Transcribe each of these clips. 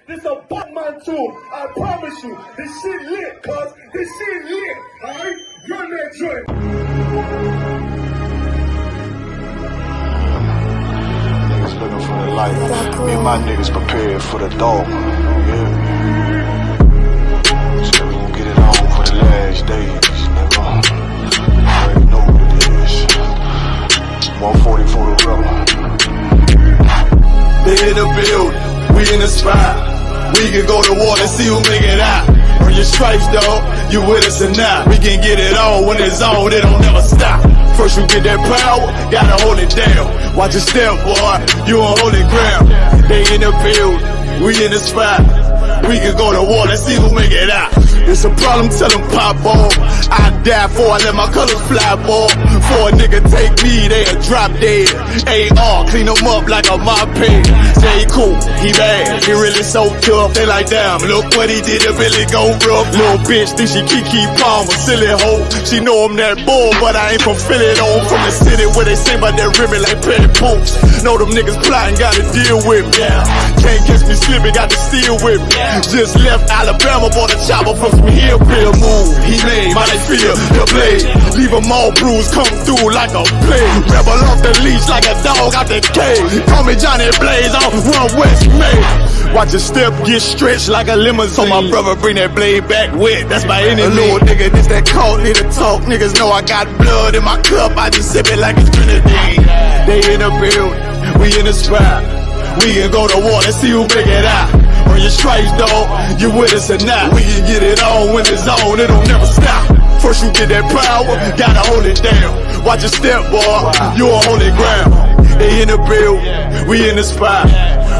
This a Batman tool. I promise you. This shit lit, cuz. This shit lit. Alright? Run that joint. Niggas looking for the light. Me and my niggas prepared for the dog. Yeah. So we gon' get it on for the last days, nigga. I already know what it is. 140 for the rebel. They in the building, we in the spot. We can go to war and see who make it out. Earn your stripes, dog, you with us or not. We can get it on when it's on, it don't never stop. First you get that power, gotta hold it down. Watch your step, boy, you on holy ground. They in the building, we in the spot. We can go to war and see who make it out. It's a problem, tell them pop off. I die for I let my colors fly, boy. For a nigga take me, they a drop dead. AR, clean them up like a mop pig. Say he cool, he bad, he really so tough. They like, damn, look what he did, it really go rough. Little bitch think she Kiki Palmer, silly hoe. She know I'm that bull, but I ain't from Philly though. From the city where they sing about that ribbon like petty poops. Know them niggas plotting, gotta deal with me. Can't catch me slipping, got to steal with me. Just left Alabama, bought a chopper from some hillbill move. He made my life feel the blade. Leave them all bruised, come through like a plague. Rebel off the leash like a dog out the cage. Call me Johnny Blaze, I'm one West May. Watch your step get stretched like a limousine. So my brother bring that blade back wet, that's my enemy. A little nigga, this that cold, need to talk. Niggas know I got blood in my cup, I just sip it like it's grenadine. They in the building, we in the spot. We can go to war, let's see who make it out. Earn your stripes, dog, you with us or not. We can get it on when it's on, it don't never stop. First you get that power, gotta hold it down. Watch your step, boy, you on holy ground. They in the building, we in the spot.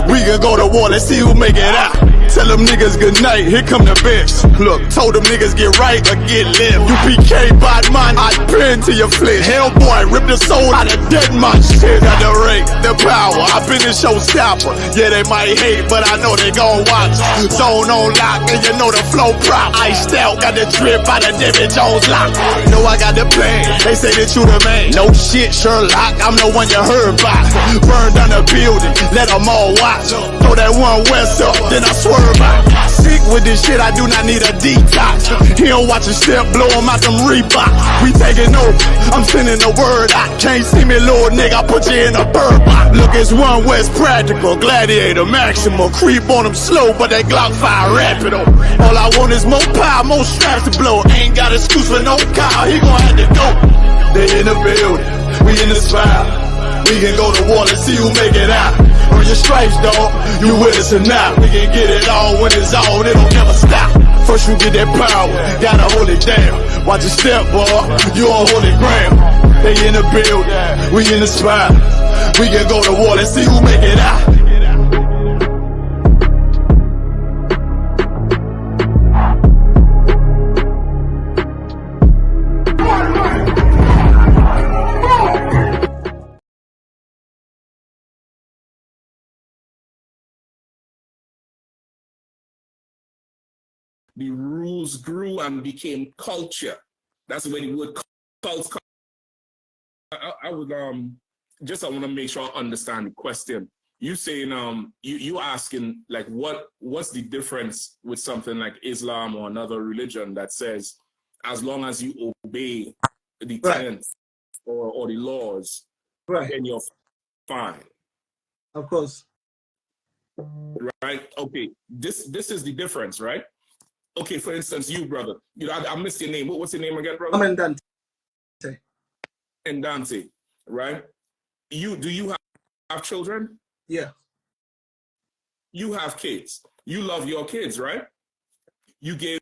We can go to war, let's see who make it out. Tell them niggas good night, here come the best. Look, told them niggas get right or get left. UPK, bad man, I pin to your flesh. Hellboy, rip the soul out of dead man shit. Got the rate, the power, I been a showstopper. Yeah, they might hate, but I know they gon' watch. Zone on lock, and you know the flow prop. Iced out, got the drip out of David Jones lock. Know I got the plan, they say that you the man. No shit, Sherlock, I'm the one you heard about. Burn down the building, let them all watch. Throw that one west up, then I swerve out. Sick with this shit, I do not need a detox. He don't watch a step, blow him out them Reeboks. We taking over, I'm sending the word out. Can't see me, little nigga, I put you in a bird box. Look, it's one West practical, gladiator, maximal. Creep on them slow, but they Glock 5 rapid. All I want is more power, more straps to blow. Ain't got excuse for no car, he gon' have to go. They in the building, we in the spot. We can go to war and see who make it out. Earn your stripes, dog, you with us or not. We can get it on when it's on, it don't never stop. First you get that power, gotta hold it down. Watch your step, boy, you on holy ground. They in the building, we in the spot. We can go to war and see who make it out. The rules grew and became culture. That's where the word cult. I would just I want to make sure I understand the question. You saying you asking like what's the difference with something like Islam or another religion that says as long as you obey the tenets or the laws, then you're fine. Of course. Right? Okay. This is the difference, right? Okay, for instance, you, brother. You know, I missed your name. What's your name again, brother? I'm Ndante. Ndante, right? Do you have children? Yeah. You have kids. You love your kids, right? You give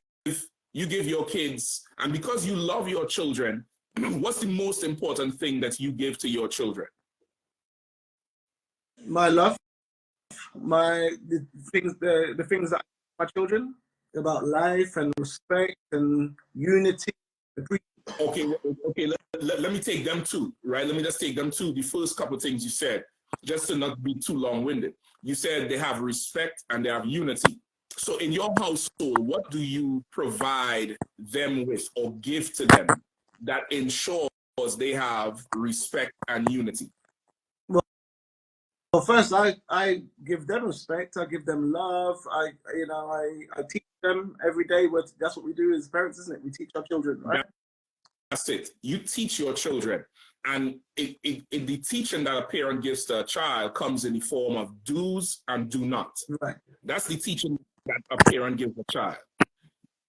your kids, and because you love your children, what's the most important thing that you give to your children? My love, the things that my children about life and respect and unity. Okay. Let me take them too, right? Let me just take them too. The first couple of things you said, just to not be too long-winded. You said they have respect and they have unity. So in your household, what do you provide them with or give to them that ensures they have respect and unity? Well, first, I give them respect. I give them love. I teach them every day. That's what we do as parents, isn't it? We teach our children, right? That's it. You teach your children. And the teaching that a parent gives to a child comes in the form of do's and do not. Right. That's the teaching that a parent gives a child.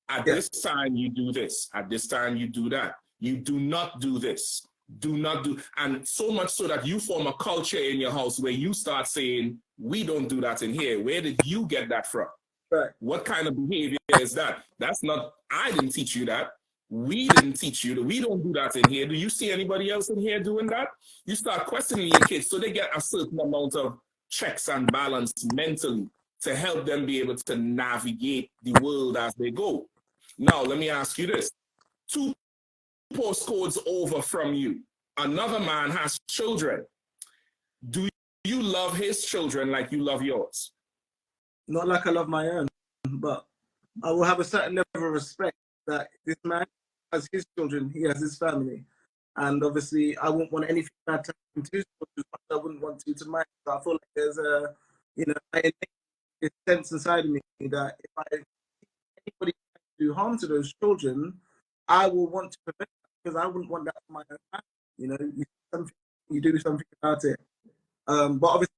At this time, you do this. At this time, you do that. You do not do this. Do not do. And so much so that you form a culture in your house where you start saying, we don't do that in here. Where did you get that from? Right. What kind of behavior is that? That's not, I didn't teach you that. We didn't teach you that. We don't do that in here. Do you see anybody else in here doing that? You start questioning your kids so they get a certain amount of checks and balance mentally to help them be able to navigate the world as they go. Now, let me ask you this. 2 postcodes over from you, another man has children. Do you love his children like you love yours? Not like I love my own, but I will have a certain level of respect that this man has his children, he has his family. And obviously, I wouldn't want anything bad to happen to his children, but I wouldn't want to mine. So I feel like there's a sense inside of me that if anybody do harm to those children, I will want to prevent that because I wouldn't want that for my own family. You do something about it. But obviously,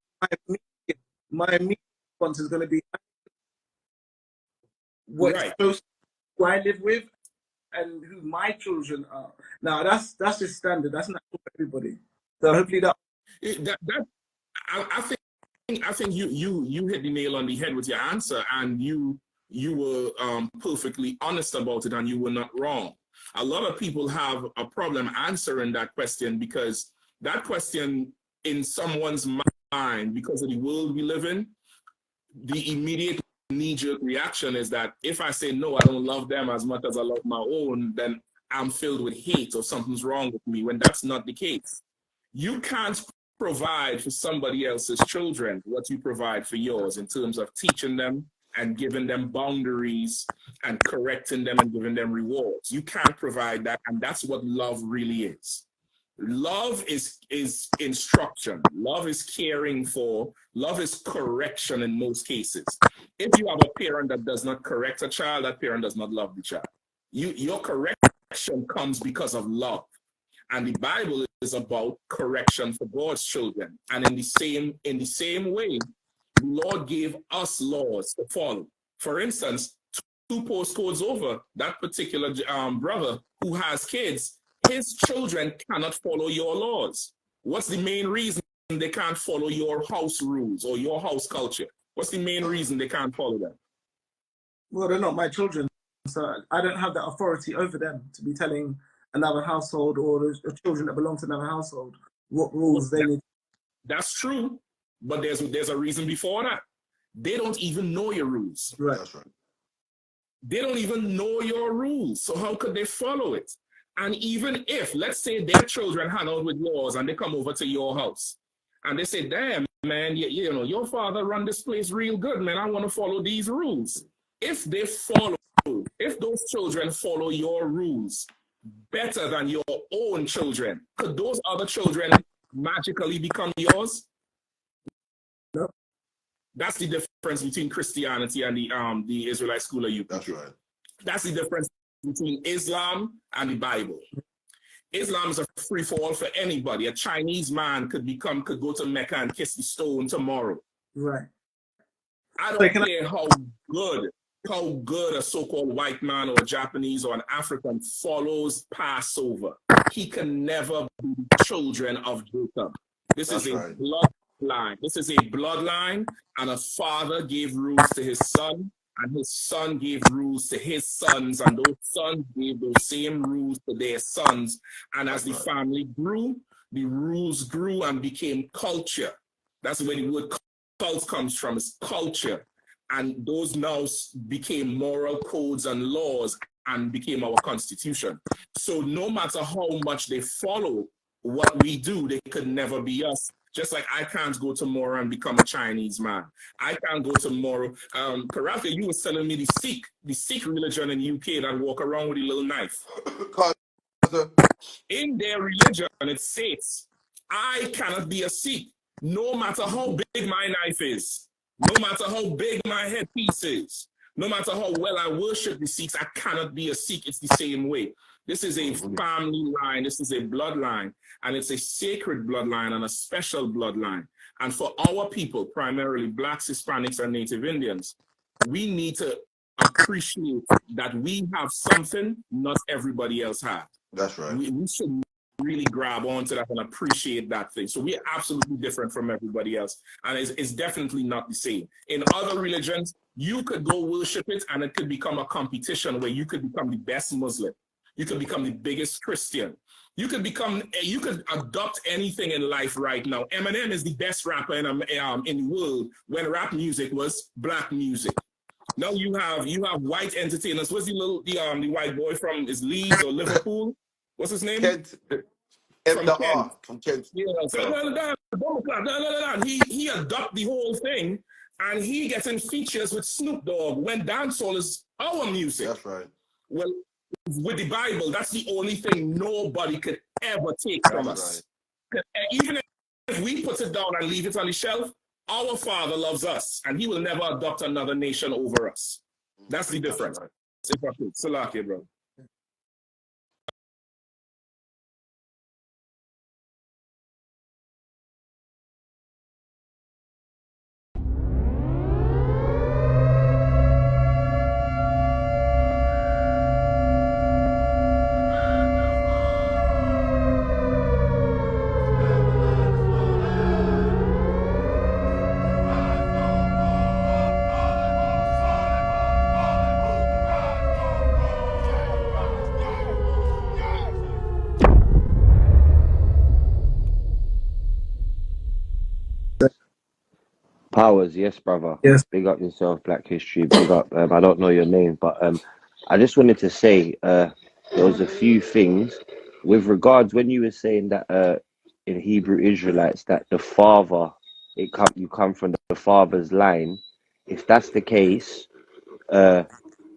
my immediate response is going to be what's close to who I live with and who my children are. Now that's just standard. That's not for everybody. So hopefully I think you hit the nail on the head with your answer, and you were perfectly honest about it, and you were not wrong. A lot of people have a problem answering that question because that question in someone's mind, because of the world we live in, the immediate knee-jerk reaction is that if I say no, I don't love them as much as I love my own, then I'm filled with hate or something's wrong with me, when that's not the case. You can't provide for somebody else's children what you provide for yours in terms of teaching them and giving them boundaries and correcting them and giving them rewards. You can't provide that, and that's what love really is. Love is instruction. Love is caring for. Love is correction in most cases. If you have a parent that does not correct a child, that parent does not love the child. Your correction comes because of love. And the Bible is about correction for God's children. And in the same way, the Lord gave us laws to follow. For instance, 2 postcodes over, that particular brother who has kids, his children cannot follow your laws. What's the main reason they can't follow your house rules or your house culture? What's the main reason they can't follow them? Well, they're not my children, so I don't have that authority over them to be telling another household or the children that belong to another household what rules they need. That's true, but there's a reason before that. They don't even know your rules. Right. That's right. They don't even know your rules, so how could they follow it? And even if, let's say their children hang out with yours and they come over to your house and they say, damn, man, you know, your father run this place real good, man. I want to follow these rules. If those children follow your rules better than your own children, could those other children magically become yours? No. That's the difference between Christianity and the Israelite school of I.S.U.P.K. That's right. That's the difference between Islam and the Bible. Islam is a free for all for anybody. A Chinese man could go to Mecca and kiss the stone tomorrow. Right. I don't care how good a so-called white man or a Japanese or an African follows Passover. He can never be children of Jacob. This is a bloodline. This is a bloodline, and a father gave rules to his son, and his son gave rules to his sons, and those sons gave those same rules to their sons. And as the family grew, the rules grew and became culture. That's where the word cult comes from, is culture. And those now became moral codes and laws and became our constitution. So no matter how much they follow what we do, they could never be us. Just like I can't go tomorrow and become a Chinese man. I can't go tomorrow. Karaka, you were telling me the Sikh religion in the UK that walk around with a little knife. In their religion, it states, I cannot be a Sikh. No matter how big my knife is, no matter how big my headpiece is, no matter how well I worship the Sikhs, I cannot be a Sikh. It's the same way. This is a family line. This is a bloodline. And it's a sacred bloodline and a special bloodline. And for our people, primarily Blacks, Hispanics, and Native Indians, we need to appreciate that we have something not everybody else has. That's right. We should really grab onto that and appreciate that thing. So we are absolutely different from everybody else. And it's definitely not the same. In other religions, you could go worship it and it could become a competition where you could become the best Muslim. You could become the biggest Christian. You could adopt anything in life right now. Eminem is the best rapper in the world when rap music was black music. Now you have white entertainers. What's the white boy from Leeds or Liverpool? What's his name? Kent. From Kent. Yeah, so he adopt the whole thing and he gets in features with Snoop Dogg when dancehall is our music. That's right. Well, with the Bible, that's the only thing nobody could ever take from us. Right. Even if we put it down and leave it on the shelf, our Father loves us, and He will never adopt another nation over us. That's the difference. Salaki, bro. Powers, yes, brother. Yes. Big up yourself, Black History. Big up. I don't know your name, but I just wanted to say there was a few things with regards when you were saying that in Hebrew Israelites that the father you come from the father's line. If that's the case,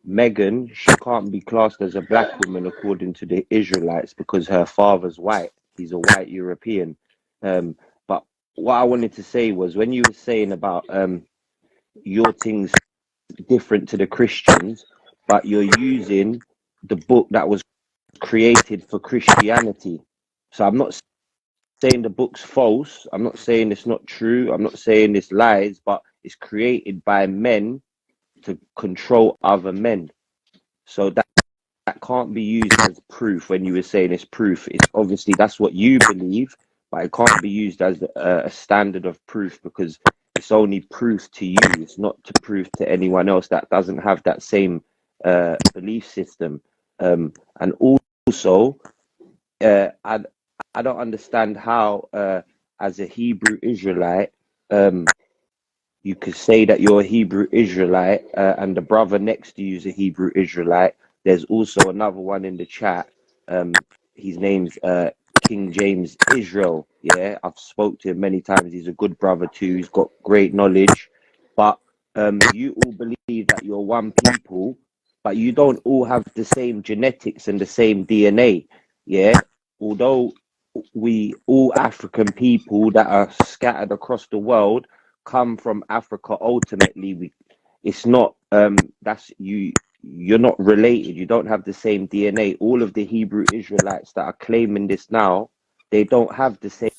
Megan, she can't be classed as a black woman according to the Israelites because her father's white. He's a white European. But what I wanted to say was when you were saying about your things different to the Christians, but you're using the book that was created for Christianity. So I'm not saying the book's false. I'm not saying it's not true. I'm not saying it's lies, but it's created by men to control other men. So that can't be used as proof when you were saying it's proof. It's obviously that's what you believe, but it can't be used as a standard of proof because it's only proof to you. It's not to prove to anyone else that doesn't have that same belief system. And also, I don't understand how, as a Hebrew Israelite, you could say that you're a Hebrew Israelite and the brother next to you is a Hebrew Israelite. There's also another one in the chat. His name's King James Israel. Yeah, I've spoke to him many times. He's a good brother too. He's got great knowledge. But you all believe that you're one people, but you don't all have the same genetics and the same DNA. Yeah, although we all African people that are scattered across the world come from Africa. Ultimately, it's not that's you're not related. You don't have the same DNA. All of the Hebrew Israelites that are claiming this now, they don't have the same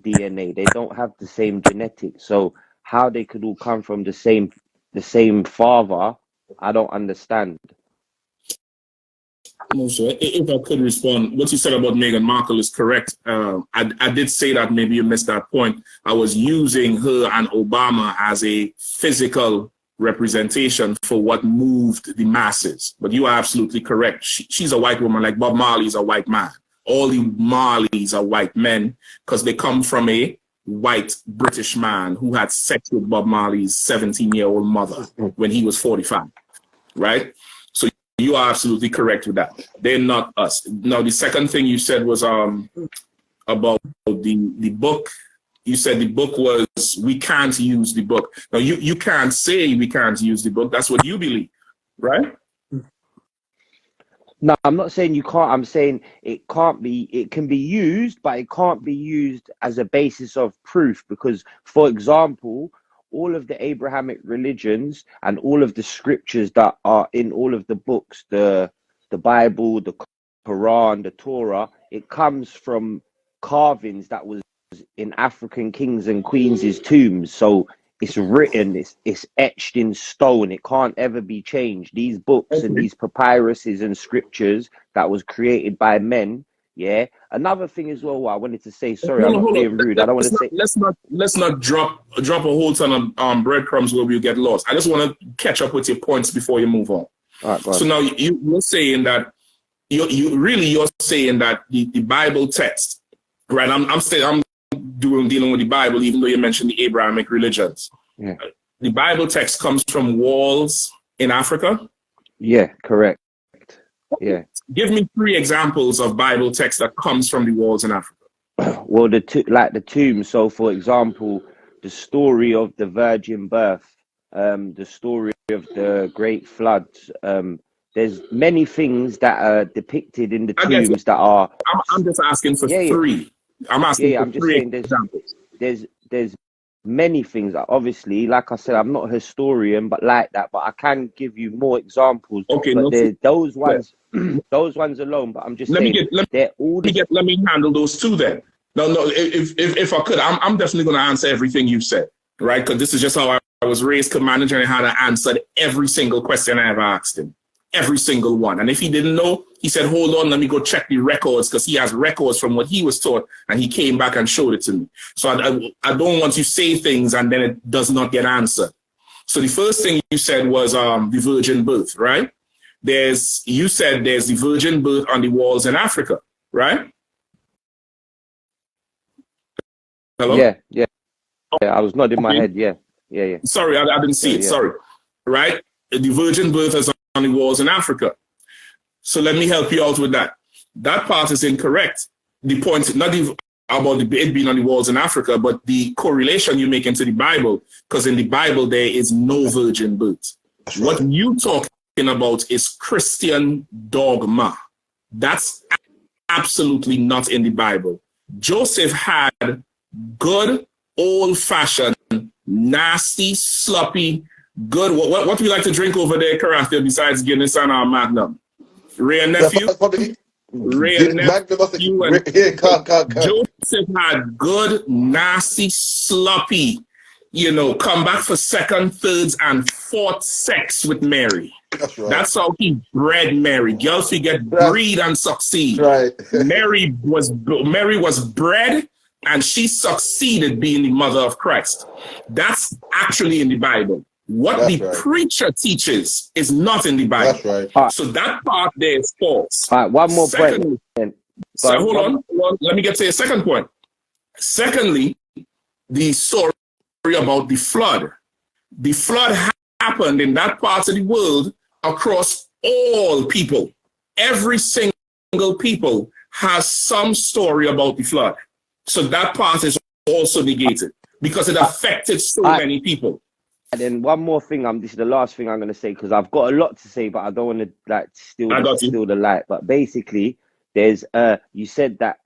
DNA. They don't have the same genetics. So how they could all come from the same father, I don't understand. So if I could respond, what you said about Meghan Markle is correct. I did say that, maybe you missed that point. I was using her and Obama as a physical representation for what moved the masses. But you are absolutely correct. She's a white woman, like Bob Marley's a white man. All the Marleys are white men because they come from a white British man who had sex with Bob Marley's 17-year-old mother when he was 45, right? So you are absolutely correct with that. They're not us. Now, the second thing you said was about the book. You said the book was, we can't use the book. Now, you can't say we can't use the book. That's what you believe, right? No, I'm not saying you can't. I'm saying it can't be. It can be used, but it can't be used as a basis of proof. Because, for example, all of the Abrahamic religions and all of the scriptures that are in all of the books, the Bible, the Quran, the Torah, it comes from carvings that was in African kings and queens' tombs. So it's written, it's etched in stone. It can't ever be changed. These books and these papyruses and scriptures that was created by men. Yeah. Another thing as well, what I wanted to say, sorry, I'm not being rude. I don't want to say. Let's not drop a whole ton of breadcrumbs where we get lost. I just want to catch up with your points before you move on. All right, go on. So now you're saying that you're saying that the Bible text, right? I'm dealing with the Bible, even though you mentioned the Abrahamic religions. Yeah. The Bible text comes from walls in Africa? Yeah, correct. Yeah. Give me 3 examples of Bible text that comes from the walls in Africa. Well, the tomb. So, for example, the story of the virgin birth, the story of the great floods. There's many things that are depicted in the tombs that are. I'm just asking for 3. I'm asking for I'm just 3 saying examples. There's many things. Obviously, like I said, I'm not a historian, but like that. But I can give you more examples. Okay, but those ones, those ones alone. But I'm just saying, let me handle those 2 then. No, if I could, I'm definitely going to answer everything you said, right? Because this is just how I was raised, commander, and how to answer every single question I ever asked him. Every single one. And if he didn't know, he said, hold on, let me go check the records, because he has records from what he was taught, and he came back and showed it to me. So I don't want to say things and then it does not get answered. So the first thing you said was the virgin birth, right? You said there's the virgin birth on the walls in Africa, right? Hello? Yeah. I was nodding my head. Yeah. Sorry, I didn't see it. Sorry. Right? The virgin birth is on the walls in Africa. So let me help you out with that. That part is incorrect. The point, not even about it being on the walls in Africa, but the correlation you make into the Bible, because in the Bible there is no virgin birth. What you talking about is Christian dogma. That's absolutely not in the Bible. Joseph had good, old-fashioned, nasty, sloppy, good. What do you like to drink over there, Karathia, besides Guinness and our Magnum? Ray and nephew? Joseph had good, nasty, sloppy, come back for 2nd, 3rd, and 4th sex with Mary. That's right. That's how he bred Mary. Girls get breed and succeed. Right. Mary was bred and she succeeded being the mother of Christ. That's actually in the Bible. What preacher teaches is not in the Bible. That's right. So that part there is false. All right, one more point. Hold on. Let me get to a second point. Secondly, the story about the flood. The flood happened in that part of the world across all people. Every single people has some story about the flood. So that part is also negated because it affected so many people. And then one more thing, this is the last thing I'm going to say, because I've got a lot to say, but I don't want to steal the light. But basically, there's you said that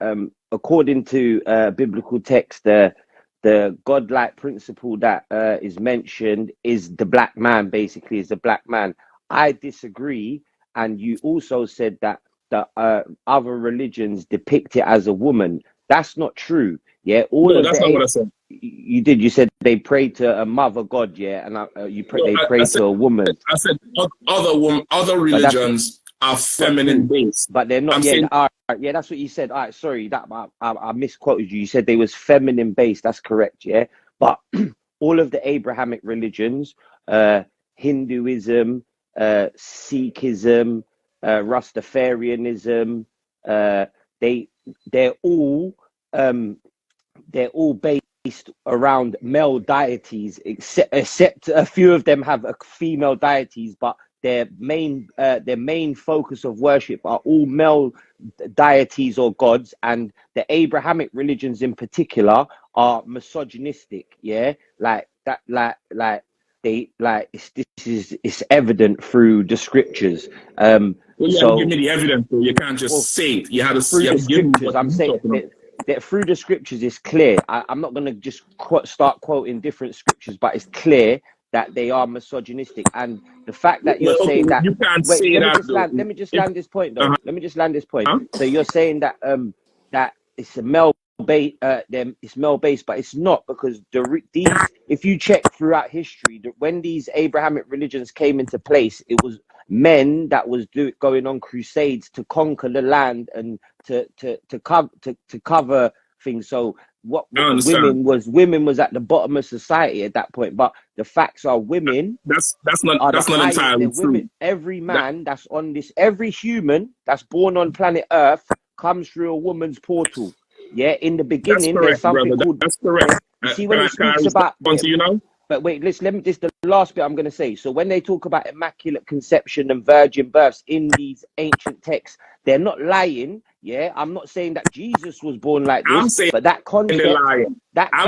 according to biblical text, the godlike principle that is mentioned is the black man. Basically, is the black man. I disagree, and you also said that the other religions depict it as a woman. That's not true. Yeah, that's not what I said. You did. You said they pray to a mother god. Yeah, and they pray to a woman. I said other religions are feminine based, but they're not. Yeah, that's what you said. All right, sorry, that I misquoted you. You said they was feminine based. That's correct. Yeah, but all of the Abrahamic religions, Hinduism, Sikhism, Rastafarianism, they're all based around male deities, except a few of them have female deities, but their main focus of worship are all male deities or gods. And the Abrahamic religions in particular are misogynistic. Yeah, like it's evident through the scriptures. Well, you have to give So me the evidence, though. You can't just say it. You have to through the give me scriptures, what I'm you're saying talking about. that through the scriptures is clear. I'm not going to just start quoting different scriptures, but it's clear that they are misogynistic. And the fact that you're Well, okay, saying that, you can't wait, say let me that, just though. land this point, though. Uh-huh. Let me just land this point. Huh? So you're saying that that it's a male based, it's male based, but it's not, because these, if you check throughout history, when these Abrahamic religions came into place, it was men that was going on crusades to conquer the land and to cover things. So what women was at the bottom of society at that point. But the facts are, women that's not highest. entirely Women, true. every man that's on this, every human that's born on planet Earth comes through a woman's portal. Yeah, in the That's beginning, there's correct, something brother. called. That's correct. You see, Can when I it speaks respond about to you now? but wait, this is the last bit I'm going to say. So when they talk about immaculate conception and virgin births in these ancient texts, they're not lying. Yeah, I'm not saying that Jesus was born like I'm this, saying but that concept, they're lying.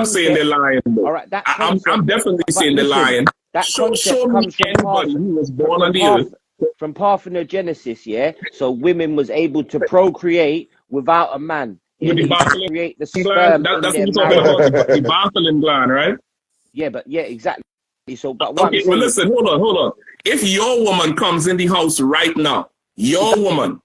Saying they're lying, though. all right, that concept. I'm definitely but saying they're listen, lying. that concept Show me comes from anybody who was born on the earth. from parthenogenesis. Yeah, so women was able to procreate without a man. Yeah, With the they used to Bartholin create the gland, sperm in that's their what you're talking marrow. about, the Bartholin gland, right? Yeah, but yeah, exactly. So, but what Okay, I'm saying, listen, hold on. If your woman comes in the house right now, your woman,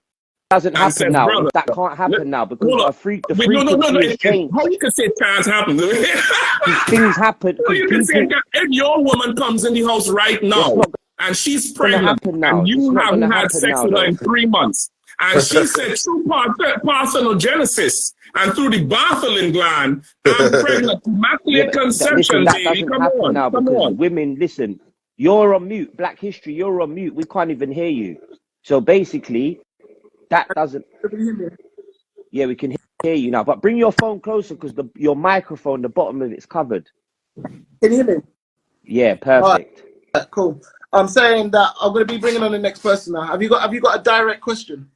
doesn't and happen says, now. brother, That can't happen now because hold on. the Wait, frequency has changed. How you can say it can't happen? Things happen How because you can say people. if your woman comes in the house right It's now not and she's going to pregnant happen now. and It's you not going to haven't had happen sex now, with her though. in 3 months, and she said through parthenogenesis and through the Bartholin gland, I'm pregnant, Yeah, immaculate but conception, that baby. doesn't Come happen now on. because women. Listen, you're on mute. Black History, you're on mute. We can't even hear you. So basically, that doesn't. Yeah, we can hear you now. But bring your phone closer because your microphone, the bottom of it's covered. Can you hear me? Yeah, perfect. All right, cool. I'm saying that I'm going to be bringing on the next person now. Have you got a direct question?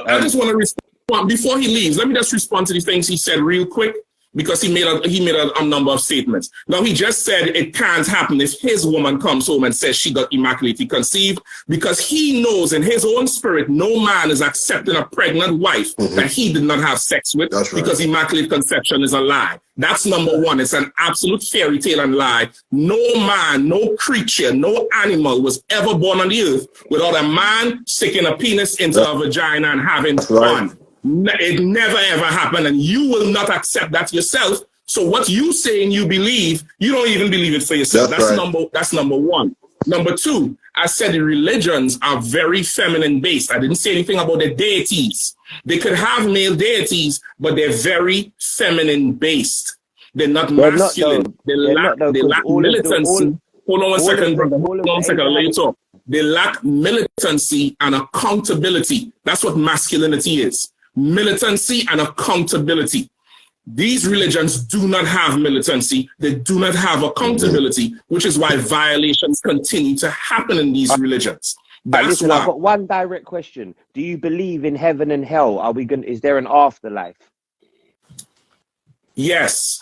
I just want to respond before he leaves. Let me just respond to the things he said real quick, because he made a number of statements. Now, he just said it can't happen if his woman comes home and says she got immaculately conceived, because he knows in his own spirit no man is accepting a pregnant wife that he did not have sex with. That's right. Because immaculate conception is a lie. That's number one. It's an absolute fairy tale and lie. No man, no creature, no animal was ever born on the earth without a man sticking a penis into a vagina and having fun. It never ever happened, and you will not accept that yourself. So what you say and you believe, you don't even believe it for yourself. That's number one. Number two, I said the religions are very feminine based. I didn't say anything about the deities. They could have male deities, but they're very feminine based. They're not masculine. They lack militancy. Hold on one second, brother. Hold on one second. I'll let you talk. They lack militancy and accountability. That's what masculinity is. Militancy and accountability. These religions do not have militancy. They do not have accountability, which is why violations continue to happen in these religions. That's why. I've got one direct question. Do you believe in heaven and hell? Is there an afterlife? Yes.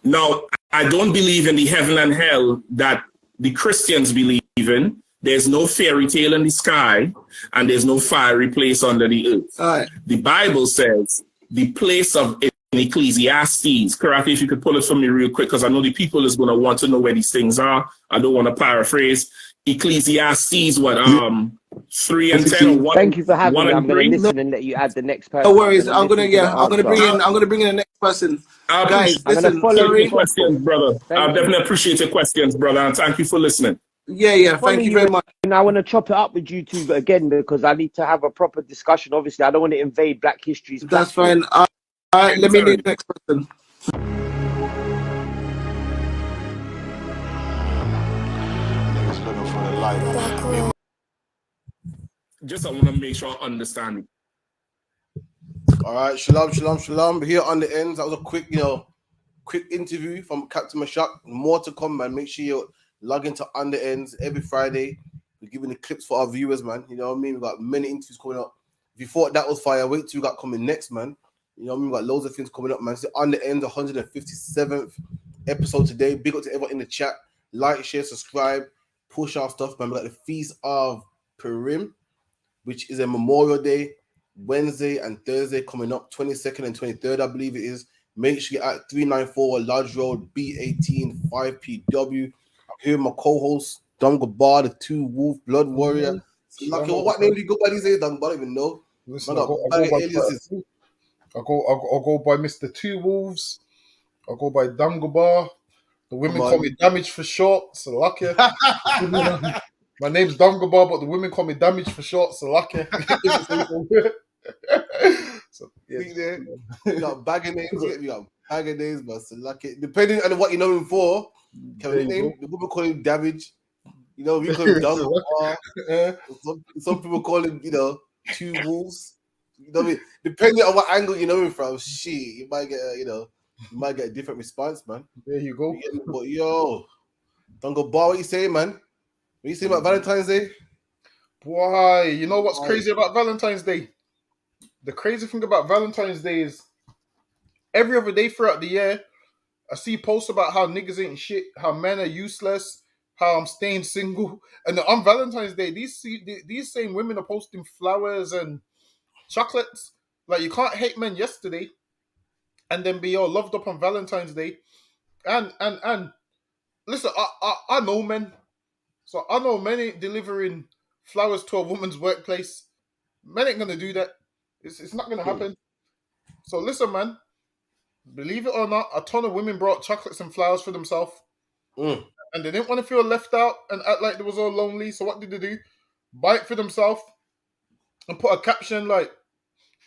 Now, I don't believe in the heaven and hell that the Christians believe in. There's no fairy tale in the sky, and there's no fiery place under the earth. Right. The Bible says the place of in Ecclesiastes. Karafi, if you could pull it for me real quick, because I know the people is going to want to know where these things are. I don't want to paraphrase. Ecclesiastes, 3 and 10 or 1. Thank you for having me. I'm going to listen and let you add the next person. No worries. I'm going to bring in the next person. Guys, listen. Sorry. Questions, brother. I definitely appreciate your questions, brother, and thank you for listening. Yeah. Thank you very much. And I want to chop it up with you two again because I need to have a proper discussion. Obviously, I don't want to invade Black History's That's fine. All right, let me do the next person. Just I want to make sure I understand it. All right, shalom. Here on the ends. That was a quick interview from Captain Mashak. More to come, man. Make sure you log into On the Ends every Friday. We're giving the clips for our viewers, man. You know what I mean? We've got many interviews coming up. If you thought that was fire, wait till we got coming next, man. You know what I mean? We've got loads of things coming up, man. So On the Ends, 157th episode today. Big up to everyone in the chat. like, share, subscribe, push our stuff, man. We got the Feast of Purim, which is a Memorial Day, Wednesday and Thursday coming up, 22nd and 23rd, I believe it is. Make sure you're at 394 Lodge Road, B18, 5PW. I'm here with my co-host, Dungabar, the Two Wolf Blood Warrior. Lucky, what name do you go by these days, Dungabar? I don't even know. Listen, I go by aliases. I go by Mr. Two Wolves. I go by Dungabar. The women call me Damage for short. So lucky. My name's Dungabar, but the women call me Damage for short. So lucky. So, yeah, we got bagging names. We got bagging names, but so lucky. Depending on what you know him for, can we name the women call him Damage. You know, we call him Dungabar. Some people call him, Two Wolves. You know what I mean? Depending on what angle you know him from, shit, you might get a different response, man. There you go. But yo, Dungabar, what you saying, man? What you saying about Valentine's Day? Boy, you know what's crazy about Valentine's Day? The crazy thing about Valentine's Day is every other day throughout the year, I see posts about how niggas ain't shit, how men are useless, how I'm staying single. And on Valentine's Day, these same women are posting flowers and chocolates. Like, you can't hate men yesterday and then be all loved up on Valentine's Day. And listen, I know men. So I know men ain't delivering flowers to a woman's workplace. Men ain't gonna do that. It's not gonna happen. So listen, man. Believe it or not, a ton of women brought chocolates and flowers for themselves. And they didn't want to feel left out and act like they was all lonely. So what did they do? Buy it for themselves and put a caption like,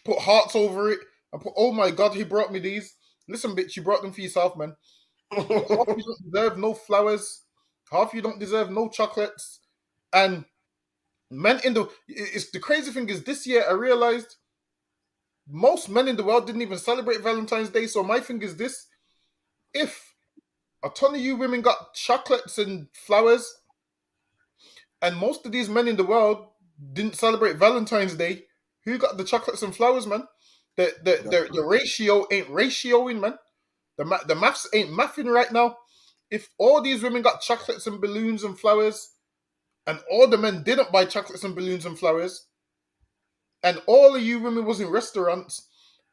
put hearts over it and put, oh my God, he brought me these. Listen, bitch, you brought them for yourself, man. Half you don't deserve no flowers. Half you don't deserve no chocolates. And men it's the crazy thing is this year I realized most men in the world didn't even celebrate Valentine's Day. So my thing is this: if a ton of you women got chocolates and flowers, and most of these men in the world didn't celebrate Valentine's Day, who got the chocolates and flowers, man? The ratio ain't ratioing, man. The maths ain't mathing right now. If all these women got chocolates and balloons and flowers, and all the men didn't buy chocolates and balloons and flowers, and all of you women was in restaurants,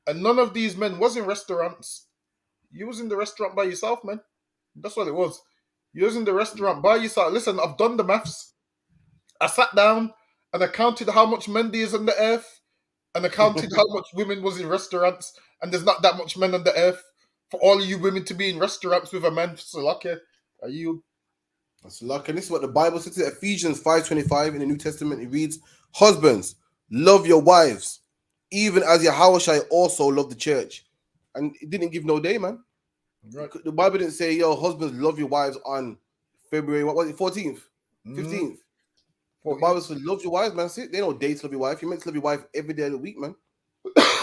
and none of these men was in restaurants, you was in the restaurant by yourself, man. That's what it was. You was in the restaurant by yourself. Listen, I've done the maths. I sat down and I counted how much men there is on the earth, and I counted how much women was in restaurants, and there's not that much men on the earth for all of you women to be in restaurants with a man. So lucky are you. That's lucky. And this is what the Bible says in Ephesians 5:25 in the New Testament. It reads, husbands, love your wives, even as Yahushua also loved the church. And it didn't give no day, man. Right. The Bible didn't say, yo, husbands, love your wives on February, what was it, 14th? 15th. The Bible says, love your wives, man. See, they don't date to love your wife. You're meant to love your wife every day of the week, man.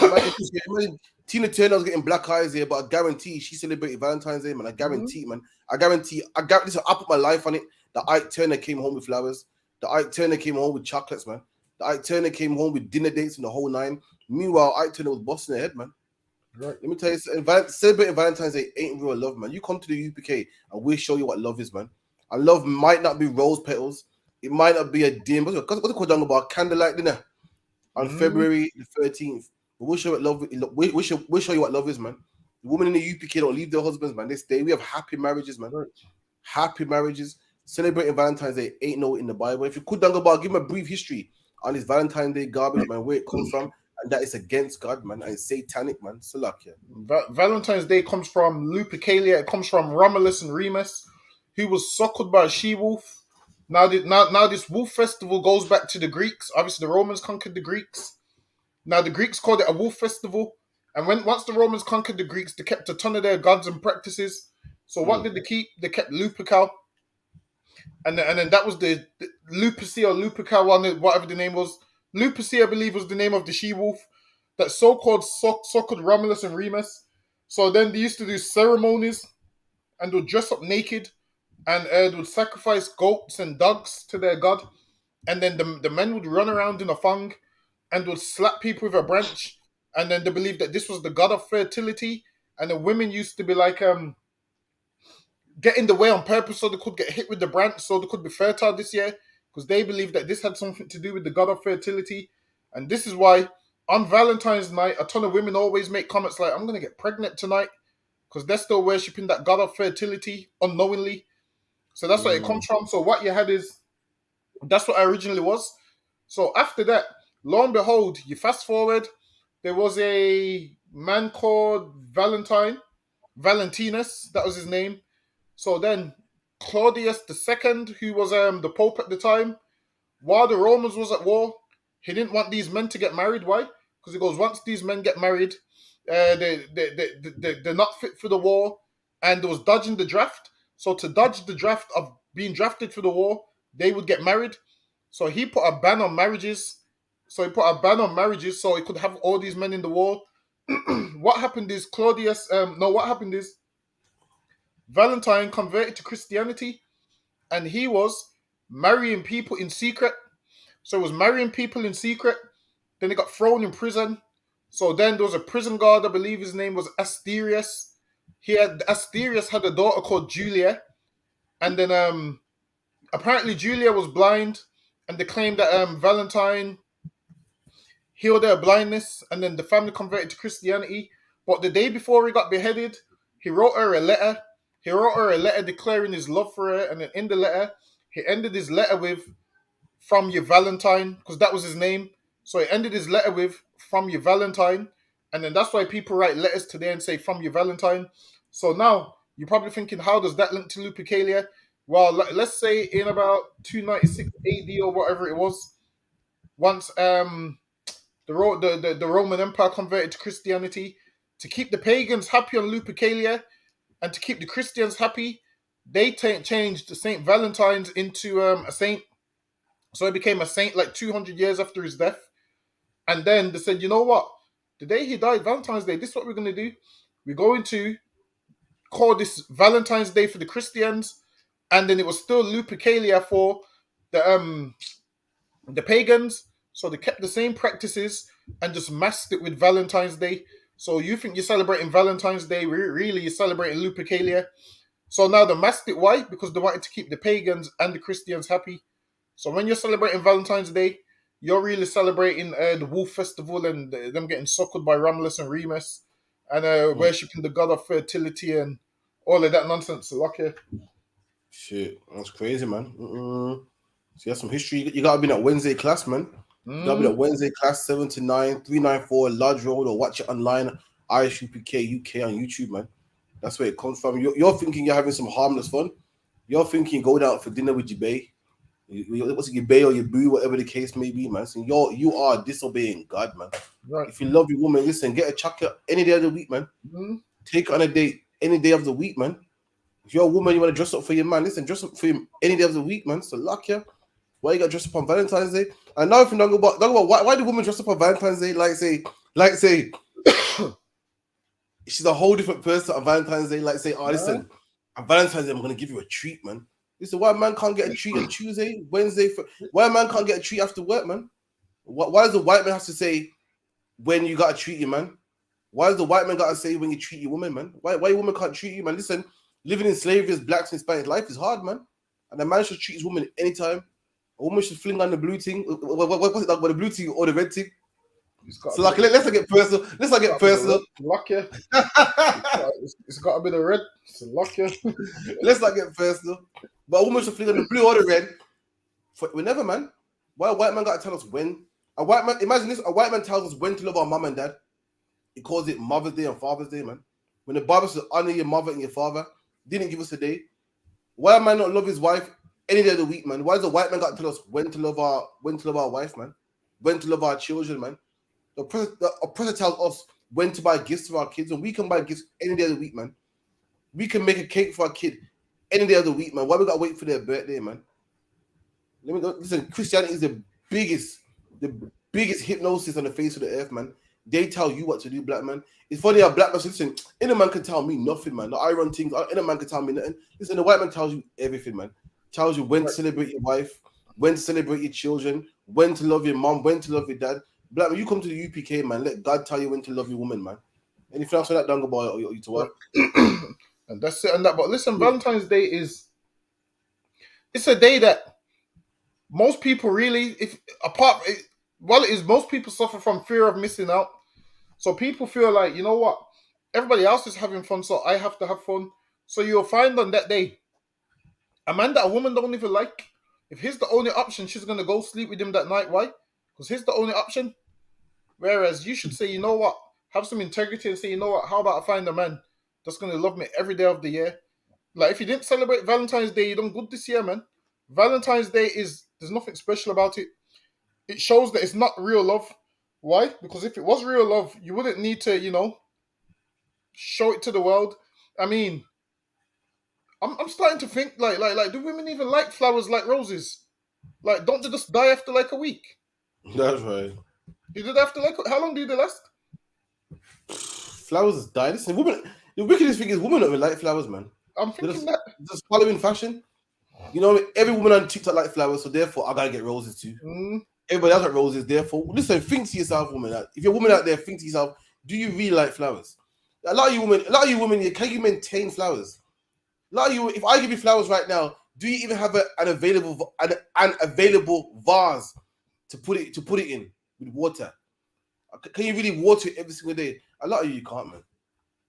Imagine Tina Turner's getting black eyes here, but I guarantee she celebrated Valentine's Day, man. I guarantee, man. I guarantee. Listen, I put my life on it. The Ike Turner came home with flowers. The Ike Turner came home with chocolates, man. The Ike Turner came home with dinner dates and the whole nine. Meanwhile, Ike Turner was busting her head, man. Right. Let me tell you, celebrating Valentine's Day ain't real love, man. You come to the UPK and we'll show you what love is, man. And love might not be rose petals. It might not be a dim. What's it called about candlelight dinner on February the 13th. But we'll show you what love. We'll show you what love is, man. The women in the UPK don't leave their husbands, man. This day we have happy marriages, man. Right. Happy marriages. Celebrating Valentine's Day ain't no in the Bible. If you could, Dungabar, give him a brief history on this Valentine's Day garbage, man, where it comes from, and that is against God, man, and it's satanic, man. So luck, yeah. Valentine's Day comes from Lupercalia. It comes from Romulus and Remus, who was suckled by a she-wolf. Now this wolf festival goes back to the Greeks. Obviously, the Romans conquered the Greeks. Now the Greeks called it a wolf festival, and once the Romans conquered the Greeks, they kept a ton of their gods and practices. So what did they keep? They kept Lupercal, and then that was the Luperci or Lupercal one, whatever the name was. Luperci, I believe, was the name of the she-wolf that so-called suckled Romulus and Remus. So then they used to do ceremonies, and they would dress up naked, and they would sacrifice goats and dogs to their god, and then the men would run around in a thong and would slap people with a branch, and then they believed that this was the god of fertility, and the women used to be like get in the way on purpose so they could get hit with the branch so they could be fertile this year, because they believe that this had something to do with the god of fertility. And this is why on Valentine's night, a ton of women always make comments like, I'm going to get pregnant tonight, because they're still worshipping that god of fertility unknowingly. So that's where it comes from. So what you had is, that's what it originally was. So after that, lo and behold, you fast forward, there was a man called Valentinus, that was his name. So then Claudius II, who was the Pope at the time, while the Romans was at war, he didn't want these men to get married. Why? Because he goes, once these men get married, they're not fit for the war, and there was dodging the draft. So to dodge the draft of being drafted for the war, they would get married. So he put a ban on marriages. So he could have all these men in the war. What happened is Valentine converted to Christianity, and he was marrying people in secret. So he was marrying people in secret. Then he got thrown in prison. So then there was a prison guard, I believe his name was Asterius. Asterius had a daughter called Julia. And then apparently Julia was blind, and they claimed that Valentine healed her blindness, and then the family converted to Christianity. But the day before he got beheaded, he wrote her a letter. He wrote her a letter declaring his love for her, and then in the letter, he ended his letter with, "From your Valentine," because that was his name. So he ended his letter with, "From your Valentine," and then that's why people write letters today and say, "From your Valentine." So now you're probably thinking, how does that link to Lupercalia? Well, let's say in about 296 AD or whatever it was, once the Roman Empire converted to Christianity, to keep the pagans happy on Lupercalia and to keep the Christians happy, they changed Saint Valentine's into a saint. So he became a saint like 200 years after his death. And then they said, you know what? The day he died, Valentine's Day, this is what we're going to do. We're going to call this Valentine's Day for the Christians. And then it was still Lupercalia for the pagans. So they kept the same practices and just masked it with Valentine's Day. So you think you're celebrating Valentine's Day, really you're celebrating Lupercalia. So now they masked it. Why? Because they wanted to keep the pagans and the Christians happy. So when you're celebrating Valentine's Day, you're really celebrating the Wolf Festival and them getting suckled by Romulus and Remus and worshipping the god of fertility and all of that nonsense. So, okay. Shit, that's crazy, man. So you have some history. You gotta be in that Wednesday class, man. You gotta be in that Wednesday class, 7 to 9, 394 Lodge Road, or watch it online, I.S.U.P.K UK on YouTube, man. That's where it comes from. You're thinking you're having some harmless fun. You're thinking go down for dinner with your bae. What's it, your bae or your boo, whatever the case may be, man. So you are disobeying God, man. Right. If you love your woman, listen, get a chocolate any day of the week, man. Take her on a date any day of the week, man. If you're a woman, you want to dress up for your man, listen, dress up for him any day of the week, man. So luck ya. Why you got dressed up on Valentine's Day? And now if you don't go about why do women dress up on Valentine's Day? Like say she's a whole different person on Valentine's Day. Like say, listen, on Valentine's Day, I'm gonna give you a treat, man. Listen, why a man can't get a treat on Tuesday, Wednesday? Why a man can't get a treat after work, man? Why does the white man have to say when you gotta treat you, man? Why does the white man gotta say when you treat your woman, man? Why your woman can't treat you, man? Listen, living in slavery as blacks in Spanish life is hard, man. And a man should treat his woman anytime. A woman should fling on the blue thing. What's it like? The blue thing or the red thing? So like, let's not get personal. Let's not get personal. Luck ya. It's got to be the red. So luck ya. Let's not get personal. But a woman should fling on the blue or the red. Whenever, man. Why a white man got to tell us when? A white man, imagine this, a white man tells us when to love our mom and dad. He calls it Mother's Day and Father's Day, man. When the Bible says honor your mother and your father, didn't give us a day. Why a man not love his wife any day of the week, man? Why does the white man got to tell us when to love our wife, man? When to love our children, man? The oppressor tells us when to buy gifts for our kids, and we can buy gifts any day of the week, man. We can make a cake for our kid any day of the week, man. Why we gotta wait for their birthday, man? Listen, Christianity is the biggest hypnosis on the face of the earth, man. They tell you what to do, black man. It's funny how black man says, listen, any man can tell me nothing, man. I run things, any man can tell me nothing. Listen, the white man tells you everything, man. Tells you when to celebrate your wife, when to celebrate your children, when to love your mom, when to love your dad. Black man, you come to the UPK, man. Let God tell you when to love your woman, man. Anything else on that, Dunga boy, or you to work? And that's it. And that. But listen, Valentine's Day it's a day that most people really, while it is, most people suffer from fear of missing out. So people feel like, you know what, everybody else is having fun, so I have to have fun. So you'll find on that day, a man that a woman don't even like, if he's the only option, she's gonna go sleep with him that night. Why? Because he's the only option. Whereas you should say, you know what, have some integrity and say, you know what, how about I find a man that's gonna love me every day of the year? Like if you didn't celebrate Valentine's Day, you done good this year, man. Valentine's Day there's nothing special about it. It shows that it's not real love. Why? Because if it was real love, you wouldn't need to, show it to the world. I mean, I'm starting to think like do women even like flowers like roses? Like, don't they just die after like a week? That's right. Do they after like how long do they last? Flowers die. Listen, women. The wickedest thing is women don't even like flowers, man. I'm thinking that just following fashion. You know, every woman on TikTok like flowers, so therefore I gotta get roses too. Everybody else like roses, therefore listen. Think to yourself, woman. If you're a woman out there, think to yourself: do you really like flowers? A lot of you women, can you maintain flowers? A lot of you, if I give you flowers right now, do you even have an available vase to put it in with water? Can you really water it every single day? A lot of you can't, man.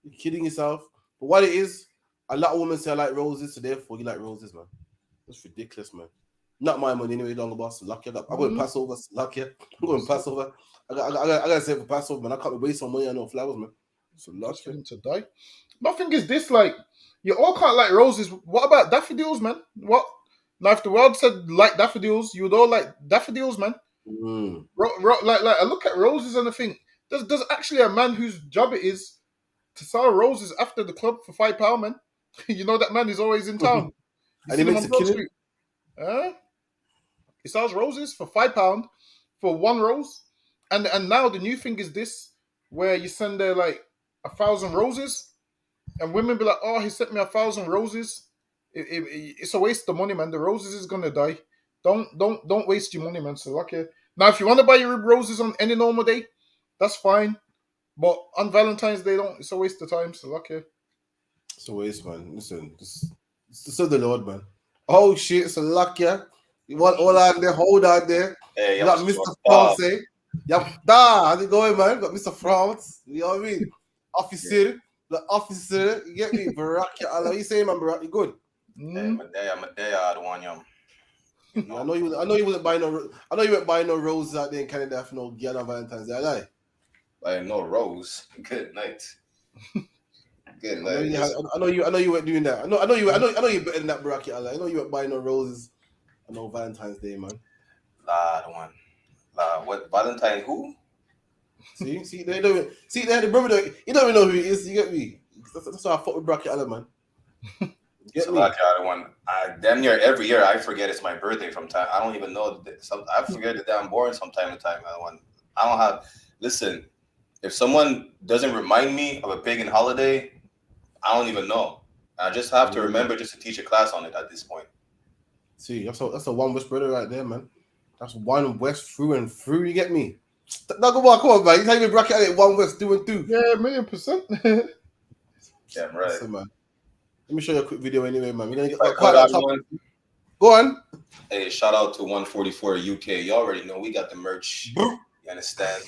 You're kidding yourself. But what it is, a lot of women say I like roses, so therefore you like roses, man. That's ridiculous, man. Not my money anyway, long about lucky. I'm going to pass over, lucky. I'm going to pass over. I gotta say for Passover, man. I can't waste some money on no flowers, man. So last thing to die. My thing is this: like, you all can't like roses. What about daffodils, man? What? Now, if the world said like daffodils, you would all like daffodils, man. Like I look at roses and I think there's actually a man whose job it is to sell roses after the club for £5, man. You know that man is always in town. And he makes a killing. He sells roses for £5 for one rose. And now the new thing is this, where you send there like 1,000 roses, and women be like, "Oh, he sent me 1,000 roses." It's a waste of money, man. The roses is gonna die. Don't waste your money, man. So okay. Now, if you want to buy your roses on any normal day, that's fine. But on Valentine's Day, don't. It's a waste of time. So okay. It's a waste, man. Listen, just serve the Lord, man. Oh shit, it's a luck, yeah. You want all out there? Hold out there. Hey, you got Mr. France, eh? Yep, how's it going, man? Got Mr. France. You know what I mean? Officer, the officer. You get me? Barack, what you saying, man? Barack, you good? I'm a day. I don't want you. I know you wasn't buying no. I know you weren't buying no roses out there in Canada for no girl on Valentine's Day. I lie. Like no rose. Good night. Good night. I know you weren't doing that. I know you better than that, Barack. I know you weren't buying no roses on no Valentine's Day, man. The one. What Valentine? Who? See, they don't. See, they the brother. You don't even know who he is. You get me? That's why I fought with Barack, man. Get me? The one. Damn near every year I forget it's my birthday from time. I don't even know. I forget that I'm born from time to time. I don't have. Listen, if someone doesn't remind me of a pagan holiday, I don't even know. I just have to remember just to teach a class on it at this point. See, that's a one West brother right there, man. That's one West through and through. You get me? No, come on, man. You can't even bracket it one West through and through. Yeah, 1,000,000%. Damn right. Listen, man. Let me show you a quick video anyway, man. We're gonna get Go on. Hey, shout out to 144 UK. You already know we got the merch. You understand?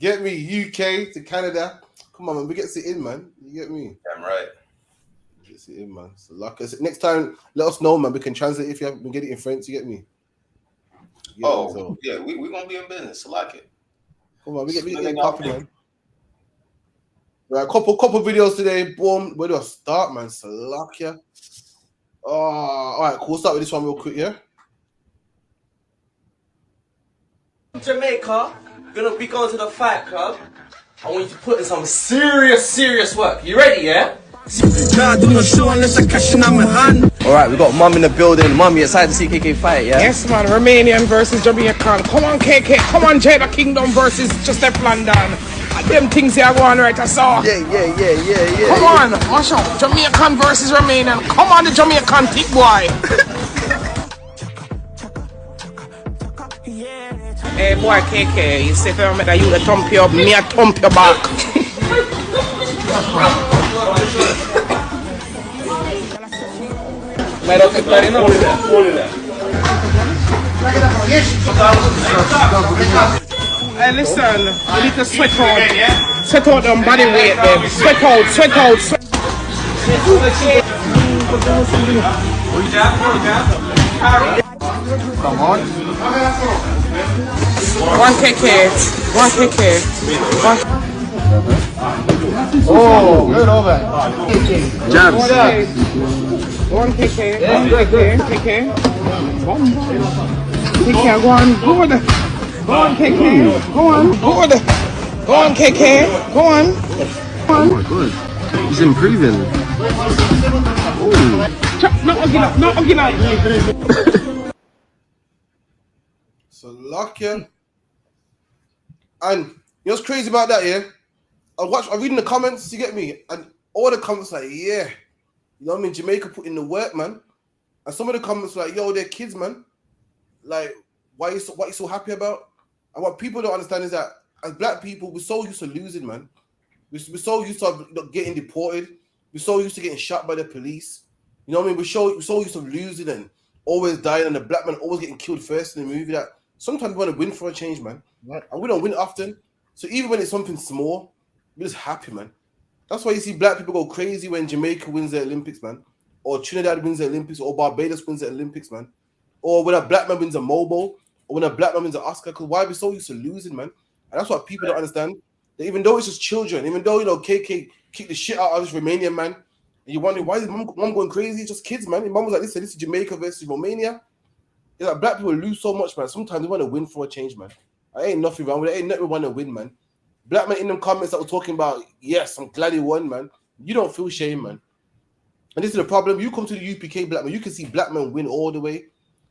Get me UK to Canada. Come on, man. We get it in, man. You get me? Damn right. We get it in, man. So like I said, next time, let us know, man. We can translate if you haven't get it in French. You get me? Yeah, we gonna be in business. I like it. Come on, we get copy, man. Right, couple videos today. Boom. Where do I start, man? Salakia. All right, cool. Start with this one real quick, yeah? Jamaica, gonna be going to the Fight Club. I want you to put in some serious work. You ready, yeah? Alright, we got Mum in the building. Mum, you excited to see KK fight, yeah? Yes, man. Romanian versus Jamaican. Come on, KK. Come on, Jada Kingdom versus Joseph London. Them things here go on right, I saw. Yeah. Come on, watch out. Jamaican versus Romanian. Come on, the Jamaican thick boy. Hey, boy, KK. You say if I make that you to thump you up, me a thump your back. Hey, listen, you need to sweat out them body weight, babe. Sweat out. Come on. 1KK. Oh, good over. Jabs. 1KK. KK, go on, good. Go on, KK. Go on, good. Go on, KK. Go on. Oh my god. He's improving. Not again. So lucky. And you know what's crazy about that, yeah? I'm reading the comments, you get me? And all the comments like, yeah. You know what I mean? Jamaica put in the work, man. And some of the comments were like, yo, they're kids, man. Like, what you so happy about? And what people don't understand is that as black people, we're so used to losing, man. We're so used to getting deported. We're so used to getting shot by the police. You know what I mean? We're so used to losing and always dying, and the black man always getting killed first in the movie. That sometimes we want to win for a change, man. Right. And we don't win often. So even when it's something small, we're just happy, man. That's why you see black people go crazy when Jamaica wins the Olympics, man. Or Trinidad wins the Olympics, or Barbados wins the Olympics, man. Or when a black man wins a Mobo, or when a black man wins an Oscar, because why are we so used to losing, man? And that's what people don't understand. That even though it's just children, even though, you know, KK kicked the shit out of this Romanian man, and you wonder, why is mom going crazy? It's just kids, man. And mom was like, listen, this is Jamaica versus Romania. It's like black people lose so much, man. Sometimes they want to win for a change, man. I ain't nothing wrong with it. Ain't nothing want to win, man. Black man in them comments that were talking about, yes, I'm glad he won, man. You don't feel shame, man. And this is the problem. You come to the UPK, black man, you can see black men win all the way.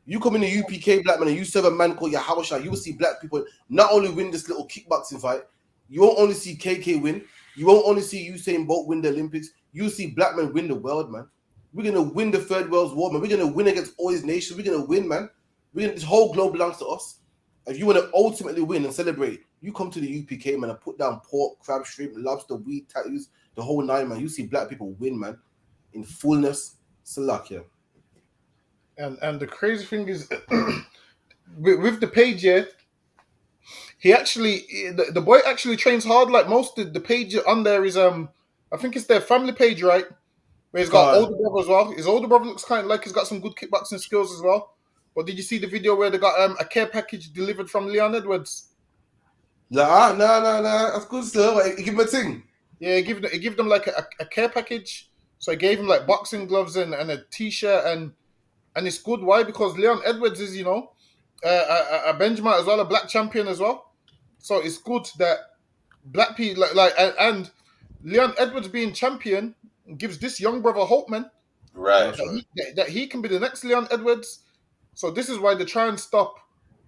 You come in the UPK, black man, and you serve a man called YAHANNA, you will see black people not only win this little kickboxing fight, you won't only see KK win, you won't only see Usain Bolt win the Olympics, you'll see black men win the world, man. We're going to win the Third World War, man. We're going to win against all these nations. We're going to win, man. This whole globe belongs to us. If you want to ultimately win and celebrate, you come to the UPK, man, and put down pork, crab, shrimp, lobster, weed, tattoos, the whole nine, man. You see black people win, man, in fullness. Salakia. And the crazy thing is, with the page, yeah, he actually, the boy actually trains hard. Like most of the page on there is, I think it's their family page, right? Where he's got older brother as well. His older brother looks kind of like he's got some good kickboxing skills as well. But did you see the video where they got a care package delivered from Leon Edwards? Nah. That's good still. Like, give him a thing. Yeah, he give them like a care package. So I gave him like boxing gloves and a t-shirt and it's good. Why? Because Leon Edwards is, you know, a Benjamin as well, a black champion as well. So it's good that black people and Leon Edwards being champion gives this young brother hope, man. Right. That he can be the next Leon Edwards. So this is why they try and stop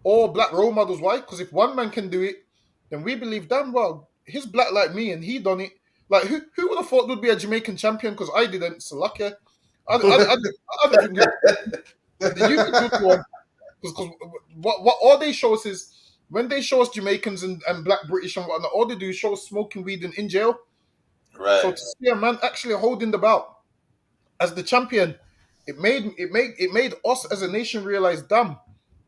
all black role models. Why? Because if one man can do it, then we believe damn well he's black like me and he done it. Like who would have thought would be a Jamaican champion? Because I didn't. So lucky. I don't think you can do one. Because what all they show us is when they show us Jamaicans and black British and whatnot, all they do is show us smoking weed and in jail. Right. So to see a man actually holding the belt as the champion, it made us as a nation realize, damn,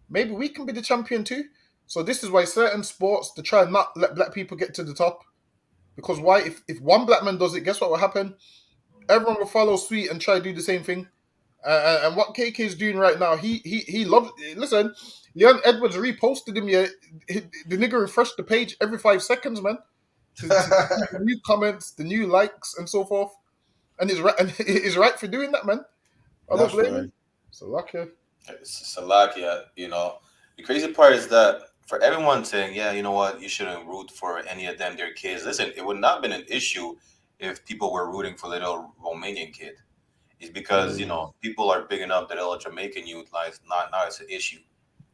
maybe we can be the champion too. So this is why certain sports they try and not let black people get to the top. Because why? If one black man does it, guess what will happen? Everyone will follow suit and try to do the same thing. And what KK is doing right now, he loves. Listen, Leon Edwards reposted him. Yeah, the nigga refreshed the page every 5 seconds, man. The new comments, the new likes, and so forth. And he's right for doing that, man. I don't blame him. Salakia. Salakia, you know. The crazy part is that for everyone saying, yeah, you know what, you shouldn't root for any of them, their kids. Listen, it would not have been an issue if people were rooting for little Romanian kid. It's because, you know, people are big enough that little Jamaican youth, like, not it's an issue,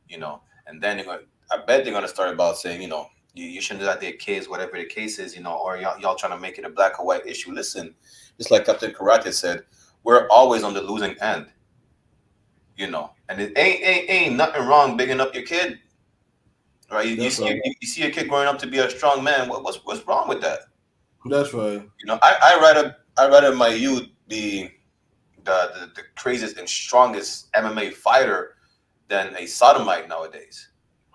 you know. And then I bet they're going to start about saying, you know, you shouldn't let their kids, whatever the case is, you know, or y'all trying to make it a black or white issue. Listen, just like Captain Karate said, we're always on the losing end, you know. And it ain't nothing wrong bigging up your kid, right? You see a kid growing up to be a strong man. What's wrong with that? That's right. You know, I I'd rather my youth be the craziest and strongest MMA fighter than a sodomite nowadays.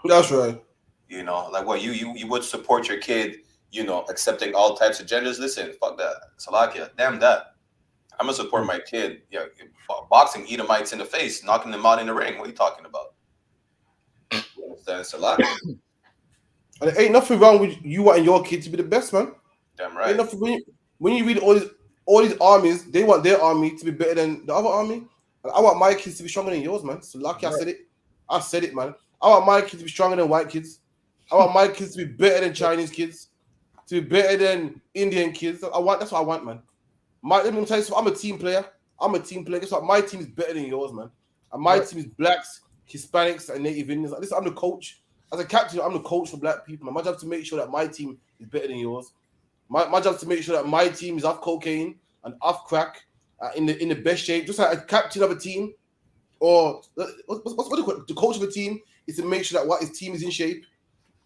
That's right. You know, like what you would support your kid, you know, accepting all types of genders. Listen, fuck that. Salakia, damn that. I'm gonna support my kid. Yeah, boxing Edomites in the face, knocking them out in the ring. What are you talking about? You understand, Salakia? And there ain't nothing wrong with you wanting your kid to be the best, man. Damn right. Ain't nothing when you read all these armies, they want their army to be better than the other army. And I want my kids to be stronger than yours, man. So lucky I said it. I said it, man. I want my kids to be stronger than white kids. I want my kids to be better than Chinese kids, to be better than Indian kids. That's what I want, man. Let me tell you something. I'm a team player. Guess what? My team is better than yours, man. And my team is blacks, Hispanics, and Native Indians. Listen, I'm the coach. As a captain, I'm the coach for black people. Man. My job is to make sure that my team is better than yours. My job is to make sure that my team is off cocaine and off crack, in the best shape. Just like a captain of a team, or what do you call it? The coach of a team is to make sure that his team is in shape,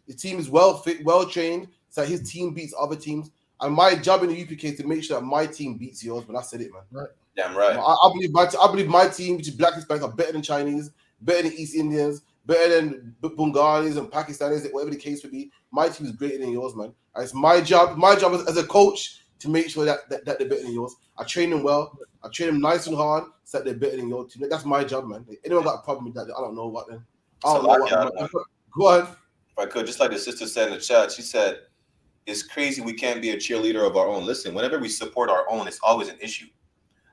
his team is well fit, well trained, so that his team beats other teams. And my job in the UPK is to make sure that my team beats yours. Man, I said it, man. Right. Damn right. I believe my team, which is black Hispanics, are better than Chinese, better than East Indians, better than Bengalis and Pakistanis, whatever the case would be. My team is greater than yours, man. And it's my job. My job as a coach to make sure that they're better than yours. I train them well. I train them nice and hard so that they're better than your team. That's my job, man. If anyone got a problem with that, I don't know what then. I don't know what. Go ahead. If I could, just like the sister said in the chat, she said, it's crazy we can't be a cheerleader of our own. Listen, whenever we support our own, it's always an issue.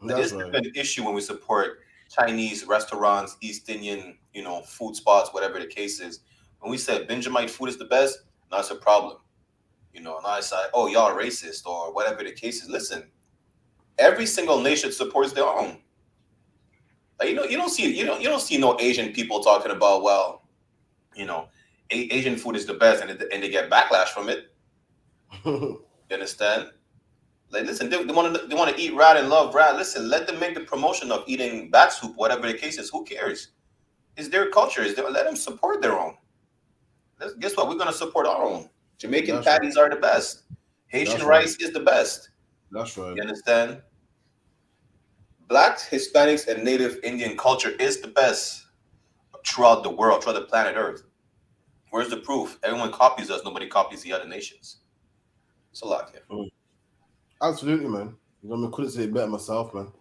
It's an issue when we support Chinese restaurants, East Indian, food spots, whatever the case is. When we said Benjamite food is the best, now it's a problem. Now it's like, oh, y'all are racist or whatever the case is. Listen, every single nation supports their own. Like, you don't see no Asian people talking about, well, Asian food is the best, and they get backlash from it. You understand? Like, listen, they want to eat rat and love rat. Listen, let them make the promotion of eating bat soup, whatever the case is. Who cares? It's their culture. Let them support their own. Guess what? We're gonna support our own. Jamaican patties are the best. Haitian rice is the best. That's right. You understand? Black, Hispanics, and Native Indian culture is the best throughout the world, throughout the planet Earth. Where's the proof? Everyone copies us. Nobody copies the other nations. It's a lot, yeah. Absolutely, man. I couldn't say it better myself, man.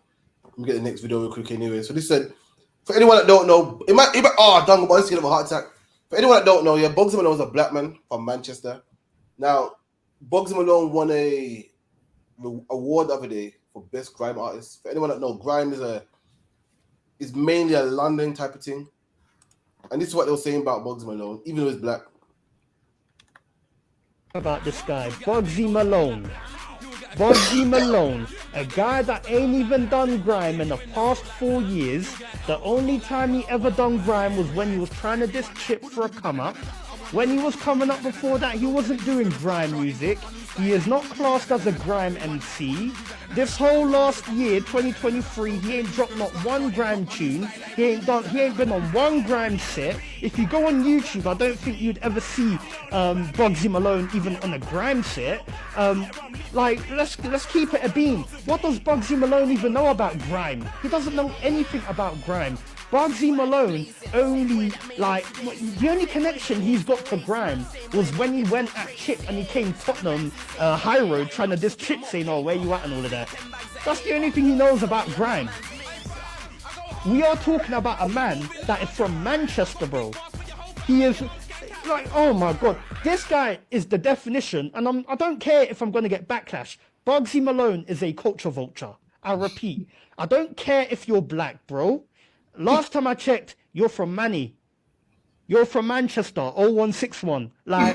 Let me get the next video real quick anyway. So this said, for anyone that don't know, this is gonna have a heart attack. For anyone that don't know, yeah, Bugsy Malone is a black man from Manchester. Now, Bugsy Malone won a award the other day for best grime artist. For anyone that know, grime is mainly a London type of thing. And this is what they were saying about Bugsy Malone, even though he's black. About this guy, Bugsy Malone. Bugsy Malone, a guy that ain't even done grime in the past 4 years. The only time he ever done grime was when he was trying to diss Chip for a come up. When he was coming up before that, he wasn't doing grime music. He is not classed as a grime MC. This whole last year, 2023, he ain't dropped not one grime tune. He ain't been on one grime set. If you go on YouTube, I don't think you'd ever see Bugsy Malone even on a grime set. Let's keep it a beam. What does Bugsy Malone even know about grime? He doesn't know anything about grime. Bugsy Malone the only connection he's got to grime was when he went at Chip and he came Tottenham High Road trying to diss Chip saying, oh, where you at and all of that. That's the only thing he knows about grime. We are talking about a man that is from Manchester, bro. He is oh my God. This guy is the definition, and I don't care if I'm going to get backlash. Bugsy Malone is a culture vulture. I repeat, I don't care if you're black, bro. Last time I checked, you're from Manny. You're from Manchester, 0161.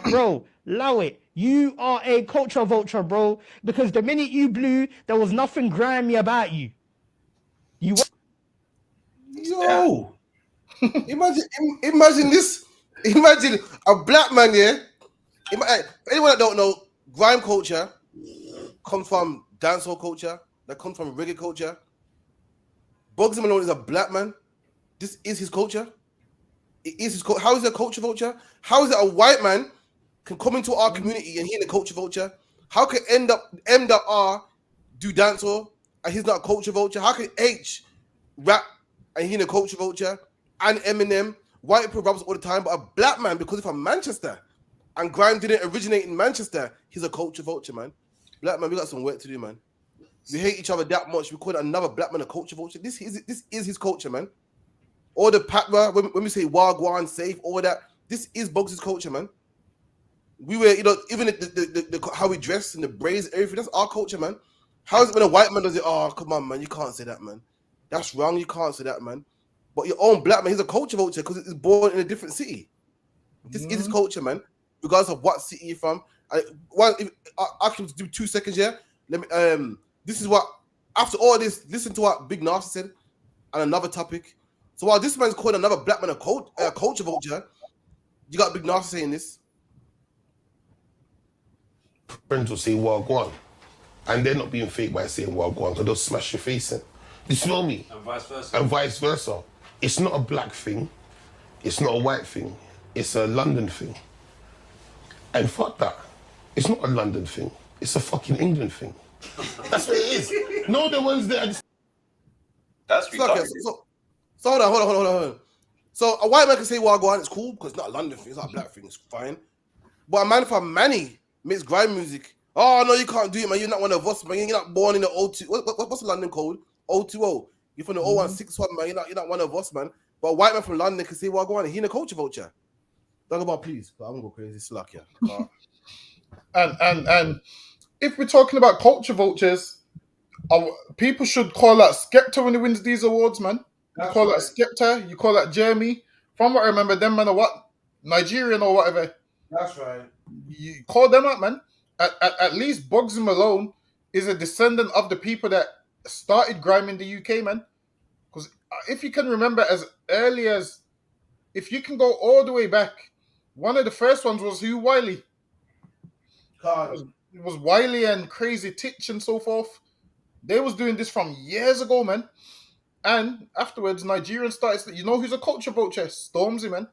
Bro, allow it. You are a culture vulture, bro. Because the minute you blew, there was nothing grimy about you. Yo! Imagine this. Imagine a black man, yeah? Anyone that don't know, grime culture comes from dancehall culture, that comes from reggae culture. Bugsy Malone is a black man. This is his culture. It is his culture. How is it a culture vulture? How is it a white man can come into our community and hear the culture vulture? How can end up R do dancehall and he's not a culture vulture? How can H rap and he's a culture vulture? And Eminem, white people raps all the time, but a black man, because he's from Manchester and grime didn't originate in Manchester, he's a culture vulture, man. Black man, we got some work to do, man. We hate each other that much. We call another black man a culture vulture. This is his culture, man. All the patwa, when we say wagwan, safe, all that, this is Bugs' culture, man. We were, even the how we dress and the braids, everything, that's our culture, man. How is it when a white man does it? Oh, come on, man, you can't say that, man. That's wrong, you can't say that, man. But your own black man, he's a culture vulture because he's born in a different city. This is his culture, man. Regardless of what city you're from. I can do 2 seconds here. Let me. This is what, after all this, listen to what Big Nasty said on another topic. So while this man's called another black man a culture vulture, you got Big Nasty saying this. Friends will say wagwan, and they're not being fake by saying wagwan because they'll smash your face in. You smell me? And vice versa. And vice versa. It's not a black thing. It's not a white thing. It's a London thing. And fuck that. It's not a London thing. It's a fucking England thing. That's what it is. No, the ones that are just... That's retarded. So hold on. So a white man can say wagwan, it's cool because it's not a London thing, it's not a black thing, it's fine. But a man from Manny makes grime music. Oh no, you can't do it, man. You're not one of us, man. You're not born in the 02. What's the London code? 020. You're from the 0161, man. You're not one of us, man. But a white man from London can say wagwan. He in a culture vulture. Talk about please. I'm gonna go crazy. Slack, yeah. And if we're talking about culture vultures, people should call out Skepta when he wins these awards, man. You call that Skepta, you call that Jeremy. From what I remember, them man are what? Nigerian or whatever. That's right. You call them out, man. At least Bugsy Malone is a descendant of the people that started grime in the UK, man. Because if you can remember as early as, if you can go all the way back, one of the first ones was who? Wiley. It was Wiley and Crazy Titch and so forth. They was doing this from years ago, man. And afterwards, Nigerians started. You know who's a culture vulture? Stormzy, man.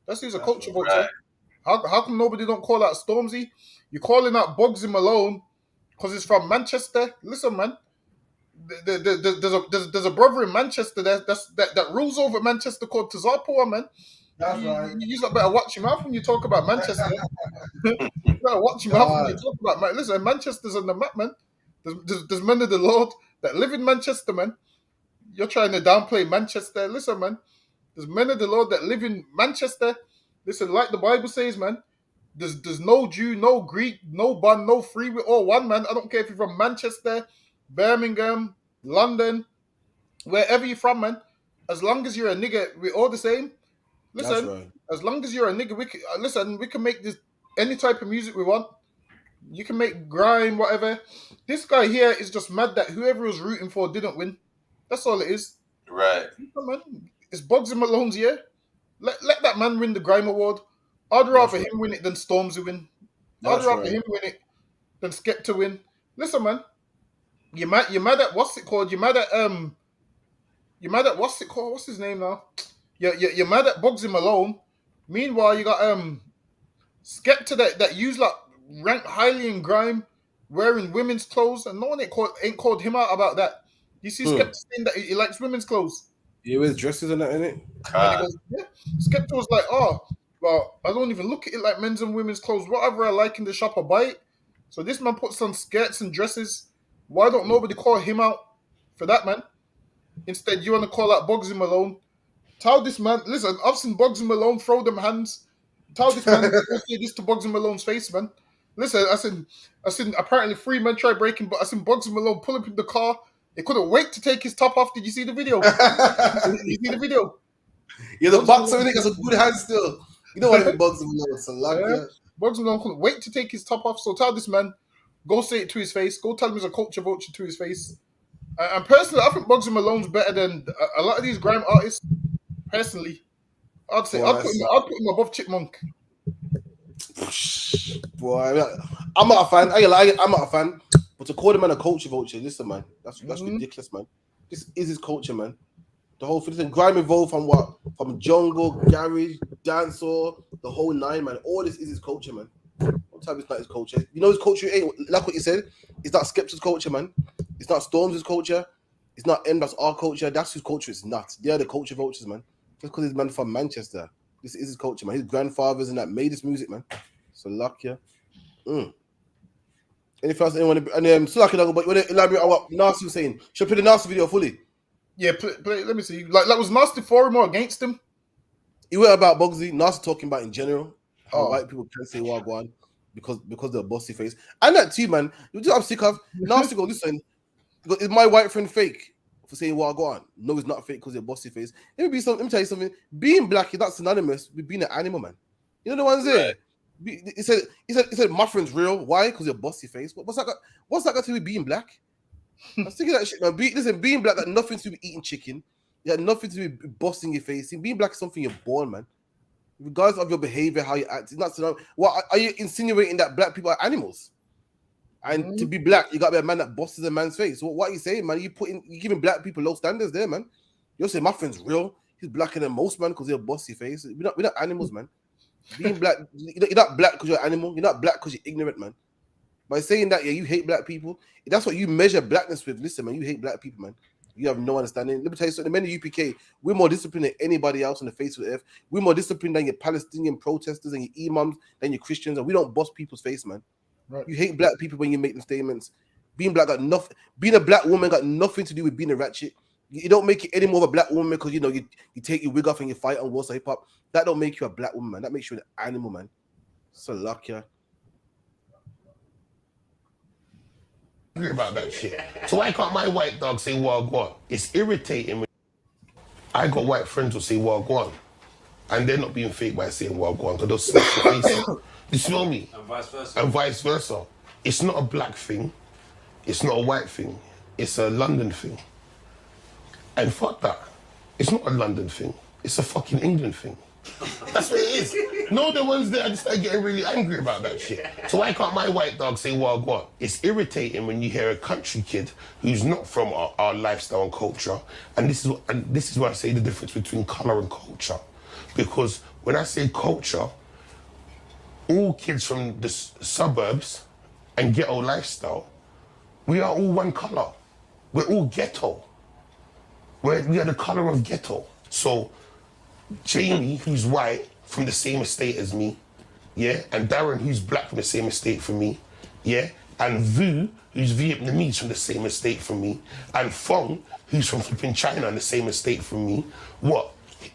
That's who's a culture vulture. How come nobody don't call out Stormzy? You're calling out Bugsy Malone because he's from Manchester. Listen, man. There's a brother in Manchester that rules over Manchester called Tazarpoa, man. That's right. You better watch your mouth when you talk about Manchester. You better watch your mouth when you talk about man. Listen, Manchester's on the map, man. There's men of the Lord that live in Manchester, man. You're trying to downplay Manchester. Listen, man. There's men of the Lord that live in Manchester. Listen, like the Bible says, man. There's no Jew, no Greek, no bun, no free. We're all one, man. I don't care if you're from Manchester, Birmingham, London, wherever you're from, man. As long as you're a nigga, we're all the same. Listen, right. As long as you're a nigga, we can make this any type of music we want. You can make grime, whatever. This guy here is just mad that whoever was rooting for didn't win. That's all it is. Right. Man, it's Bugsy Malone's year. Let that man win the grime award. I'd rather him win it than Stormzy win. I'd rather him win it than Skepta win. Listen, man. You're mad at what's it called? You're mad at what's it called? What's his name now? You're mad at Bugsy Malone. Meanwhile, you got Skepta that use like rank highly in grime, wearing women's clothes, and no one ain't called him out about that. You see Skepta saying that he likes women's clothes. He wears dresses and that, innit? And he goes, yeah. Skepta was like, oh, well, I don't even look at it like men's and women's clothes. Whatever I like in the shop, I buy it. So this man puts on skirts and dresses. Why don't nobody call him out for that, man? Instead, you want to call out Bugsy Malone. Tell this man, listen, I've seen Bugsy Malone throw them hands. Tell this man to say this to Bugsy Malone's face, man. Listen, I seen apparently 3 men try breaking, but I seen Bugsy Malone pull up in the car. He couldn't wait to take his top off. Did you see the video? Did you see the video? Yeah, the boxer got some good hands still. You know what I mean, Bugsy Malone? So Bugsy Malone couldn't wait to take his top off. So tell this man, go say it to his face. Go tell him he's a culture vulture to his face. And personally, I think Bugsy Malone's better than a lot of these grime artists. Personally, I'd say I'd put him above Chipmunk. Boy, I'm not a fan. I'm not a fan. But to call the man a culture vulture, listen, man, that's ridiculous, man. This is his culture, man. The whole thing, grime evolved from what? From jungle, garage, dancehall, the whole 9, man. All this is his culture, man. Don't tell me it's not his culture. You know his culture ain't like what you said. It's not Skepta's culture, man. It's not Storms' culture. It's not M. That's our culture. That's whose culture it's not. They're the culture vultures, man. Just because he's man from Manchester. This is his culture, man. His grandfathers and that made this music, man. So luck, yeah. Anything else anyone and so lucky, but you want to elaborate on what Nasty was saying? Should I play the Nasty video fully? Yeah, play, let me see. Like was Nasty for him or against him? He went about Bugsy. Nasty talking about in general how white people can't say Wagwan because they're bossy face. And that too, man. You know what I'm sick of? Nasty go, listen, is my white friend fake for saying Wagwan? No, it's not fake because they're bossy face. Let me tell you something. Being black is not synonymous with being an animal, man. You know the ones there. He said my friend's real. Why? Because you're bossy face. What's that got to do with being black? I was thinking that shit, man. Being black got nothing to do with eating chicken. You had nothing to do with bossing your face. Being black is something you're born, man. Regardless of your behavior, how you act, it's not synonymous. What are you insinuating that black people are animals? And to be black, you gotta be a man that bosses a man's face. So what are you saying, man? You giving black people low standards there, man. You're saying my friend's real. He's blacker than most, man, because you're a bossy face. We're not animals, man. Being black, you're not black because you're an animal. You're not black because you're ignorant, man. By saying that, yeah, you hate black people. That's what you measure blackness with. Listen, man, you hate black people, man. You have no understanding. Let me tell you something. The men of UPK, we're more disciplined than anybody else on the face of the earth. We're more disciplined than your Palestinian protesters and your imams, than your Christians, and we don't boss people's face, man. Right. You hate black people when you make them statements. Being black got nothing. Being a black woman got nothing to do with being a ratchet. You don't make it any more of a black woman because you take your wig off and you fight on Warsaw hip hop. That don't make you a black woman, man. That makes you an animal, man. So luck, yeah. Agree about that shit. So why can't my white dog say Wagwan? It's irritating when I got white friends who say Wagwan, and they're not being fake by saying Wagwan because they'll slap your face. You smell me? And vice versa. And vice versa. It's not a black thing. It's not a white thing. It's a London thing. And fuck that. It's not a London thing. It's a fucking England thing. That's what it is. No, the ones that I just start getting really angry about that shit. So why can't my white dog say Wagwan? It's irritating when you hear a country kid who's not from our lifestyle and culture. And this is why I say the difference between colour and culture. Because when I say culture, all kids from the suburbs and ghetto lifestyle, we are all one colour. We're all ghetto. We are the colour of ghetto. So Jamie, who's white, from the same estate as me, yeah, and Darren, who's black, from the same estate from me, yeah, and Vu, who's Vietnamese, from the same estate from me, and Fong, who's from flipping China, on the same estate from me. What?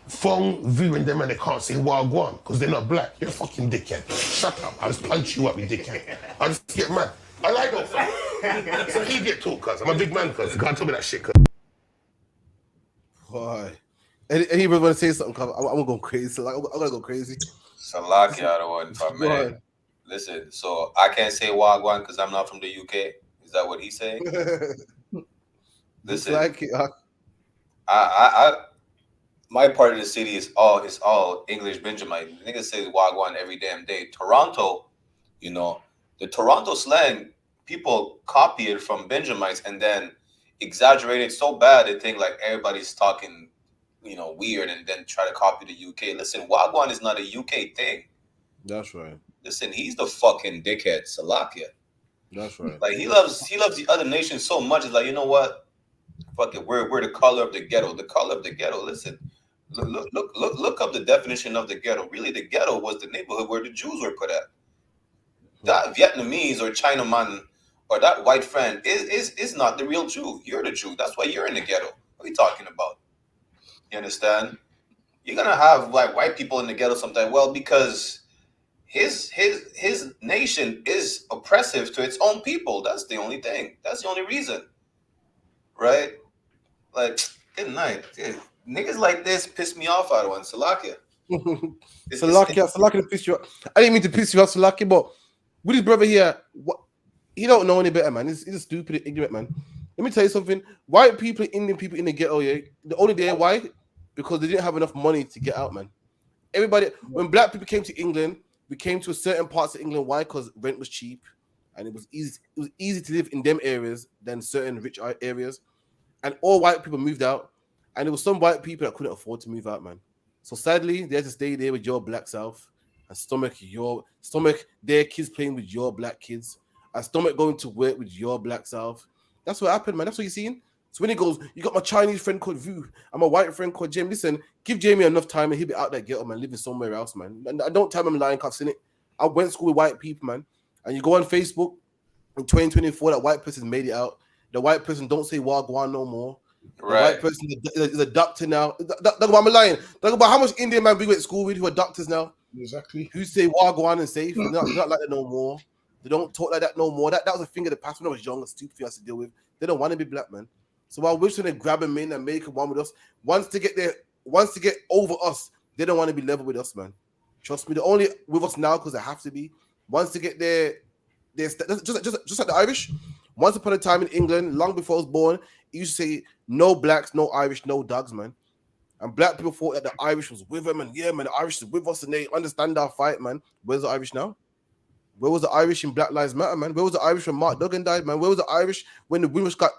Fong, Vu, and them, and they can't say Wagwan because they're not black. You're a fucking dickhead. Shut up. I'll just punch you up, you dickhead. I'll just get mad. I like that. So he get talk, cuz. I'm a big man, cuz. You can't tell me that shit, cuz. Why? Anybody want to say something? I'm gonna go crazy. I'm gonna go crazy. Salaki, I don't want to, man. Listen, so I can't say Wagwan because I'm not from the UK. Is that what he's saying? Listen, like it, my part of the city is all English Benjamite. Niggas say Wagwan every damn day. Toronto, the Toronto slang, people copy it from Benjamites and then exaggerate it so bad they think like everybody's talking weird and then try to copy the UK. Listen, Wagwan is not a UK thing. That's right. Listen, he's the fucking dickhead, Salakia. That's right. Like he loves the other nations so much. It's like, you know what? Fuck it. We're the color of the ghetto. The color of the ghetto. Listen, look up the definition of the ghetto. Really, the ghetto was the neighborhood where the Jews were put at. That Vietnamese or Chinaman or that white friend is not the real Jew. You're the Jew. That's why you're in the ghetto. What are you talking about? You understand? You're gonna have like white people in the ghetto sometime. Well, because his nation is oppressive to its own people. That's the only thing. That's the only reason, right? Like, good night. Dude, niggas like this piss me off out of one. Salakia. Salakia to piss you off. I didn't mean to piss you off, Salakia, but with his brother here, he don't know any better, man. He's a stupid, ignorant man. Let me tell you something. White people, Indian people in the ghetto, yeah, the only day why? Because they didn't have enough money to get out, man. Everybody, when black people came to England, we came to certain parts of England. Why? Because rent was cheap, and it was easy to live in them areas than certain rich areas. And all white people moved out, and there was some white people that couldn't afford to move out, man. So sadly, they had to stay there with your black self and stomach their kids playing with your black kids, and stomach going to work with your black self. That's what happened, man. That's what you're seeing. So when he goes, you got my Chinese friend called Vu, and my white friend called Jamie. Listen, give Jamie enough time and he'll be out there ghetto, man, living somewhere else, man. And I don't tell him I'm lying, cuffs in it. I went to school with white people, man. And you go on Facebook in 2024, that white person made it out. The white person don't say Wagwan no more. The white person is a doctor now. That's why I'm lying. Talk about how much Indian man we went to school with who are doctors now. Exactly. Who say Wagwan and safe. They're not like that no more. They don't talk like that no more. That was a thing of the past when I was young and stupid for us to deal with. They don't want to be black, man. So I wish they grab them in and make them one with us. Once to get over us, they don't want to be level with us, man. Trust me. They're only with us now because they have to be. Once to get their just like the Irish. Once upon a time in England, long before I was born, it used to say no blacks, no Irish, no dogs, man. And black people thought that the Irish was with them, and yeah, man, the Irish is with us, and they understand our fight, man. Where's the Irish now? Where was the Irish in Black Lives Matter, man? Where was the Irish when Mark Duggan died, man? Where was the Irish when the British got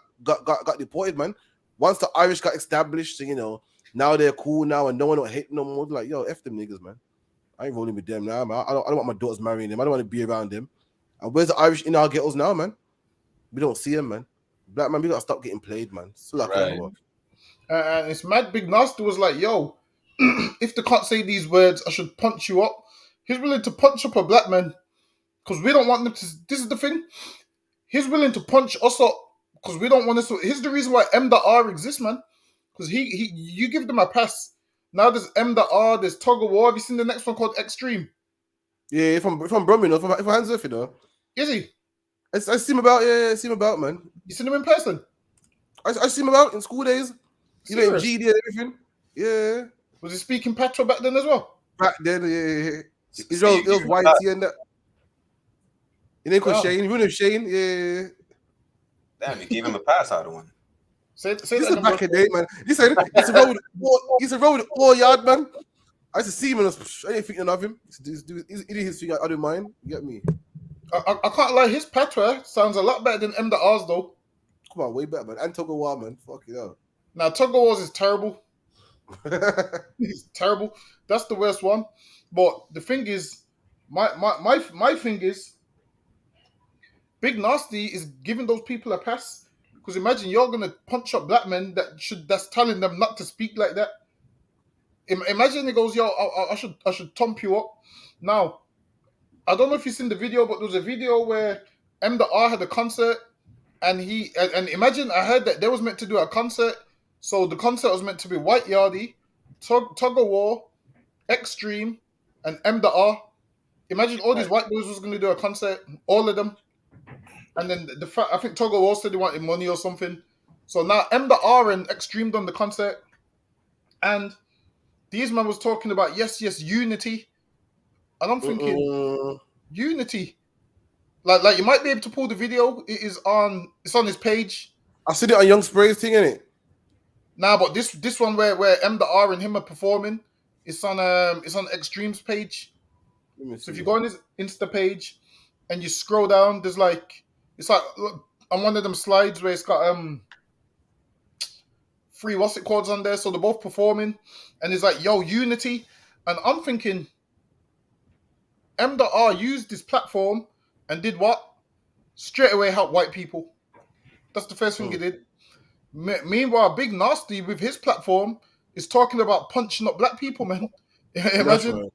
deported, man? Once the Irish got established, so, you know, now they're cool now, and no one don't hate no more. Like, yo, F them niggas, man. I ain't rolling with them now, man. I don't want my daughters marrying them. I don't want to be around them. And where's the Irish in our ghettos now, man? We don't see them, man. Black man, we gotta stop getting played, man. So like, And it's mad. Big Nasty was like, yo, if they can't say these words, I should punch you up. He's willing to punch up a black man because we don't want them to. This is the thing. He's willing to punch us up because we don't want us to. Here's the reason why M.R exists, man. Because you give them a pass. Now there's M.R, there's Tug of War. Have you seen the next one called Extreme? Yeah, if I'm Brumming, if I'm hands off, you know. Is he? I see him about, I see him about, man. You seen him in person? I see him about in school days. You know, in GD and everything. Yeah. Was he speaking Patois back then as well? Back then, yeah. It was YT and that. He didn't call Shane. He wouldn't have Shane, yeah. Damn, you gave him a pass out of one. Say this is back in the day, man. He said he's a road with all yard, man. I used to see him and I didn't think of him. He did his thing. I don't mind. You get me? I can't lie. His Patois sounds a lot better than M.R's though. Come on, way better, man. And Tug of War, man. Fuck it up. Now Tug of War is terrible. It's terrible. That's the worst one. But the thing is, my thing is, Big Nasty is giving those people a pass. Because imagine you're gonna punch up black men that's telling them not to speak like that. Imagine he goes, yo, I should thump you up. Now, I don't know if you've seen the video, but there was a video where M.R had a concert, and imagine I heard that they was meant to do a concert. So the concert was meant to be White Yardie, Tug of War, Extreme, and M.R. Imagine all these white boys was going to do a concert, all of them. And then I think Tug of War said they wanted money or something. So now M.R and Extreme done the concert. And these man was talking about, yes, unity. And I'm thinking, unity. Like you might be able to pull the video. It's on his page. I seen it on Young Spray's thing, innit? Nah, but this one where M.R and him are performing, it's on Extreme's page. So if you go on his Insta page and you scroll down, there's it's like on one of them slides where it's got three what's it called on there, so they're both performing, and it's like, yo, unity. And I'm thinking M.R used this platform and did what? Straight away help white people. That's the first thing he did. Meanwhile, Big Nasty with his platform is talking about punching up black people, man. Imagine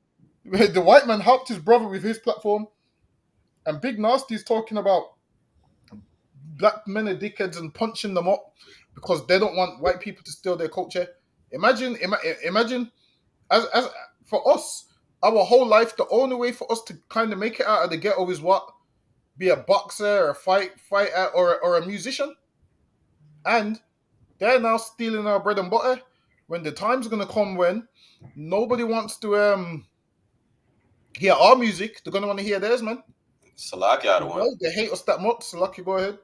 the white man helped his brother with his platform, and Big Nasty is talking about black men are dickheads and punching them up because they don't want white people to steal their culture. Imagine as for us, our whole life, the only way for us to kind of make it out of the ghetto is what? Be a boxer, or a fighter, or a musician. And they're now stealing our bread and butter. When the time's gonna come when nobody wants to hear our music, they're gonna want to hear theirs, man. Salaki out of one. They hate us that much. Salaki, go ahead.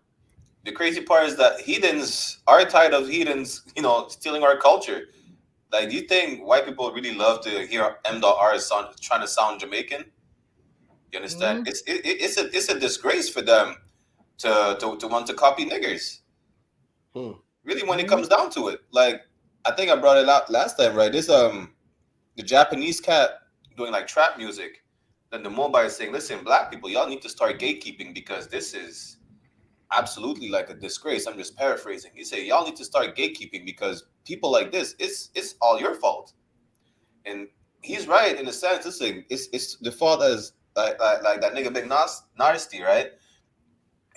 The crazy part is that heathens are tired of heathens, stealing our culture. Like, do you think white people really love to hear M.R trying to sound Jamaican? You understand? Mm-hmm. It's a disgrace for them to want to copy niggers. Really, when it comes down to it, like I think I brought it out last time, right? This the Japanese cat doing like trap music. Then the mobile is saying, "Listen, black people, y'all need to start gatekeeping because this is absolutely like a disgrace. I'm just paraphrasing. He said, y'all need to start gatekeeping because people like this, it's all your fault. And he's right in a sense. Listen, it's the fault as like that nigga Big Nasty, right?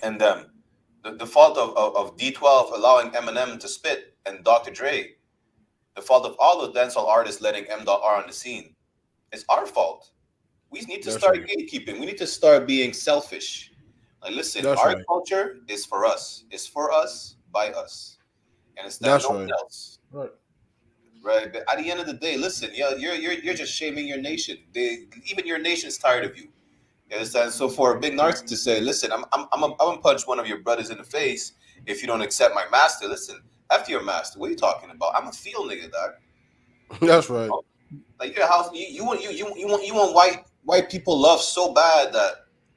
And the fault of D12 allowing Eminem to spit and Dr. Dre, the fault of all the dancehall artists letting M.R on the scene. It's our fault. We need to start gatekeeping. We need to start being selfish. Like, listen, our culture is for us. It's for us, by us. And it's not no one else. Right. But at the end of the day, listen, you're just shaming your nation. Even your nation's tired of you. You understand? So for a big narcissist to say, listen, I'm gonna punch one of your brothers in the face if you don't accept my master. Listen, after your master, what are you talking about? I'm a field nigga, dog. That's right. Like your house, you want white people love so bad that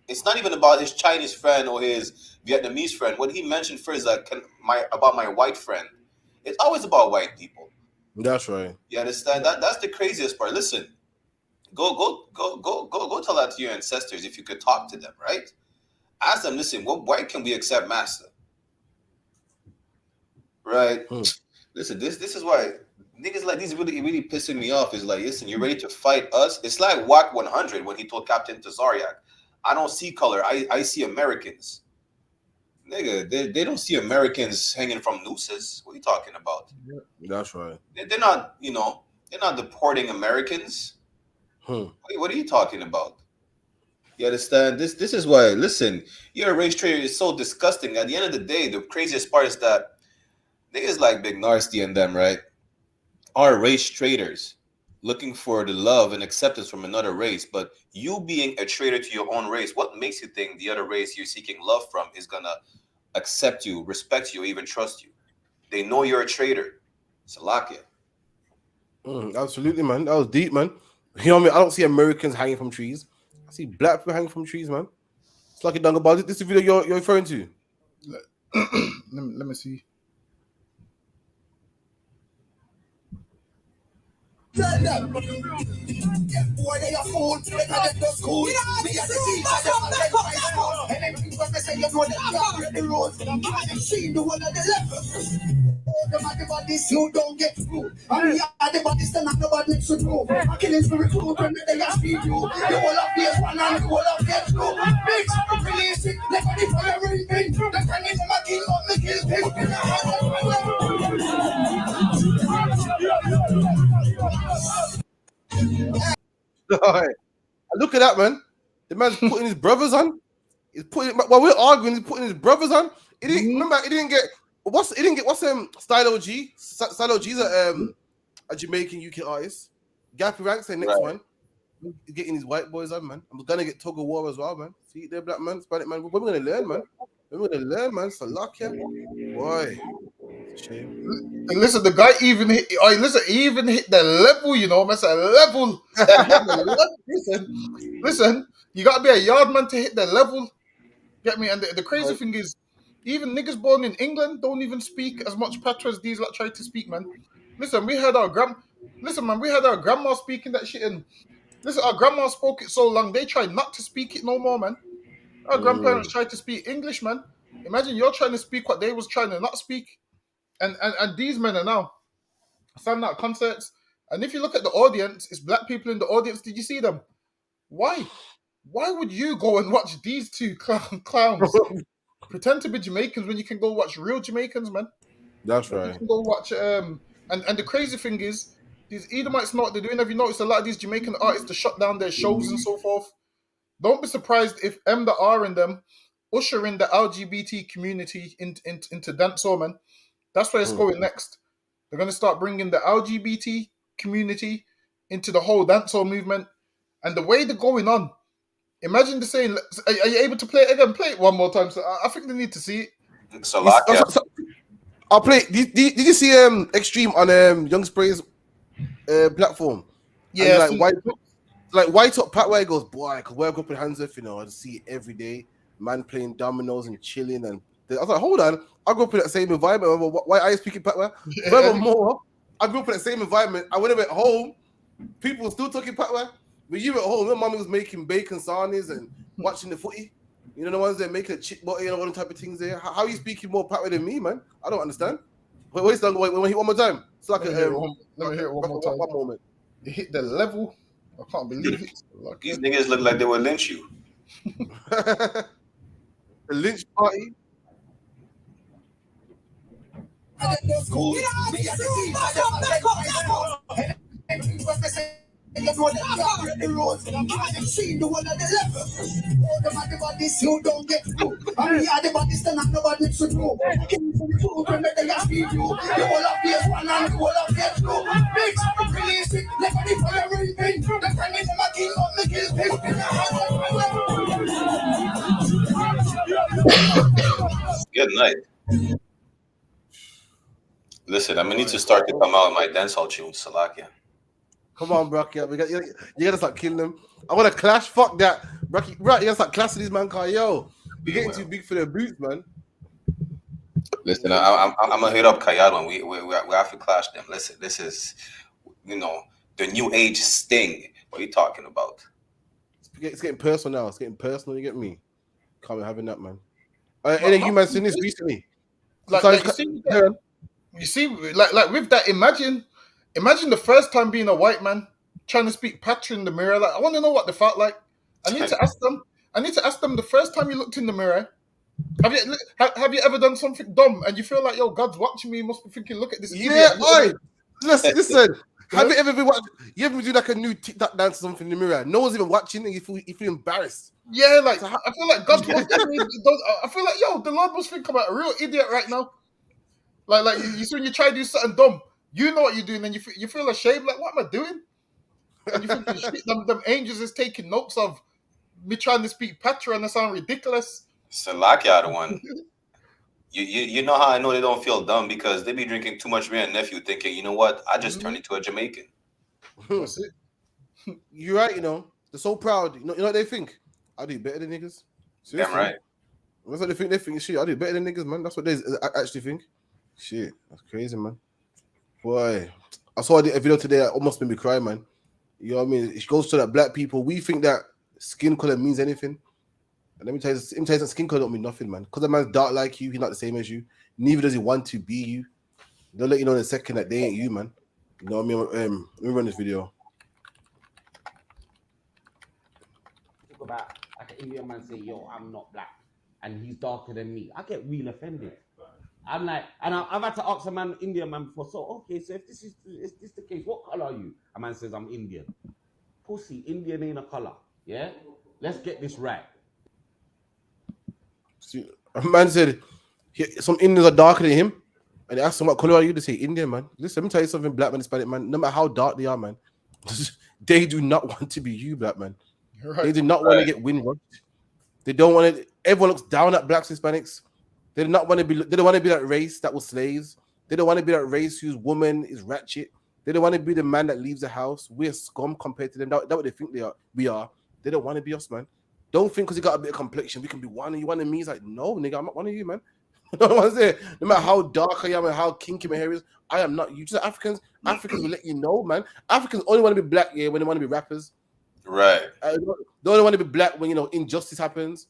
it's not even about his Chinese friend or his Vietnamese friend. What he mentioned first, like about my white friend, it's always about white people. That's right. You understand? That's the craziest part. Listen, go tell that to your ancestors if you could talk to them, right? Ask them, listen, why can we accept master? Right? Listen, this is why niggas like these really pissing me off. Is like, listen, you're ready to fight us? It's like WAC 100 when he told Captain Tazariak, I don't see color, I see Americans. Nigga, they don't see Americans hanging from nooses. What are you talking about? That's right. They're not, they're not deporting Americans. What are you talking about? You understand? This is why, listen, you're a race trader is so disgusting. At the end of the day, the craziest part is that niggas like Big Nasty and them, right, are race traders looking for the love and acceptance from another race. But you being a traitor to your own race, what makes you think the other race you're seeking love from is gonna accept you, respect you, or even trust you? They know you're a traitor. Salakia. Absolutely, man. That was deep, man. You know what I mean? I don't see Americans hanging from trees. I see black people hanging from trees, man. It's like a dung about it. This is the video you're referring to. Let me see. Turn them. Boy, they are fool. They can't do school. Me and the team, I don't make up right now. And then people say you know that you are the road. I've seen the one at the left. Them are the bodies you don't get through. And we are the bodies that nobody needs to do. I'm killing for recruit when they are speed you. The whole of this one and the whole of this two. Bitch, release it. Let the fire ring in. The can is my kill on the kill thing. Look at that, man. The man's putting his brothers on. He's putting while we're arguing, he's putting his brothers on. He didn't remember. He didn't get what's Stylo G. Stylo G's a Jamaican UK artist. Gappy Ranks, the next one. He's getting his white boys on, man. I'm gonna get Tug of War as well, man. See there, black man, Hispanic man. We're gonna learn, man. We're gonna learn, man. It's a luck, yeah. Boy. Shame. Listen, the guy even hit. He even hit the level. You know, man. It's a level. listen. You gotta be a yard man to hit the level. Get me? And the crazy thing is, even niggas born in England don't even speak as much patois as these like try to speak, man. Listen, we had our grandma speaking that shit, and listen, our grandma spoke it so long they tried not to speak it no more, man. Our grandparents tried to speak English, man. Imagine you're trying to speak what they was trying to not speak. And these men are now standing at concerts. And if you look at the audience, it's black people in the audience. Did you see them? Why? Why would you go and watch these two clowns pretend to be Jamaicans when you can go watch real Jamaicans, man? That's right. You can go watch and the crazy thing is, these Edomites know what they're doing. Have you noticed a lot of these Jamaican artists to shut down their shows and so forth? Don't be surprised if M.R and them usher in the LGBT community into dancehall, man. That's where it's going next. They're going to start bringing the LGBT community into the whole dancehall movement. And the way they're going on, imagine the saying, are you able to play it again? Play it one more time. So I think they need to see it. I'll play. Did you see Extreme on Young Spray's platform? Yeah. White Top Pat where he goes, boy, because we're up in Handsworth, you know, I see it every day. Man playing dominoes and chilling. And I was like, hold on. I grew up in that same environment. Why I.S.U.P.K Patwa? Furthermore, I grew up in that same environment. I went home, people were still talking Patwa. When you were at home, your mommy was making bacon sarnies and watching the footy. You know the ones that make a chip body and all them type of things there. How are you speaking more Patois than me, man? I don't understand. Wait, hit one more time. It's like Let me hear it one more time. One moment. It hit the level. I can't believe it. These niggas look like they would lynch you. The lynch party. You know that you are the roads. I've seen the one at the level. All the bodies you don't get through. And we are the bodies that nobody should know. King from two, remember they are feed you. The whole of this one and the whole of this two. Bitch, release it. Let me for your ring. The friend is my king of the kill. Good night. Listen, I'm gonna need to start to come out with my dancehall tunes, Salakia. Come on, Brocky. You gotta start killing them. I want to clash. Fuck that, Brocky. Right, you gotta start clashing these man. Car, yo, you're getting too big for their boots, man. Listen, I'm gonna hit up Kayad when we have to clash them. Listen, this is, you know, the new age Sting. What are you talking about? It's getting personal now. It's getting personal. You get me? Can't be having that, man. Any of you man seen this recently? Like you see, like with that, imagine the first time being a white man trying to speak Patois in the mirror. Like, I want to know what they felt like. I need to ask them the first time you looked in the mirror. Have you ever done something dumb and you feel like, yo, God's watching me? You must be thinking, look at this idiot. Yeah, listen. Have you ever been watching? You ever do like a new TikTok dance or something in the mirror? No one's even watching, and you feel embarrassed. Yeah, like I feel like God's watching me. I feel like, yo, the Lord must think I'm a real idiot right now. Like you see when you try to do something dumb, you know what you're doing, and you feel ashamed. Like, what am I doing? And you think, shit, them angels is taking notes of me trying to speak Patois and I sound ridiculous. Salakia, the one. You know how I know they don't feel dumb because they be drinking too much beer and nephew thinking, you know what? I just turned into a Jamaican. That's it. You're right, you know. They're so proud. You know what they think? I do better than niggas. Damn right. That's what they think. They think, shit, I do better than niggas, man. That's what they actually think. Shit, that's crazy, man. Boy, I saw a video today that almost made me cry, man. You know what I mean? It goes to that black people, we think that skin color means anything. And let me tell you that skin color don't mean nothing, man. Because a man's dark like you, he's not the same as you. Neither does he want to be you. They'll let you know in a second that they ain't you, man. You know what I mean? Let me run this video. Talk about like an Indian man say, yo, I'm not black. And he's darker than me. I get real offended. I'm like, and I've had to ask a man, Indian man before, so okay, so if this is the case, what color are you? A man says, I'm Indian. Pussy, Indian ain't a color. Yeah? Let's get this right. See, a man said some Indians are darker than him, and they asked him what color are you to say Indian, man. Listen, let me tell you something, black man, Hispanic man, no matter how dark they are, man, they do not want to be you, black man. Right. They do not want to get windrush. They don't want to. Everyone looks down at blacks, Hispanics. They do not want to be. They don't want to be that race that was slaves. They don't want to be that race whose woman is ratchet. They don't want to be the man that leaves the house. We're scum compared to them. That's what they think they are. We are. They don't want to be us, man. Don't think because you got a bit of complexion, we can be one of you. One of me is like, no, nigga, I'm not one of you, man. You know what I'm saying? No matter how dark I am and how kinky my hair is, I am not you. Just Africans will let you know, man. Africans only want to be black, yeah, when they want to be rappers. Right. They only want to be black when, you know, injustice happens.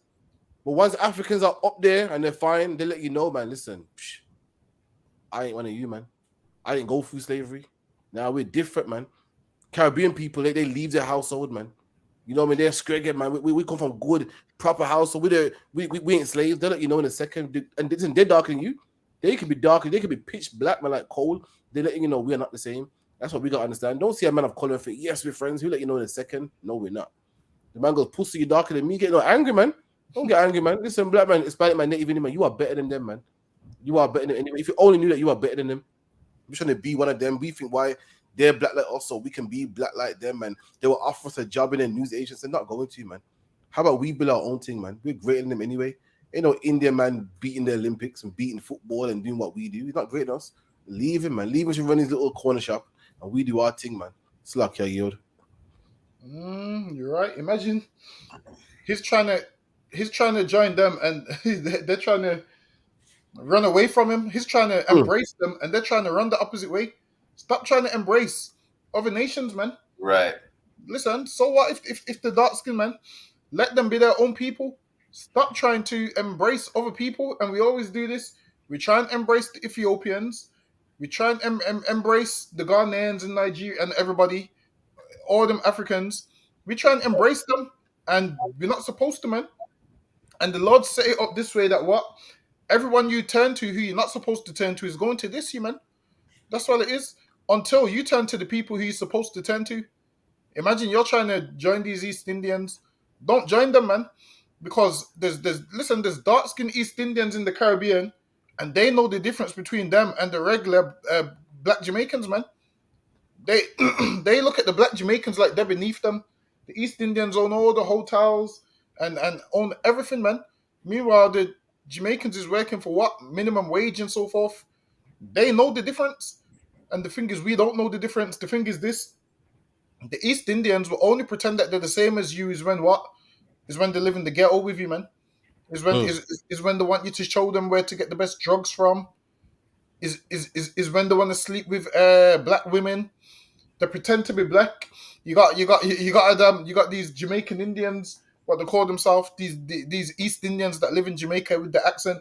But once Africans are up there and they're fine, they let you know, man, listen, I ain't one of you, man. I didn't go through slavery. Now we're different, man. Caribbean people, they leave their household, man. You know what I mean? They're scared, man. We come from good, proper household. We ain't slaves. They'll let you know in a second. And listen, they're darker than you. They could be darker. They could be pitch black, man, like coal. They let you know we're not the same. That's what we got to understand. Don't see a man of color and think, yes, we're friends. He'll let you know in a second. No, we're not. The man goes, pussy, you darker than me. Get no angry, man. Don't get angry, man. Listen, black man, Hispanic man, native Indian man, you are better than them, man. You are better than anyone. If you only knew that you are better than them, we're trying to be one of them. We think why they're black like us, so we can be black like them, man. They will offer us a job in a news agency. They're not going to, man. How about we build our own thing, man? We're greater than them anyway. Ain't no Indian man beating the Olympics and beating football and doing what we do. He's not greater than us. Leave him, man. Leave him to run his little corner shop and we do our thing, man. It's like your yield. You're right. Imagine he's trying to join them and they're trying to run away from him. He's trying to embrace them and they're trying to run the opposite way. Stop trying to embrace other nations, man. Right. Listen, so what if the dark skin man, let them be their own people. Stop trying to embrace other people, and we always do this. We try and embrace the Ethiopians. We try and embrace the Ghanaians and Nigeria and everybody, all them Africans. We try and embrace them, and we're not supposed to, man. And the Lord set it up this way that what? Everyone you turn to who you're not supposed to turn to is going to diss you, man. That's what it is. Until you turn to the people who you're supposed to turn to. Imagine you're trying to join these East Indians. Don't join them, man. Because there's dark skinned East Indians in the Caribbean, and they know the difference between them and the regular black Jamaicans, man. They they look at the black Jamaicans like they're beneath them. The East Indians own all the hotels and own everything, man. Meanwhile, the Jamaicans is working for what? Minimum wage and so forth. They know the difference. And the thing is, we don't know the difference. The thing is this. The East Indians will only pretend that they're the same as you is when what? Is when they live in the ghetto with you, man. Is when is when they want you to show them where to get the best drugs from. Is when they want to sleep with black women. They pretend to be black. You got these Jamaican Indians, what they call themselves, these East Indians that live in Jamaica with the accent,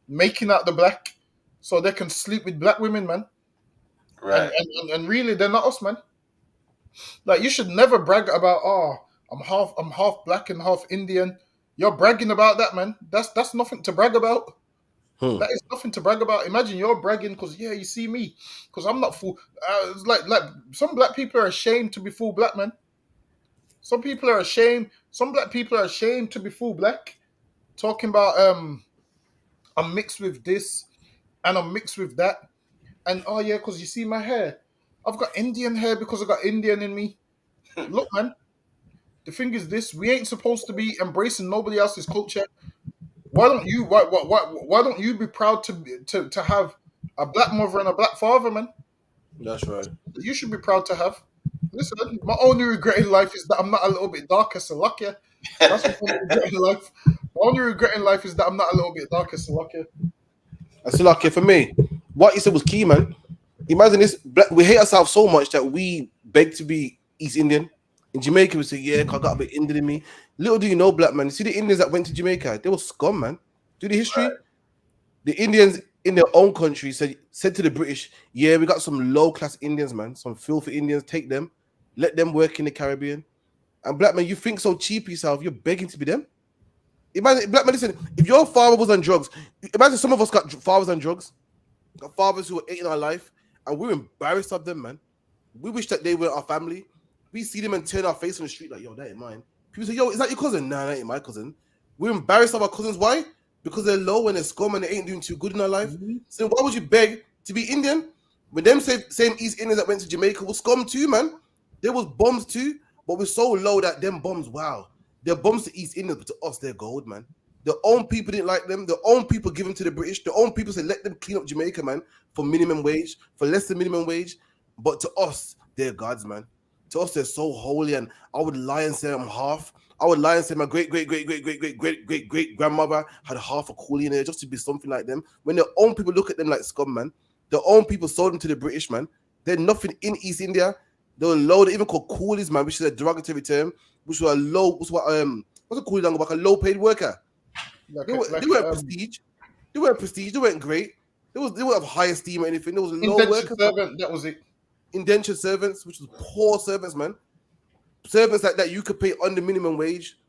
making out the black, so they can sleep with black women, man. Right. And really, they're not us, man. Like, you should never brag about, I'm half black and half Indian. You're bragging about that, man. That's nothing to brag about. That is nothing to brag about. Imagine you're bragging because, yeah, you see me, because I'm not full. It's like some black people are ashamed to be full black, man. Some people are ashamed. Some black people are ashamed to be full black. Talking about I'm mixed with this and I'm mixed with that, and oh yeah, because you see my hair, I've got Indian hair because I got Indian in me. Look, man. The thing is this: we ain't supposed to be embracing nobody else's culture. Why don't you be proud to have a black mother and a black father, man? That's right. You should be proud to have. Listen, my only regret in life is that I'm not a little bit darker, so lucky. That's my only regret in life. My only regret in life is that I'm not a little bit darker, so lucky. That's lucky for me. What you said was key, man. Imagine this: we hate ourselves so much that we beg to be East Indian. In Jamaica, we say, "Yeah, 'cause I got a bit Indian in me." Little do you know, black man. You see the Indians that went to Jamaica, they were scum, man. Do the history. Right. The Indians in their own country said to the British, "Yeah, we got some low class Indians, man. Some filthy Indians. Take them, let them work in the Caribbean." And black man, you think so cheap yourself? You're begging to be them. Imagine, black man. Listen, if your father was on drugs, imagine some of us got fathers on drugs. Got fathers who were in our life, and we're embarrassed of them, man. We wish that they were our family. We see them and turn our face on the street like, yo, that ain't mine. People say, yo, is that your cousin? Nah, that ain't my cousin. We're embarrassed of our cousins. Why? Because they're low and they're scum and they ain't doing too good in our life. Mm-hmm. So why would you beg to be Indian? When them same East Indians that went to Jamaica was scum too, man. There was bombs too, but we're so low that them bombs, wow. They're bombs to East Indians, but to us, they're gold, man. Their own people didn't like them. Their own people give them to the British. Their own people said, let them clean up Jamaica, man, for minimum wage, for less than minimum wage. But to us, they're gods, man. To us, they're so holy. And I would lie and say I'm half. I would lie and say my great grandmother had half a coolie in there just to be something like them. When their own people look at them like scum, man. Their own people sold them to the British, man. They're nothing in East India. They were low. They even called coolies, man, which is a derogatory term, which were a low, what's a coolie language? Like a low-paid worker. They weren't prestige. They weren't prestige. They weren't great. They weren't of high esteem or anything. There was low workers. Servant, that was it. Indentured servants, which was poor servants, man. Servants that you could pay under minimum wage.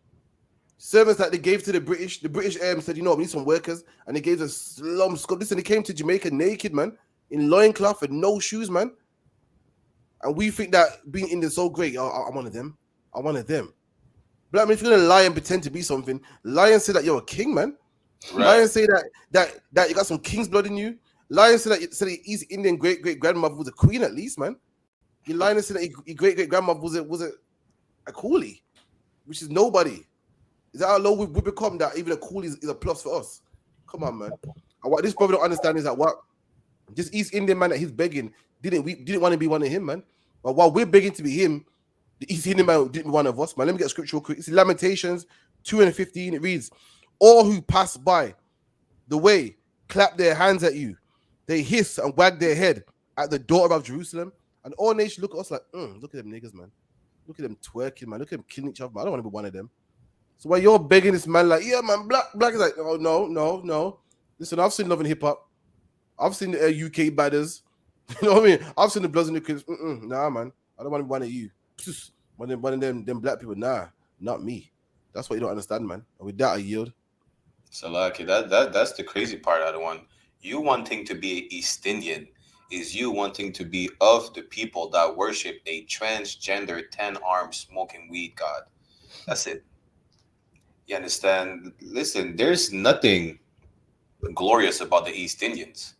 Servants that they gave to the British. The British said, you know, we need some workers, and they gave us slum scum. Listen, they came to Jamaica naked, man, in loincloth and no shoes, man. And we think that being Indian is so great. I'm one of them. I'm one of them. But I mean, if you're gonna lie and pretend to be something, lie and say that you're a king, man. Right. Lie and say that you got some king's blood in you. Lie and say that your East Indian great grandmother was a queen at least, man. You lie and say that your great grandmother was a coolie, which is nobody. Is that how low we become that even a coolie is a plus for us? Come on, man. And what this brother don't understand is that what this East Indian man that he's begging didn't want to be one of him, man. But while we're begging to be him, the East Indian man didn't be one of us, man. Let me get a scripture real quick. It's Lamentations 2:15. It reads, all who pass by the way clap their hands at you. They hiss and wag their head at the daughter of Jerusalem. And all nations look at us like, look at them niggas, man. Look at them twerking, man. Look at them killing each other, man. I don't want to be one of them. So while you're begging this man, like, yeah, man, black is like, oh no. Listen, I've seen Love and Hip Hop. I've seen the UK badders. You know what I mean? I've seen the Bloods and the Crips. Nah, man. I don't want one of you. One of them black people. Nah, not me. That's what you don't understand, man. And with that, I yield. So like that's the crazy part of the one. You wanting to be East Indian is you wanting to be of the people that worship a transgender 10-armed smoking weed god. That's it. You understand? Listen, there's nothing glorious about the East Indians.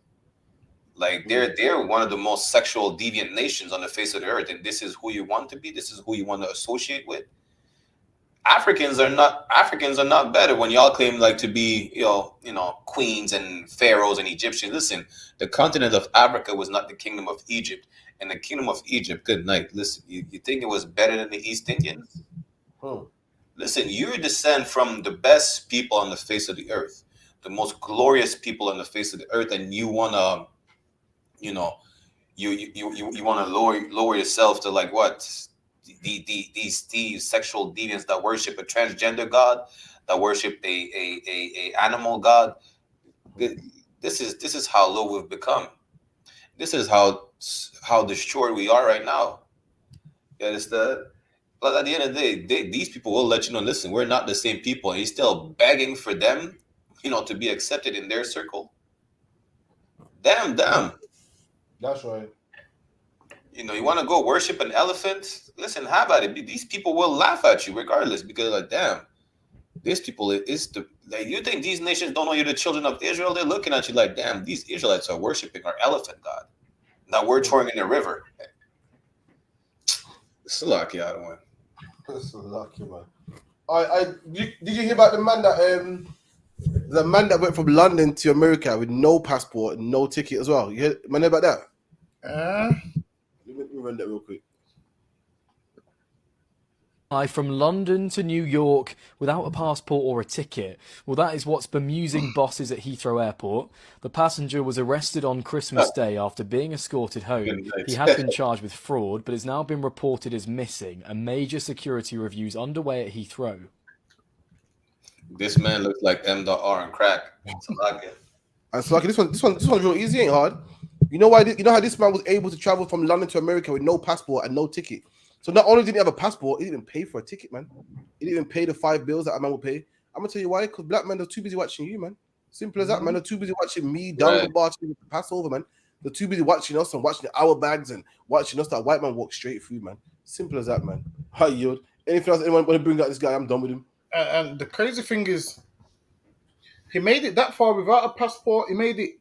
Like they're one of the most sexual deviant nations on the face of the earth, and this is who you want to be. This is who you want to associate with. Africans are not better when y'all claim like to be you know queens and pharaohs and Egyptians. Listen, the continent of Africa was not the kingdom of Egypt, and the kingdom of Egypt. Good night. Listen, you think it was better than the East Indians? Listen, you descend from the best people on the face of the earth, the most glorious people on the face of the earth, and you wanna, you know, you want to lower yourself to like what? These sexual deviants that worship a transgender god, that worship a animal god. This is how low we've become. This is how destroyed we are right now. You understand? But at the end of the day, these people will let you know, listen, we're not the same people. And he's still begging for them, to be accepted in their circle. Damn. That's right. You want to go worship an elephant? Listen, how about it? These people will laugh at you regardless because, like, damn, these people you think these nations don't know you're the children of Israel? They're looking at you like, damn, these Israelites are worshiping our elephant god. Now we're throwing in the river. It's lucky I don't win. That's lucky, man. Did you hear about the man that went from London to America with no passport, no ticket as well? You know about that? Let me run that real quick. From London to New York without a passport or a ticket. Well, that is what's bemusing bosses at Heathrow Airport. The passenger was arrested on Christmas Day after being escorted home. He had been charged with fraud, but has now been reported as missing. A major security review is underway at Heathrow. This man looks like M.R. and crack. And so, this one's real easy, ain't hard. You know why? You know how this man was able to travel from London to America with no passport and no ticket. So not only did he have a passport, he didn't even pay for a ticket, man. He didn't even pay the $5 that a man would pay. I'm gonna tell you why. Because black men are too busy watching you, man. Simple as that, man. They're too busy watching me down the bar to pass over, man. They're too busy watching us and watching our bags and watching us that white man walk straight through, man. Simple as that, man. Hi, yield. Anything else anyone want to bring out this guy? I'm done with him. And the crazy thing is, he made it that far without a passport. He made it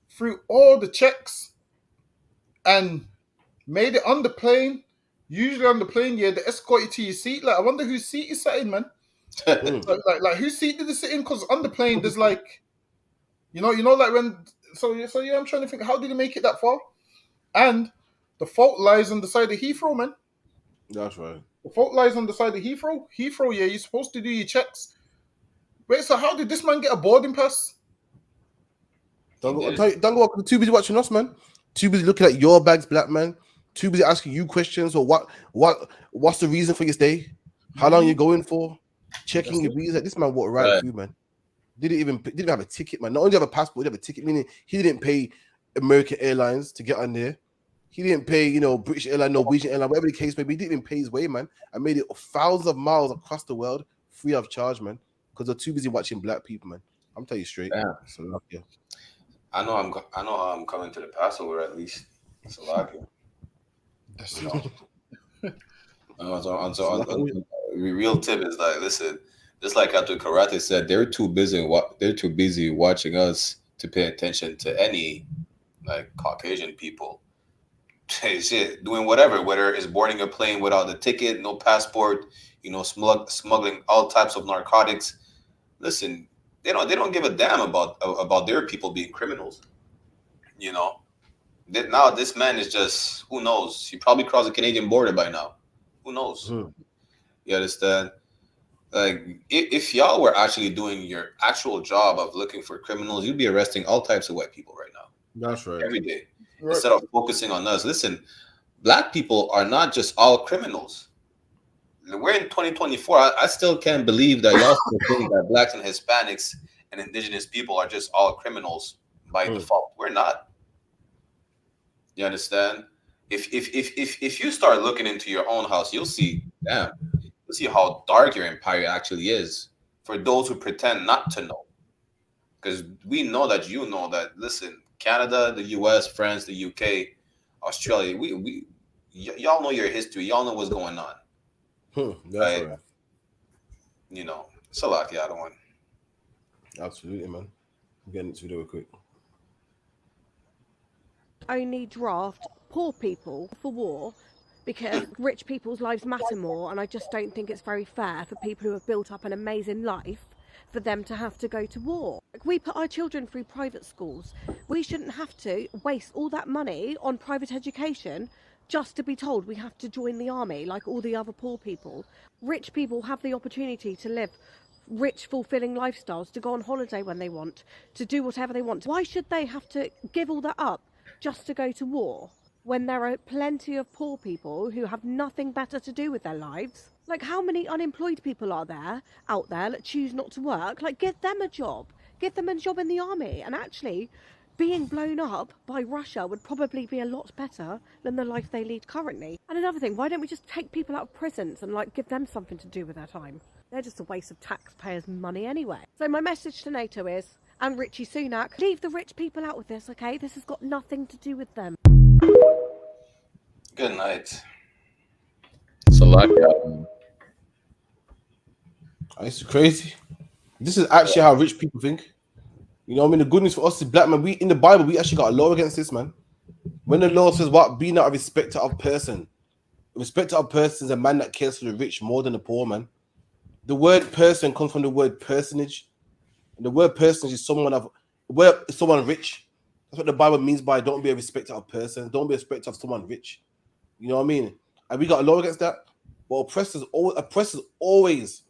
through all the checks and made it on the plane. Usually on the plane, they escort you to your seat. Like, I wonder whose seat he sat in, man. like whose seat did he sit in? Because on the plane, there's like, like when. So yeah, I'm trying to think. How did he make it that far? And the fault lies on the side of Heathrow, man. That's right. The fault lies on the side of Heathrow. Heathrow, you're supposed to do your checks. Wait, so how did this man get a boarding pass? Don't go. Too busy watching us, man. Too busy looking at your bags, black man. Too busy asking you questions or what's the reason for your stay? How long you going for? Checking your visa. This man walked right through, man. Didn't have a ticket, man. Not only have a passport, he have a ticket, meaning he didn't pay American Airlines to get on there. He didn't pay, British Airlines, Norwegian Airlines, whatever the case may be. He didn't even pay his way, man. I made it thousands of miles across the world free of charge, man. Because they're too busy watching black people, man. I'm telling you straight. So, yeah. I know I'm coming to the Passover at least. It's a lot. Real tip is like, listen, just like after karate said, they're too busy watching us to pay attention to any like Caucasian people. Shit, doing whatever, whether it's boarding a plane without a ticket, no passport, smuggling all types of narcotics. Listen, they don't give a damn about their people being criminals. Now this man is just, who knows? He probably crossed the Canadian border by now. Who knows? You understand? Like, if y'all were actually doing your actual job of looking for criminals, you'd be arresting all types of white people right now. That's right. Every day. Right. Instead of focusing on us. Listen, black people are not just all criminals. we're in 2024. I still can't believe that y'all still think that blacks and Hispanics and indigenous people are just all criminals by default. We're not. You understand? If you start looking into your own house, you'll see, damn, you'll see how dark your empire actually is for those who pretend not to know. Because we know that you know that. Listen, Canada, the U.S., France, the U.K., Australia, y'all know your history. Y'all know what's going on. That's right. You know, it's a lot, the other one. Absolutely, man. I'm getting into it real quick. Only draft poor people for war because rich people's lives matter more, and I just don't think it's very fair for people who have built up an amazing life for them to have to go to war. We put our children through private schools. We shouldn't have to waste all that money on private education just to be told we have to join the army like all the other poor people. Rich people have the opportunity to live rich, fulfilling lifestyles, to go on holiday when they want, to do whatever they want. Why should they have to give all that up just to go to war when there are plenty of poor people who have nothing better to do with their lives? Like, how many unemployed people are there out there that choose not to work? Like, give them a job. Give them a job in the army. And actually, being blown up by Russia would probably be a lot better than the life they lead currently. And another thing, why don't we just take people out of prisons and, like, give them something to do with their time? They're just a waste of taxpayers' money anyway. So my message to NATO is, and Richie Sunak, leave the rich people out with this, okay? This has got nothing to do with them. Good night. It's a lot, yeah. It's crazy. This is actually how rich people think. You know what I mean? The good news for us is black man. We in the Bible, we actually got a law against this, man. When the law says what, be not a respecter of person. A respecter of person is a man that cares for the rich more than the poor, man. The word person comes from the word personage. And the word personage is someone rich. That's what the Bible means by don't be a respecter of person. Don't be a respecter of someone rich. You know what I mean? And we got a law against that. But oppressors always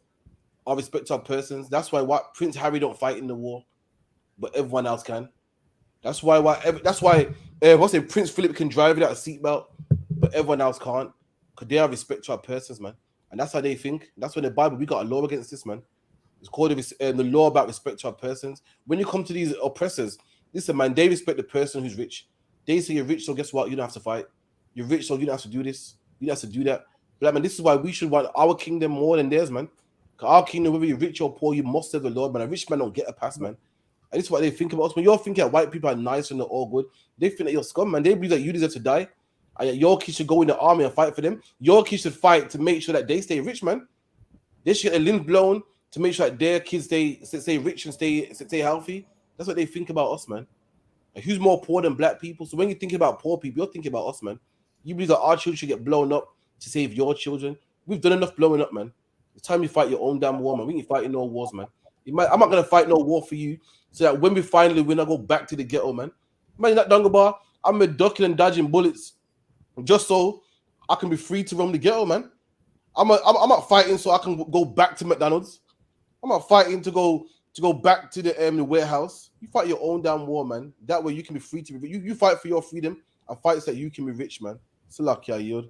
are respecter of persons. That's why Prince Harry don't fight in the war, but everyone else can. That's why Prince Philip can drive without a seatbelt, but everyone else can't, because they are respecter of persons, man. And that's how they think. That's why in the Bible we got a law against this, man. It's called the law about respect of persons. When you come to these oppressors, listen, man, they respect the person who's rich. They say you're rich, so guess what? You don't have to fight. You're rich, so you don't have to do this. You don't have to do that. But man, this is why we should want our kingdom more than theirs, man. Because our kingdom, whether you're rich or poor, you must serve the Lord, man. A rich man don't get a pass, man. And this is what they think about us. When you're thinking that white people are nice and they're all good, they think that you're scum, man. They believe that you deserve to die. And your kids should go in the army and fight for them. Your kids should fight to make sure that they stay rich, man. They should get a limb blown to make sure that their kids stay rich and stay healthy. That's what they think about us, man. And who's more poor than black people? So when you're thinking about poor people, you're thinking about us, man. You believe that our children should get blown up to save your children. We've done enough blowing up, man. It's time you fight your own damn war, man. We ain't fighting no wars, man. I'm not gonna fight no war for you, so that when we finally win, I go back to the ghetto, man. Imagine that, Dunga Bar. I'm ducking and dodging bullets just so I can be free to roam the ghetto, man. I'm not fighting so I can go back to McDonald's. I'm not fighting to go back to the warehouse. You fight your own damn war, man. That way you can be free to be. You fight for your freedom and fight so that you can be rich, man. It's lucky, Yod.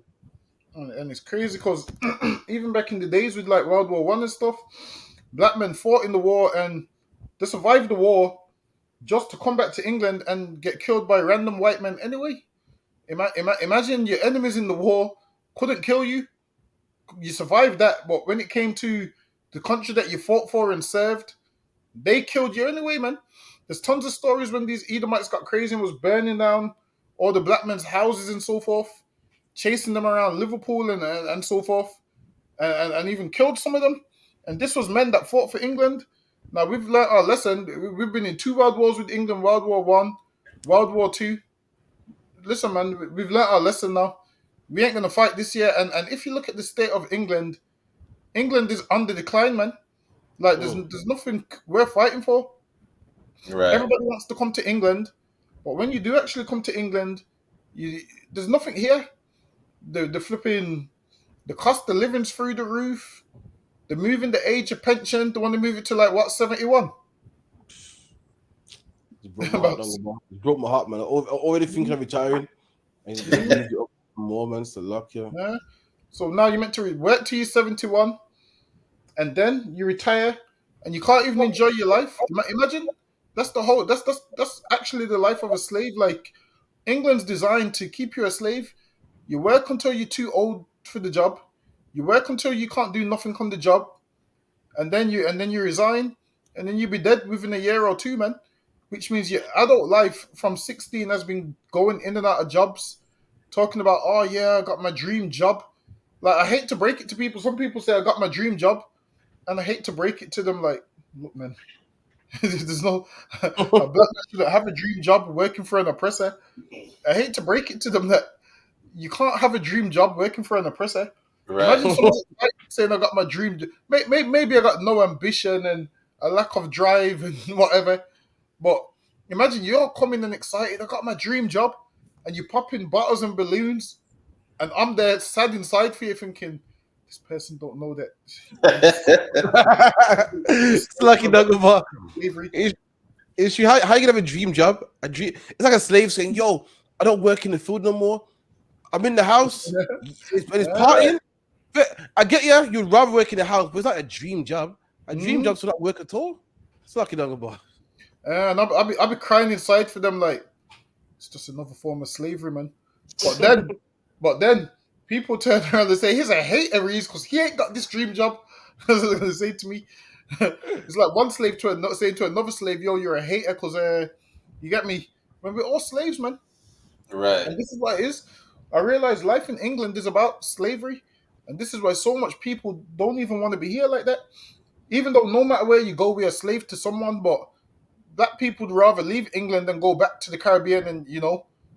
And it's crazy because even back in the days with like World War I and stuff, black men fought in the war and they survived the war just to come back to England and get killed by random white men anyway. Imagine your enemies in the war couldn't kill you. You survived that, but when it came to the country that you fought for and served, they killed you anyway, man. There's tons of stories when these Edomites got crazy and was burning down all the black men's houses and so forth, chasing them around Liverpool and so forth, and even killed some of them. And this was men that fought for England. Now, we've learned our lesson. We've been in 2 world wars with England, World War I, World War II. Listen, man, we've learned our lesson now. We ain't going to fight this year. And if you look at the state of England, England is under decline, man. Like, there's nothing we're fighting for. Right. Everybody wants to come to England, but when you do actually come to England, there's nothing here. The flipping, the cost of living's through the roof. They're moving the age of pension. They want to move it to like what, 71? It broke my heart, man. Already thinking of retiring. And moved it up more, man. So luck, yeah. So now you're meant to work till you're 71, and then you retire, and you can't even enjoy your life. Imagine that's the whole. That's actually the life of a slave. Like England's designed to keep you a slave. You work until you're too old for the job. You work until you can't do nothing on the job, and then you resign, and then you be dead within a year or two, man. Which means your adult life from 16 has been going in and out of jobs, talking about, oh yeah, I got my dream job. Like I hate to break it to people. Some people say I got my dream job, and I hate to break it to them. Like, look, man, there's no a black man shouldn't have a dream job working for an oppressor. I hate to break it to them that you can't have a dream job working for an oppressor. Right. Imagine someone saying I got my dream. Maybe I got no ambition and a lack of drive and whatever. But imagine you're coming and excited. I got my dream job, and you pop in bottles and balloons, and I'm there sad inside for you, thinking this person don't know that. It's lucky Dagobah. Is how you gonna have a dream job? It's like a slave saying, "Yo, I don't work in the field no more. I'm in the house. It's partying." But I get you. You'd rather work in the house, but it's not a dream job. A dream job's not work at all. It's lucky Dagobah. And I'll be crying inside for them, like it's just another form of slavery, man. But then people turn around and say he's a hater, because he ain't got this dream job. That's what they're gonna say to me. It's like one slave saying to another slave, "Yo, you're a hater," because you get me. When we're all slaves, man. Right. And this is what it is. I realize life in England is about slavery, and this is why so much people don't even want to be here like that. Even though no matter where you go, we're a slave to someone, but black people would rather leave England than go back to the Caribbean and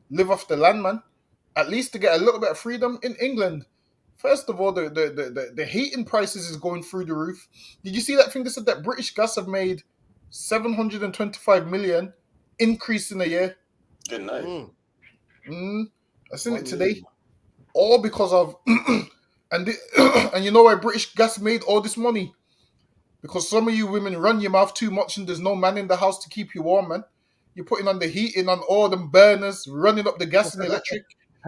live off the land, man. At least to get a little bit of freedom in England. First of all, the heating prices is going through the roof. Did you see that thing that said that British Gas have made 725 million increase in a year? Good night. I seen it today. All because of and you know why British Gas made all this money? Because some of you women run your mouth too much and there's no man in the house to keep you warm, man. You're putting on the heating on all them burners, running up the gas and electric.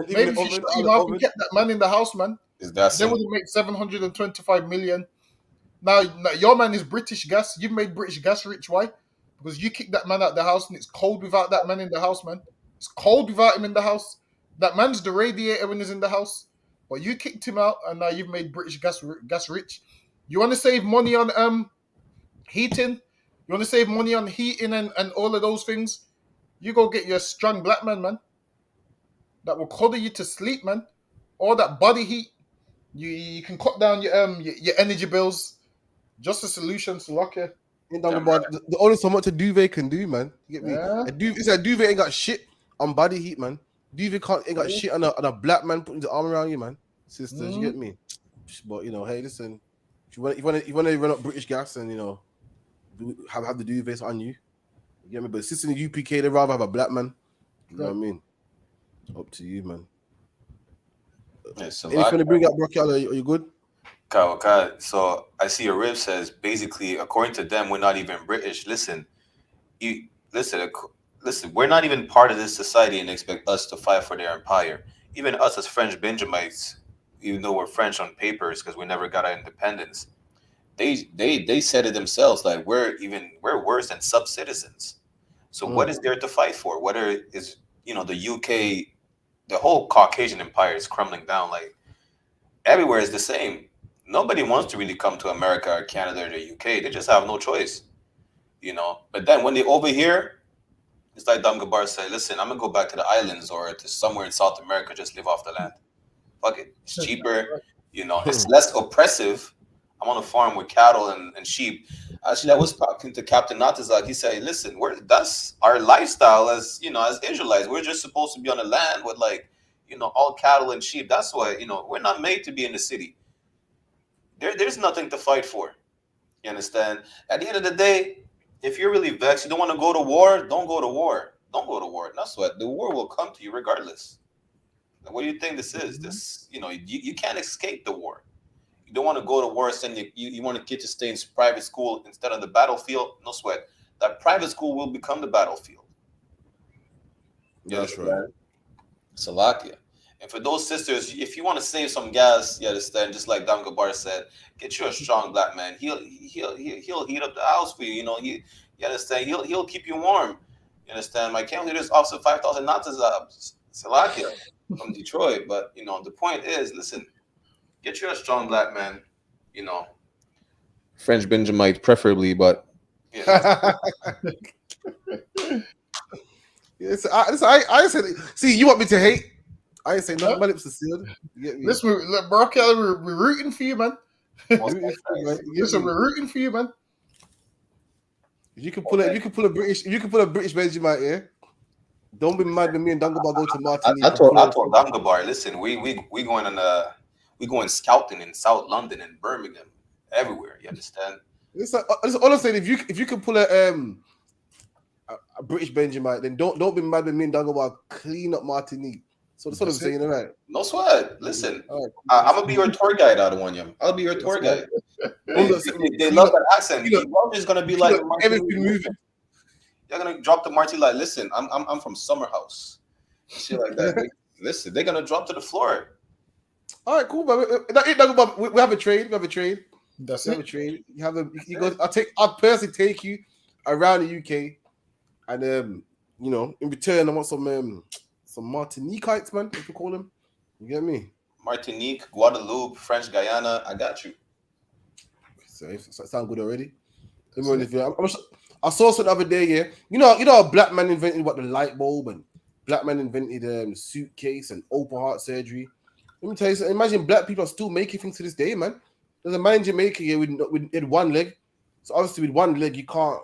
Maybe if you shut your mouth and kept that man in the house, man, they would have made 725 million. Now your man is British Gas. You've made British Gas rich. Why? Because you kicked that man out the house and it's cold without that man in the house, man. It's cold without him in the house. That man's the radiator when he's in the house. But you kicked him out and now you've made British Gas rich. You want to save money on heating? You want to save money on heating and all of those things? You go get your strong black man that will cuddle you to sleep, man. All that body heat. You can cut down your energy bills. Just a solution to lock you. The only so much a duvet can do, man. You get me? Yeah. A duvet ain't got shit on body heat, man. Duvet ain't got shit on a black man putting his arm around you, man. Sisters, you get me? But hey, listen. If you want to run up British Gas and have the duvets on you, you get me? But since in the UPK, they rather have a black man. You know what I mean? Up to you, man. Anything to bring up, Brocky? Are you good? Okay. So I see your rib says basically, according to them, we're not even British. Listen, we're not even part of this society and expect us to fight for their empire. Even us as French Benjamites, even though we're French on papers because we never got our independence, they said it themselves, like we're worse than sub-citizens. So what is there to fight for? Whether it's the UK, the whole Caucasian empire is crumbling down. Like everywhere is the same. Nobody wants to really come to America or Canada or the UK. They just have no choice, But then when they over here, it's like Dam Gabar said, listen, I'm gonna go back to the islands or to somewhere in South America, just live off the land. Fuck it. It's cheaper, it's less oppressive. I'm on a farm with cattle and sheep. Actually, I was talking to Captain Natazak. He said, listen, that's our lifestyle as Israelites. We're just supposed to be on the land with all cattle and sheep. That's why, we're not made to be in the city. There's nothing to fight for. You understand? At the end of the day, if you're really vexed, you don't want to go to war, don't go to war. Don't go to war. That's what the war will come to you regardless. What do you think this is? This, you can't escape the war. You don't want to go to war, and you want to get to stay in private school instead of the battlefield. No sweat. That private school will become the battlefield. That's right. Salakia. And for those sisters, if you want to save some gas, you understand, just like Don Gabar said, get you a strong black man. He'll heat up the house for you. You know, you understand. He'll keep you warm. You understand? My camp leader's Officer 5,000 knots is Salakia from Detroit. But you know, the point is, listen, get you a strong black man. You know, French Benjamite preferably, but yeah. Yes, I said. See, you want me to hate? I ain't say nothing. My lips are sealed. You get me? Listen, bro, Kelly, we're rooting for you, man. Rooting for you, man. You get Listen, me? we're rooting for you, man. If you can pull a British Benjamin, yeah. Don't be mad when me and Dangaba go to Martinique. I told Dangabar, listen, we going scouting in South London and Birmingham, everywhere. You understand? It's all I'm saying. If you can pull a British Benjamin, then don't be mad when me and Dangaba clean up Martinique. So that's what I'm saying, all right? No sweat. Listen, I'm gonna be your tour guide out of one, Yum. I'll be your tour guide. They love that accent. Roger's gonna be like everything moving. They're gonna drop the Marty like, listen, I'm from Summer House, shit like that. Listen, they're gonna drop to the floor. All right, cool, but we have a trade. We have a trade. That's it. We have a trade. You go. I'll personally take you around the UK, and you know, in return, I want some Martiniqueites, man. If you call them, you get me? Martinique, Guadeloupe, French Guyana. I got you. So sound good already. I saw something the other day, yeah. You know, a black man invented the light bulb, and black man invented the suitcase and open heart surgery. Let me tell you something. Imagine black people are still making things to this day, man. There's a man in Jamaica here with one leg. So obviously with one leg you can't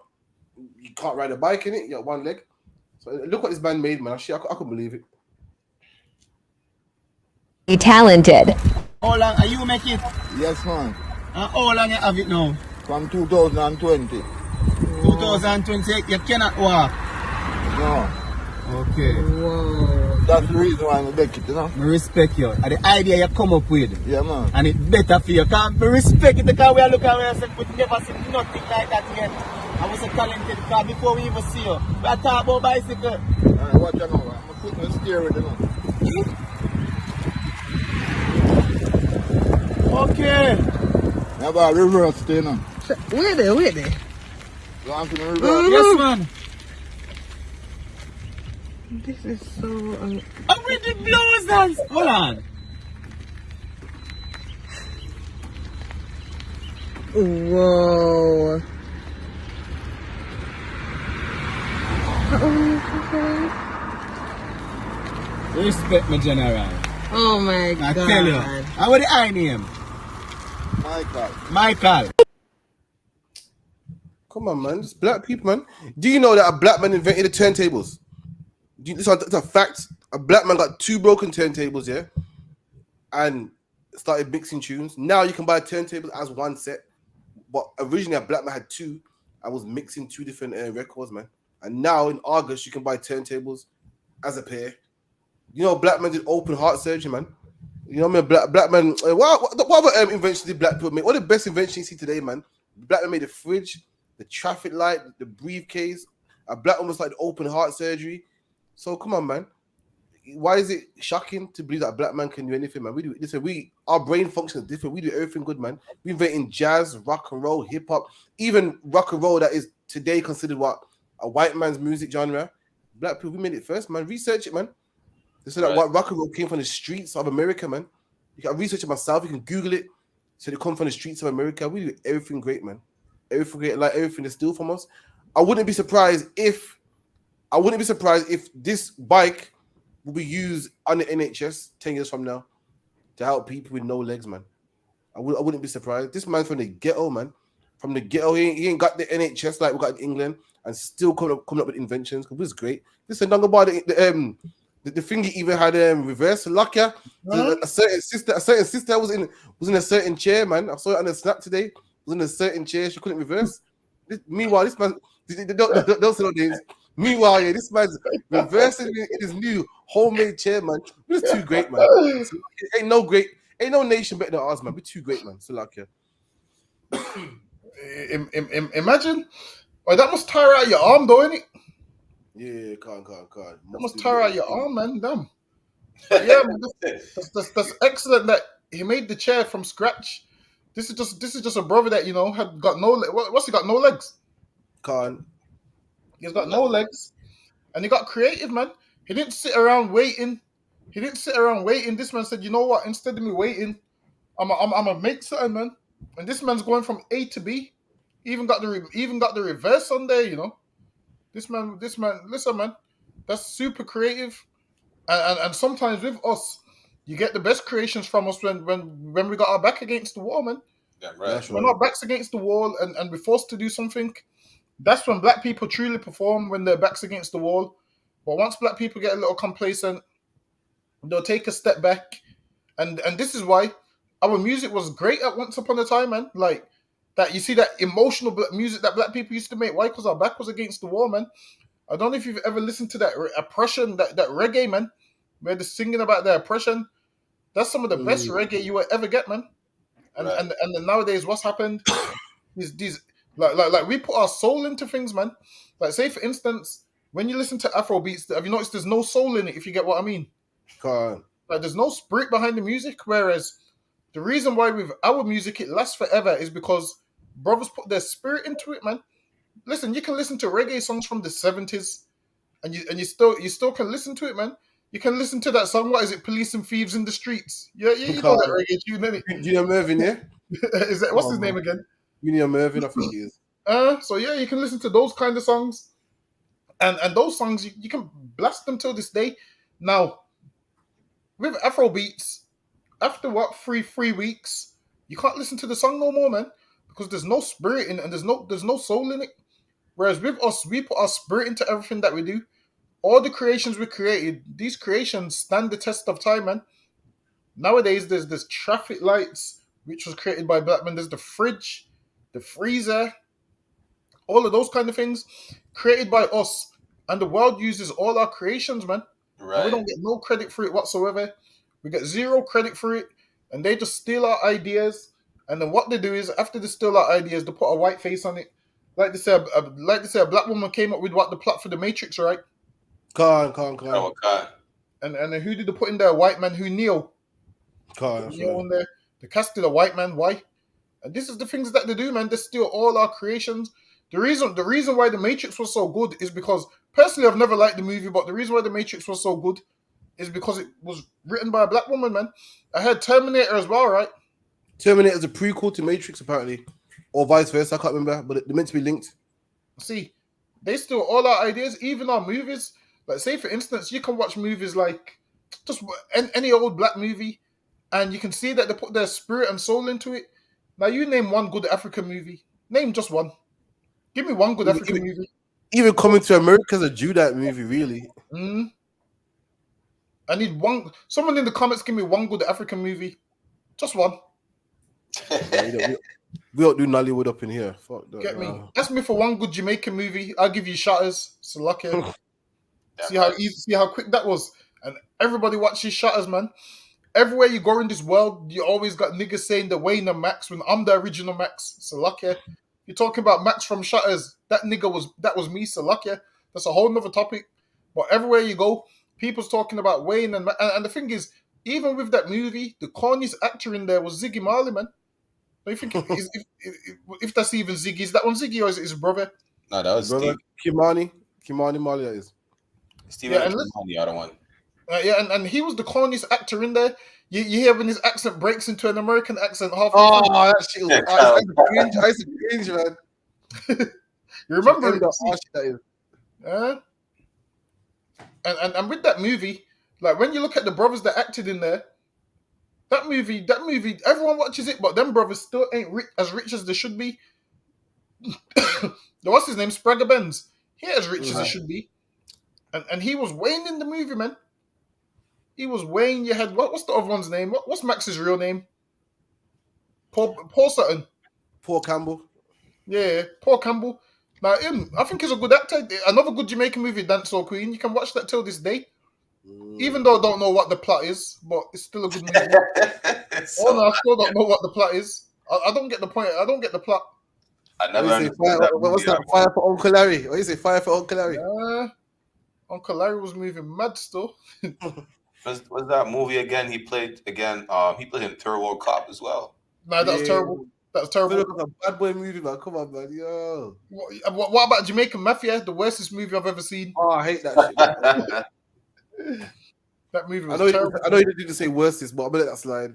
ride a bike in it. You got one leg. So look what this man made, man. I couldn't believe it. Talented. How long are you make it? Yes, man. And how long you have it now? From 2020. 2020, you cannot walk. No. Okay. Whoa. That's the reason why I make it, you know. I respect you. And the idea you come up with. Yeah, man. And it's better for you. Because I respect it because we are looking at it and we never seen nothing like that yet. I was so talented because before we even see you, we are talking about bicycle. Alright, watch you now. I'm putting the steering, you know. Okay. How about reverse stay now? Wait there. You want to reverse? Yes, man. This is so... I'm with the blows dance. Hold on. Whoa. Respect me, General. Oh my God. I tell you. How was the I name? Michael. Come on, man. It's black people, man. Do you know that a black man invented the turntables? It's a fact. A black man got 2 broken turntables, yeah, and started mixing tunes. Now you can buy turntables as one set, but originally a black man had 2 and was mixing 2 different records, man. And now in August you can buy turntables as a pair. You know, black man did open heart surgery, man. You know what I mean? Black man. What other inventions did black people make? What are the best inventions you see today, man? Black man made the fridge, the traffic light, the briefcase. A black woman started open heart surgery. So come on, man. Why is it shocking to believe that a black man can do anything, man? Our brain functions different. We do everything good, man. We invented jazz, rock and roll, hip hop, even rock and roll that is today considered a white man's music genre. Black people, we made it first, man. Research it, man. They said that what rock and roll came from the streets of America, man. You can research it myself. You can Google it. So they come from the streets of America. We do everything great, man. Everything great, like everything they steal from us. I wouldn't be surprised if this bike will be used on the NHS 10 years from now to help people with no legs, man. I wouldn't be surprised. This man's from the ghetto, man. From the ghetto, he ain't got the NHS like we got in England, and still coming up with inventions. Because it's great. This is another about the thing he even had reverse lock. Yeah, a certain sister was in a certain chair, man. I saw it on the snap today. Was in a certain chair. She couldn't reverse. Meanwhile, this man don't say no names. Meanwhile, yeah, this man's reversing in his new homemade chair, man. We're too great, man. So, ain't no nation better than ours, man. We're too great, man. So like, imagine, that must tire out your arm, though, innit? Yeah, can't. That must tire out your arm, man. Damn. But yeah, man, that's excellent that he made the chair from scratch. This is just a brother that had got no what's he got no legs. Can't. He's got no legs, and he got creative, man. He didn't sit around waiting. This man said, "You know what? Instead of me waiting, I'm gonna make something, man." And this man's going from A to B. He even got the reverse on there. This man. Listen, man, that's super creative. And sometimes with us, you get the best creations from us when we got our back against the wall, man. Yeah, right. When our backs against the wall and we're forced to do something, that's when black people truly perform, when their backs against the wall. But once black people get a little complacent, they'll take a step back. And this is why our music was great at once upon a time, man. Like that, you see that emotional music that black people used to make. Why? Because our back was against the wall, man. I don't know if you've ever listened to that oppression, that reggae, man, where they're singing about their oppression. That's some of the best reggae you will ever get, man. And Right. and then nowadays, what's happened? These like we put our soul into things, man. Like say for instance, when you listen to Afro beats, have you noticed there's no soul in it? If you get what I mean. Can't. Like there's no spirit behind the music. Whereas the reason why with our music it lasts forever is because brothers put their spirit into it, man. Listen, you can listen to reggae songs from the 70s, and you still can listen to it, man. You can listen to that song. What is it? Police and Thieves in the Streets. Yeah, you know that reggae tune, innit? Junior Mervin, yeah. Is that what's his name again? Junior Mervin, I think he is. So yeah, you can listen to those kind of songs, and those songs you can blast them till this day. Now, with Afro beats, after what three weeks, you can't listen to the song no more, man, because there's no spirit in it and there's no soul in it. Whereas with us, we put our spirit into everything that we do. All the creations we created, these creations stand the test of time, man. Nowadays, there's traffic lights, which was created by black men. There's the fridge, the freezer, all of those kind of things created by us. And the world uses all our creations, man. Right. And we don't get no credit for it whatsoever. We get zero credit for it. And they just steal our ideas. And then what they do is, after they steal our ideas, they put a white face on it. Like they say, a black woman came up with what the plot for the Matrix, right? Can't. Oh, God. And then who did they put in there? A white man who Neo. Can't. Neo in there. They casted a white man. Why? And this is the things that they do, man. They steal all our creations. The reason why the Matrix was so good is because personally I've never liked the movie, but the reason why the Matrix was so good is because it was written by a black woman, man. I heard Terminator as well, right? Terminator is a prequel to Matrix, apparently, or vice versa. I can't remember, but they're meant to be linked. See, they steal all our ideas, even our movies. Like, say for instance, you can watch movies like just any old black movie, and you can see that they put their spirit and soul into it. Now, you name one good African movie. Name just one. Give me one good African movie. Even Coming to America is a Judite movie, really. I need one. Someone in the comments give me one good African movie. Just one. We don't do Nollywood up in here. Fuck that. Get me. Ask me for one good Jamaican movie. I'll give you Shutters. So lucky. See how easy, see how quick that was. And everybody watches Shutters, man. Everywhere you go in this world, you always got niggas saying the Wayne and Max when I'm the original Max. So lucky. You're talking about Max from Shutters. That was me. So lucky. That's a whole nother topic. But everywhere you go, people's talking about Wayne and the thing is, even with that movie, the corniest actor in there was Ziggy Marley, man. Do you think if that's even Ziggy, is that one Ziggy or is it his brother? No, that was brother Steve. Kimani Marley, that is. Steven and the other one. And he was the corniest actor in there. You hear when his accent breaks into an American accent half. That shit was I used to cringe, man. You remember it? That is. And with that movie, like when you look at the brothers that acted in there, that movie, everyone watches it, but them brothers still ain't as rich as they should be. What's his name? Spragga Benz. He ain't as rich as he should be. And he was Wayne in the movie, man. He was Wayne. You had what's the other one's name? What's Max's real name? Paul Sutton. Paul Campbell. Yeah, Paul Campbell. Now him, I think he's a good actor. Another good Jamaican movie, Dancehall Queen. You can watch that till this day. Even though I don't know what the plot is, but it's still a good movie. I still don't know what the plot is. I don't get the point. I don't get the plot. I never understood that. What's that? Fire for Uncle Larry. What do you say? Fire for Uncle Larry. Uncle Larry was moving mad still. Was that movie again? He played again. He played in Third World Cop as well. Nah, that was terrible. That was terrible. Look at a bad boy movie, man. Come on, man. Yo. What about Jamaican Mafia? The worstest movie I've ever seen. Oh, I hate that shit. Man. That movie was I terrible. know you didn't say worstest, but I'm gonna let that slide.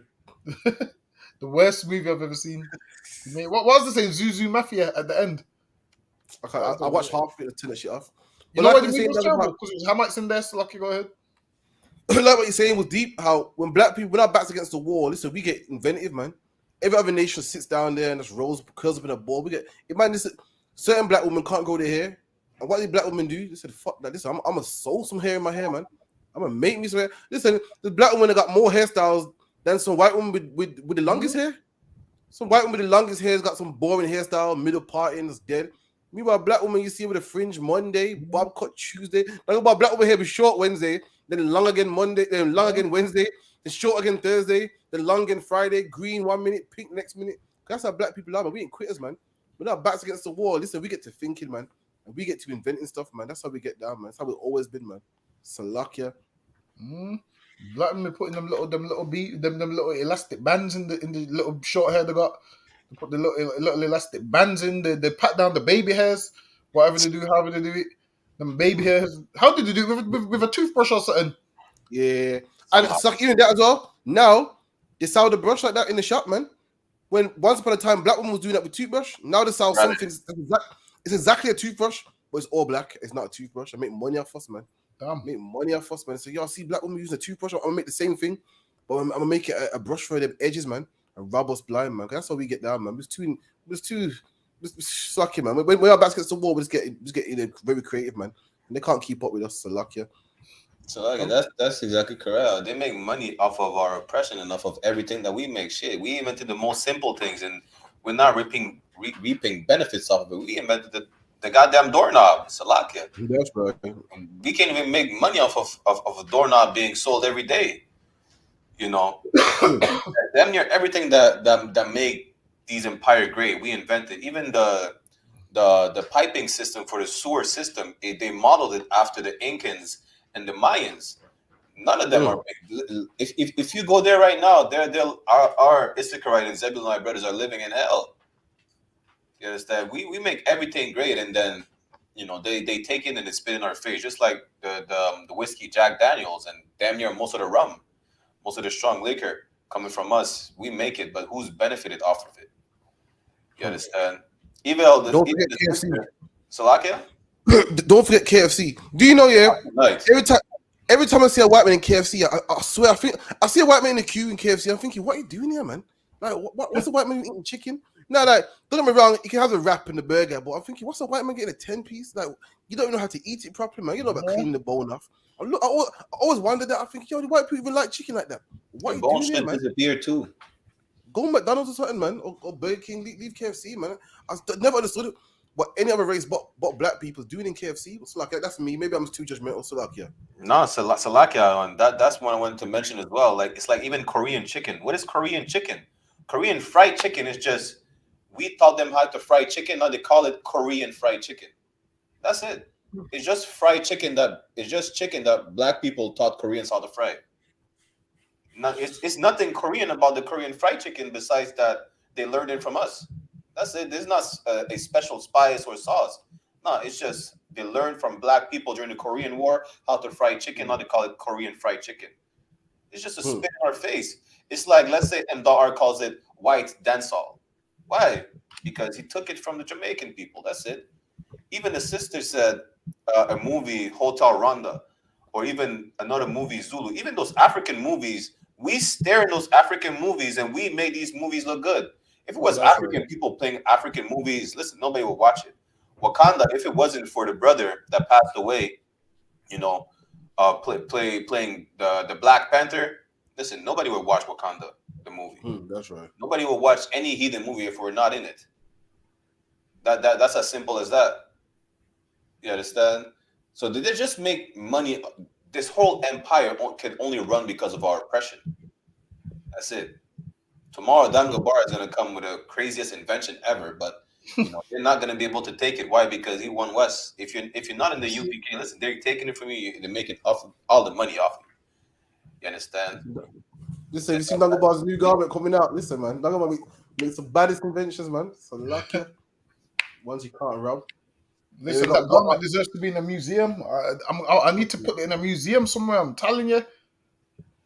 The worst movie I've ever seen. What was the saying? Zuzu Mafia at the end. Okay, I watched half of it to turn that shit off. You But know like why the movie was terrible? Because it was Hammett's in there, so lucky, go ahead. Like what you're saying was deep. How when black people, when our backs against the wall, listen, we get inventive, man. Every other nation sits down there and just curls up in a ball. We get, man, listen, certain black women can't grow their hair. And what did black women do? They said, fuck that. Listen, I'm gonna sew some hair in my hair, man. I'm gonna make me some hair. Listen, the black women that got more hairstyles than some white women with the longest hair. Some white woman with the longest hair has got some boring hairstyle, middle parting is dead. Meanwhile, black woman you see with a fringe Monday, bob cut Tuesday. Like about black woman hair be short Wednesday, then long again Monday, then long again Wednesday, then short again Thursday, then long again Friday, green 1 minute, pink next minute. That's how black people are, man. We ain't quitters, man. We're not backs against the wall. Listen, we get to thinking, man. And we get to inventing stuff, man. That's how we get down, man. That's how we've always been, man. Salakia. Black women putting them little elastic bands in the little short hair they got. They put the little elastic bands in. They pat down the baby hairs. Whatever they do, however they do it. Them baby hairs. How did they do it? With a toothbrush or something? Yeah. And it's like even that as well. Now they sell the brush like that in the shop, man. When once upon a time black women was doing that with toothbrush, now they sell something. It's exactly a toothbrush, but it's all black. It's not a toothbrush. I make money off us, man. Damn. Make money off us, man. So y'all see black women using a toothbrush. I'm gonna make the same thing, but I'm gonna make it a brush for the edges, man, and rub us blind, man. That's how we get down, man. It's too sucky, man. When our backs against the wall, we just get very creative, man. And they can't keep up with us. So lucky. So that's exactly correct. They make money off of our oppression and off of everything that we make. Shit, we invented the most simple things, and we're not reaping benefits off of it. We invented the goddamn doorknob. Salakia. That's right. We can't even make money off of a doorknob being sold every day. You know, damn near everything that make these empire great, we invented. Even the piping system for the sewer system, they modeled it after the Incans and the Mayans. None of them are big. If you go there right now, our I.S.U.P.K and Zebulonite brothers are living in hell. You understand? We make everything great, and then they take it and they spit in our face, just like the whiskey Jack Daniels and damn near most of the rum, most of the strong liquor coming from us. We make it, but who's benefited off of it? You understand? Even don't forget KFC. Salakia? Don't forget KFC. Do you know? Yeah. Nice. Every time I see a white man in KFC, I swear I see a white man in the queue in KFC. I'm thinking, what are you doing here, man? Like, what's the white man eating chicken? No, like, don't get me wrong, you can have the wrap and the burger, but I'm thinking, what's a white man getting a 10-piece? Like, you don't even know how to eat it properly, man. You know about cleaning the bone off. I always wondered that. I think, yo, the white people even like chicken like that. What are you doing here, man? Disappear too. Go McDonald's or something, man, or Burger King. Leave KFC, man. I never understood it. What any other race but black people doing in KFC. So like that's me. Maybe I'm too judgmental. So like No, Salakia, that's one I wanted to mention as well. Like it's like even Korean chicken. What is Korean chicken? Korean fried chicken is just we taught them how to fry chicken. Now they call it Korean fried chicken. That's it. It's just fried chicken that black people taught Koreans how to fry. Now it's nothing Korean about the Korean fried chicken besides that they learned it from us. That's it. There's not a special spice or sauce. No, it's just they learned from black people during the Korean War how to fry chicken. Now they call it Korean fried chicken. It's just a spit in our face. It's like, let's say MDR calls it white dancehall. Why? Because he took it from the Jamaican people. That's it. Even the sister said a movie, Hotel Rwanda, or even another movie, Zulu. Even those African movies, we stare at those African movies and we made these movies look good. If it was African people playing African movies, listen, nobody would watch it. Wakanda, if it wasn't for the brother that passed away, playing the Black Panther, listen, nobody would watch Wakanda, the movie. That's right. Nobody would watch any heathen movie if we're not in it. That's as simple as that. You understand? So did they just make money? This whole empire can only run because of our oppression. That's it. Tomorrow, Dangabar is going to come with the craziest invention ever, but they're not going to be able to take it. Why? Because he won West. If you're not in the UPK, listen, they're taking it from you. They're making all the money off You understand? Listen, you see Dungabar's new garment coming out. Listen, man, Dungabar makes the baddest inventions, man. So lucky ones you can't rub. Listen, Yeah, that garment deserves to be in a museum. I need to put it in a museum somewhere. I'm telling you.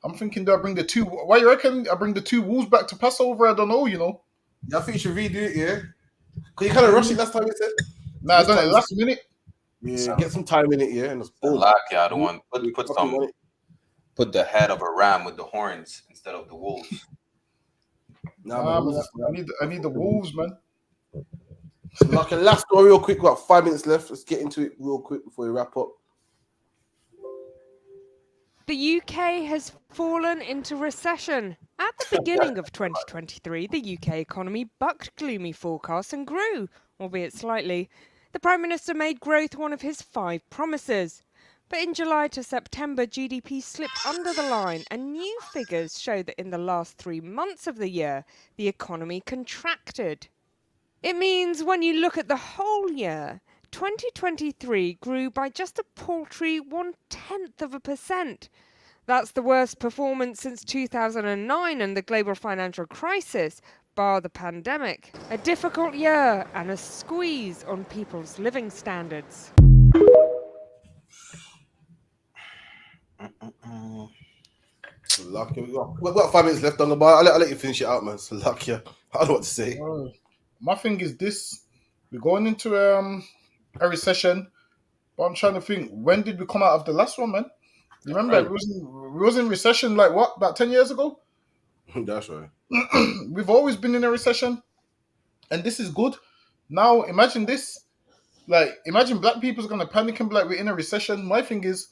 I'm thinking, do I bring the two? Why you reckon I bring the two wolves back to Passover? I don't know. You know. I think you should redo it. Yeah, because you kind of rushed it last time. You said. Nah, I done it last minute. Yeah, get some time in it. Yeah, and just boom. Lucky, I don't want put the head of a ram with the horns instead of the wolves. Nah, man, I need the wolves, man. So like a last story, real quick. About 5 minutes left. Let's get into it real quick before we wrap up. The UK has fallen into recession. At the beginning of 2023, the UK economy bucked gloomy forecasts and grew, albeit slightly. The Prime Minister made growth one of his 5 promises. But in July to September, GDP slipped under the line, and new figures show that in the last 3 months of the year, the economy contracted. It means when you look at the whole year, 2023 grew by just a paltry 0.1%. That's the worst performance since 2009 and the global financial crisis, bar the pandemic. A difficult year and a squeeze on people's living standards. Lucky. We've got 5 minutes left on the bar. I'll let you finish it out, man. So lucky. I don't know what to say. My thing is this: we're going into a recession, but I'm trying to think, when did we come out of the last one, man? Remember, Right. we was in recession like what, about 10 years ago? That's right. We've always been in a recession, and this is good. Now imagine this: like, imagine black people's gonna panic and be like, we're in a recession. My thing is,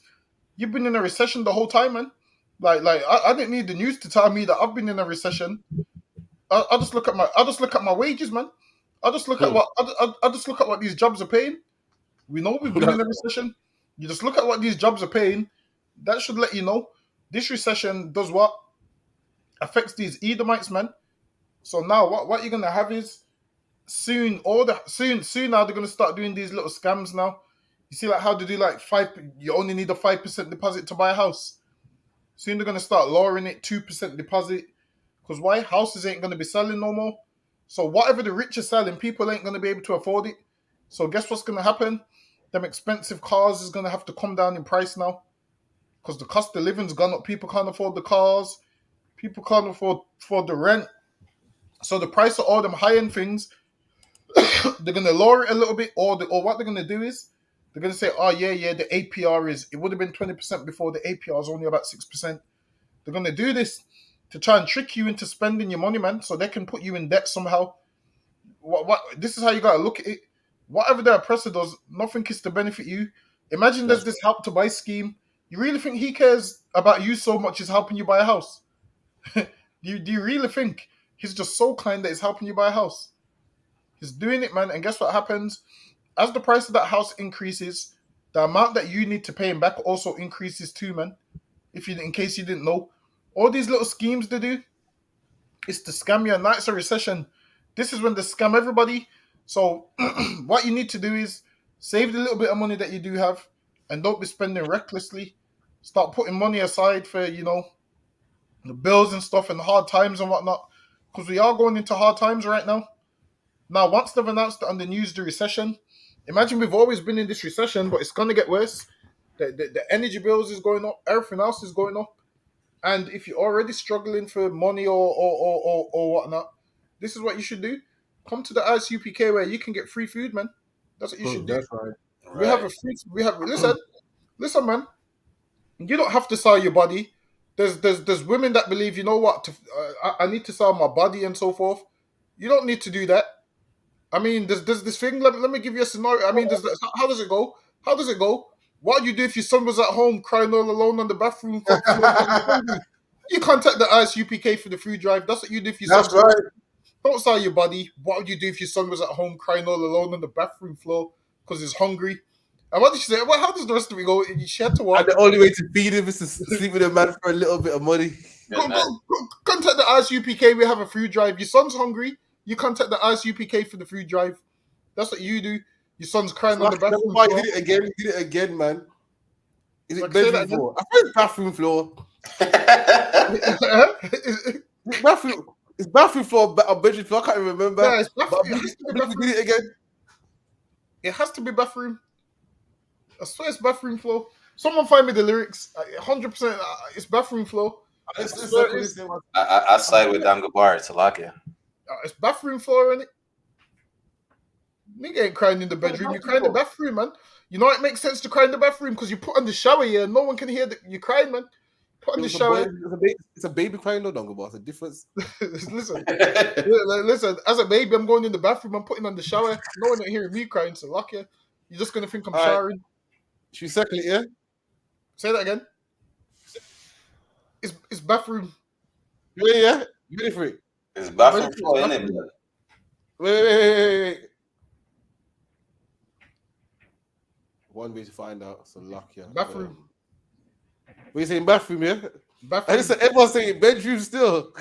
you've been in a recession the whole time, man. Like I didn't need the news to tell me that I've been in a recession. I just look at my wages, man. I just look at what these jobs are paying. We know we've been in a recession. You just look at what these jobs are paying. That should let you know this recession does what? Affects these Edomites, man. So now what you're gonna have is soon now they're gonna start doing these little scams now. You see, like how they do like you only need a 5% deposit to buy a house. Soon they're gonna start lowering it 2% deposit. Because why? Houses ain't gonna be selling no more. So whatever the rich are selling, people ain't gonna be able to afford it. So guess what's gonna happen? Them expensive cars is gonna have to come down in price now. Because the cost of living's gone up. People can't afford the cars. People can't afford the rent. So the price of all them high-end things, they're gonna lower it a little bit, or what they're gonna do is they're gonna say, oh yeah, the APR it would have been 20% before, the APR is only about 6%. They're gonna do this to try and trick you into spending your money, man, so they can put you in debt somehow. What? This is how you gotta look at it. Whatever the oppressor does, nothing is to benefit you. Imagine there's this help to buy scheme. You really think he cares about you so much he's helping you buy a house? Do you really think he's just so kind that he's helping you buy a house? He's doing it, man, and guess what happens? As the price of that house increases, the amount that you need to pay him back also increases too, man. In case you didn't know. All these little schemes they do is to scam you, and that's a recession. This is when they scam everybody. So what you need to do is save the little bit of money that you do have and don't be spending recklessly. Start putting money aside for, the bills and stuff and hard times and whatnot. Because we are going into hard times right now. Now, once they've announced on the news the recession, imagine we've always been in this recession, but it's going to get worse. The energy bills is going up. Everything else is going up. And if you're already struggling for money or whatnot, this is what you should do. Come to the I.S.U.P.K where you can get free food, man. That's what you should do. That's right. We have listen, man. You don't have to sell your body. There's women that believe, you know what, I need to sell my body and so forth. You don't need to do that. I mean, there's this thing. Let me give you a scenario. I mean, how does it go? How does it go? What would you do if your son was at home crying all alone on the bathroom floor? You contact the I.S.U.P.K for the food drive. That's what you do if your son. That's right. Don't sell your body. What would you do if your son was at home crying all alone on the bathroom floor because he's hungry? And what did she say? Well, how does the rest of it go? She had to walk. And the only way to feed him is to sleep with a man for a little bit of money. Go, contact the I.S.U.P.K. We have a food drive. Your son's hungry. You contact the I.S.U.P.K for the food drive. That's what you do. Your son's crying on the bathroom floor. He did it again, man. Is it Like, say that bedroom again. floor? I think bathroom floor. It's bathroom floor, bedroom floor. I can't even remember. Yeah, it's bathroom. But we did it again. It has to be bathroom. I swear it's bathroom floor. Someone find me the lyrics. 100%. It's bathroom floor. I side with Dangabar. It's a lock, yeah. It's bathroom floor, innit? Nigga ain't crying in the bedroom. You cry in the bathroom, man. You know it makes sense to cry in the bathroom because you put on the shower, yeah. No one can hear that you crying, man. Put on the shower. It's a baby crying, no, Dangabar. It's a difference. Listen. As a baby, I'm going in the bathroom. I'm putting on the shower. No one ain't hearing me crying. So luck, yeah. You're just gonna think I'm showering. Should we circle it, yeah? Say that again. It's bathroom. Yeah. You ready for it? It's bathroom floor, isn't it? Wait. One way to find out. So luck, yeah. Bathroom. What you saying, bathroom, yeah? Bathroom. I just said everyone's saying bedroom still.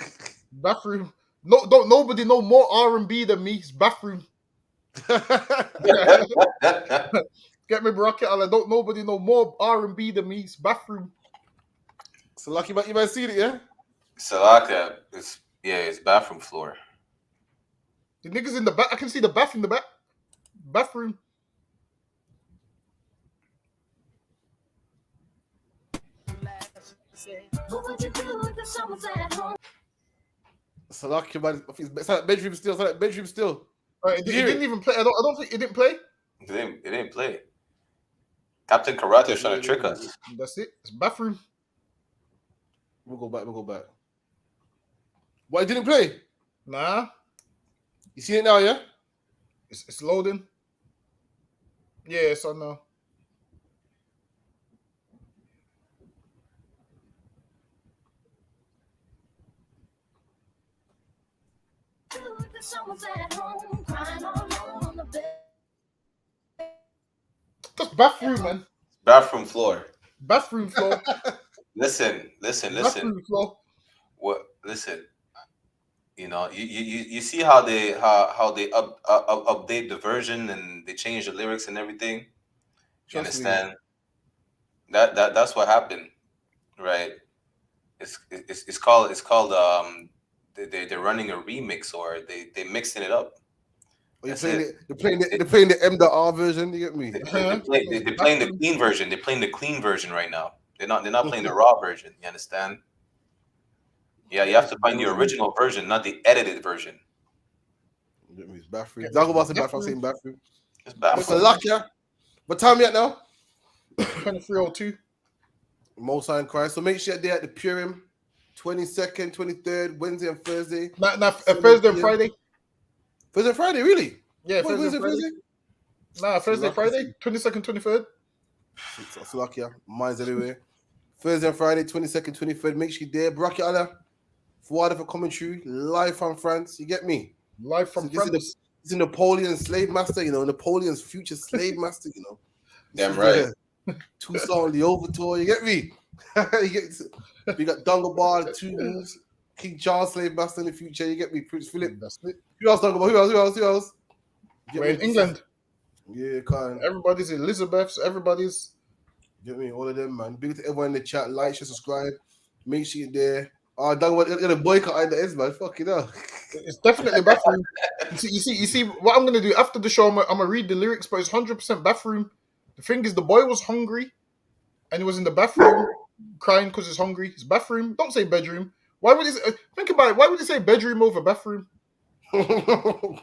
Bathroom. No, don't nobody know more R&B than me. It's bathroom. Get me, Bracket. Don't nobody know more R&B than me. It's bathroom. So lucky, you might see it, yeah. Salaka, it's bathroom floor. The niggas in the back. I can see the bath in the back. Bathroom. So lucky, man. It's like bedroom still. It didn't even play. I don't think it didn't play. It didn't play. Captain Karate is trying to trick us. That's it. It's bathroom. We'll go back. What, it didn't play? Nah. You see it now, yeah? It's loading. Yeah, it's on now. That's bathroom, man. Bathroom floor. Bathroom floor. Listen. Bathroom floor. What? Listen. You know, you see how they update the version and they change the lyrics and everything. You understand? That's what happened, right? It's called they're running a remix or they mixing it up. They're playing the M.R version. You get me? They're playing the clean version. They're playing the clean version right now. They're not playing the raw version. You understand? Yeah, you have to find the original version, not the edited version. It's bathroom. Dagobah's the bathroom. Same bathroom. It's bathroom. What's the luck, yeah? What time you at now? 23:02. Most High in Christ. So make sure you're there at the Purim, 22nd, 23rd, Wednesday and Thursday. Thursday and Friday. Thursday and Friday, really? Yeah, Thursday and Friday. Nah, Thursday, Friday, 22nd, 23rd. So lucky, yeah. Mine's everywhere. Thursday and Friday, 22nd, 23rd. Make sure you're there. Bracket Allah. For commentary, live from France. You get me? Live from France. This is Napoleon's slave master, you know, Napoleon's future slave master, you know. Damn right. Toussaint the Overture, you get me? We got Dunglebar, the two moves, King Charles slave master in the future, you get me? Prince Philip. That's it. Who else, Dunglebar? Who else? We're in England. Yeah, kind. Everybody's Elizabeth's, everybody's. Get me? All of them, man. Big to everyone in the chat. Like, share, subscribe. Make sure you're there. Oh, Dunglebar, you're gonna boycott in the ends, man. Fuck it up. It's definitely bathroom. You see what I'm gonna do after the show. I'm gonna read the lyrics, but it's 100% bathroom. The thing is, the boy was hungry, and he was in the bathroom crying because he's hungry. It's bathroom. Don't say bedroom. Why would he think about it? Why would he say bedroom over bathroom? Oh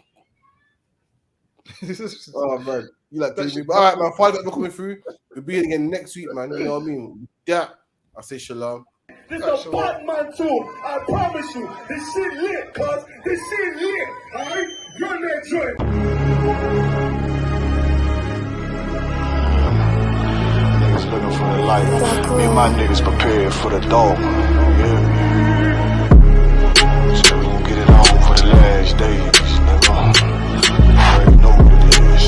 man, you like me? All right, man. 5 minutes coming through. We'll be again next week, man. You know what I mean? Yeah. I say shalom. This a Batman too. I promise you, this shit lit, cuz this shit lit. Alright, run that joint. Niggas looking for the light. Me and my niggas prepared for the dog. Yeah. So we gon' get it on for the last days, nigga. You already know what it is.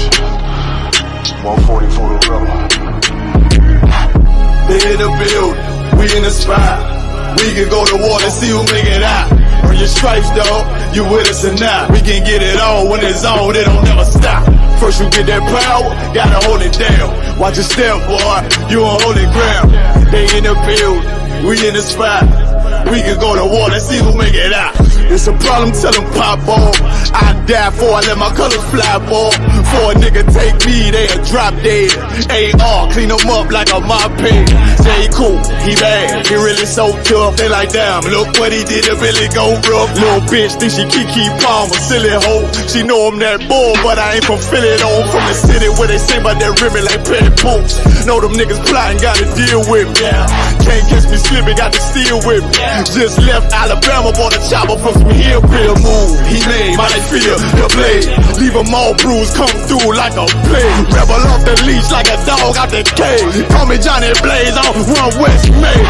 140 for the rebel. They in the build, we in the spot. We can go to war and see who make it out. Earn your stripes, dog, you with us or not. We can get it on when it's on, it don't never stop. First you get that power, gotta hold it down. Watch your step, boy, you on holy ground. They in the build, We in the spot. We can go to war, let's see who make it out. It's a problem, tell them pop ball. I die for I let my colors fly, boy. For a nigga take me, they'll drop dead. AR, clean them up like a mop pig. Say he cool, he bad, he really so tough. They like, damn, look what he did to Billy go rough. Little bitch think she Kiki Palmer, silly hoe. She know I'm that bull, but I ain't from Philly though. From the city where they say about that ribbon like petty poops. Know them niggas plotting, gotta deal with me. Can't catch me slipping, got to steal with me. Just left Alabama, bought a chopper from some hillbilly move. He made my feel the blade. Leave them all bruised, come through like a plague. Rebel off the leash like a dog out the cage. Call me Johnny Blaze on One West May.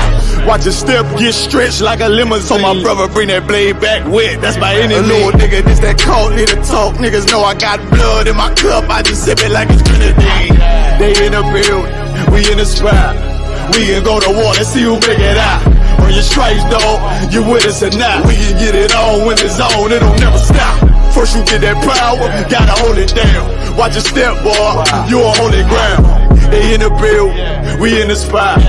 Watch your step get stretched like a limousine. So my brother bring that blade back wet. That's my enemy. Little nigga, this that cold, need to talk. Niggas know I got blood in my cup. I just sip it like it's grenadine. They in the building, we in the spot. We can go to war, let's see who make it out. On your stripes, dog, you with us or not. We can get it on when it's on, it don't never stop. First you get that power, gotta hold it down. Watch your step, boy, you on holy ground. They in the building, we in the spot.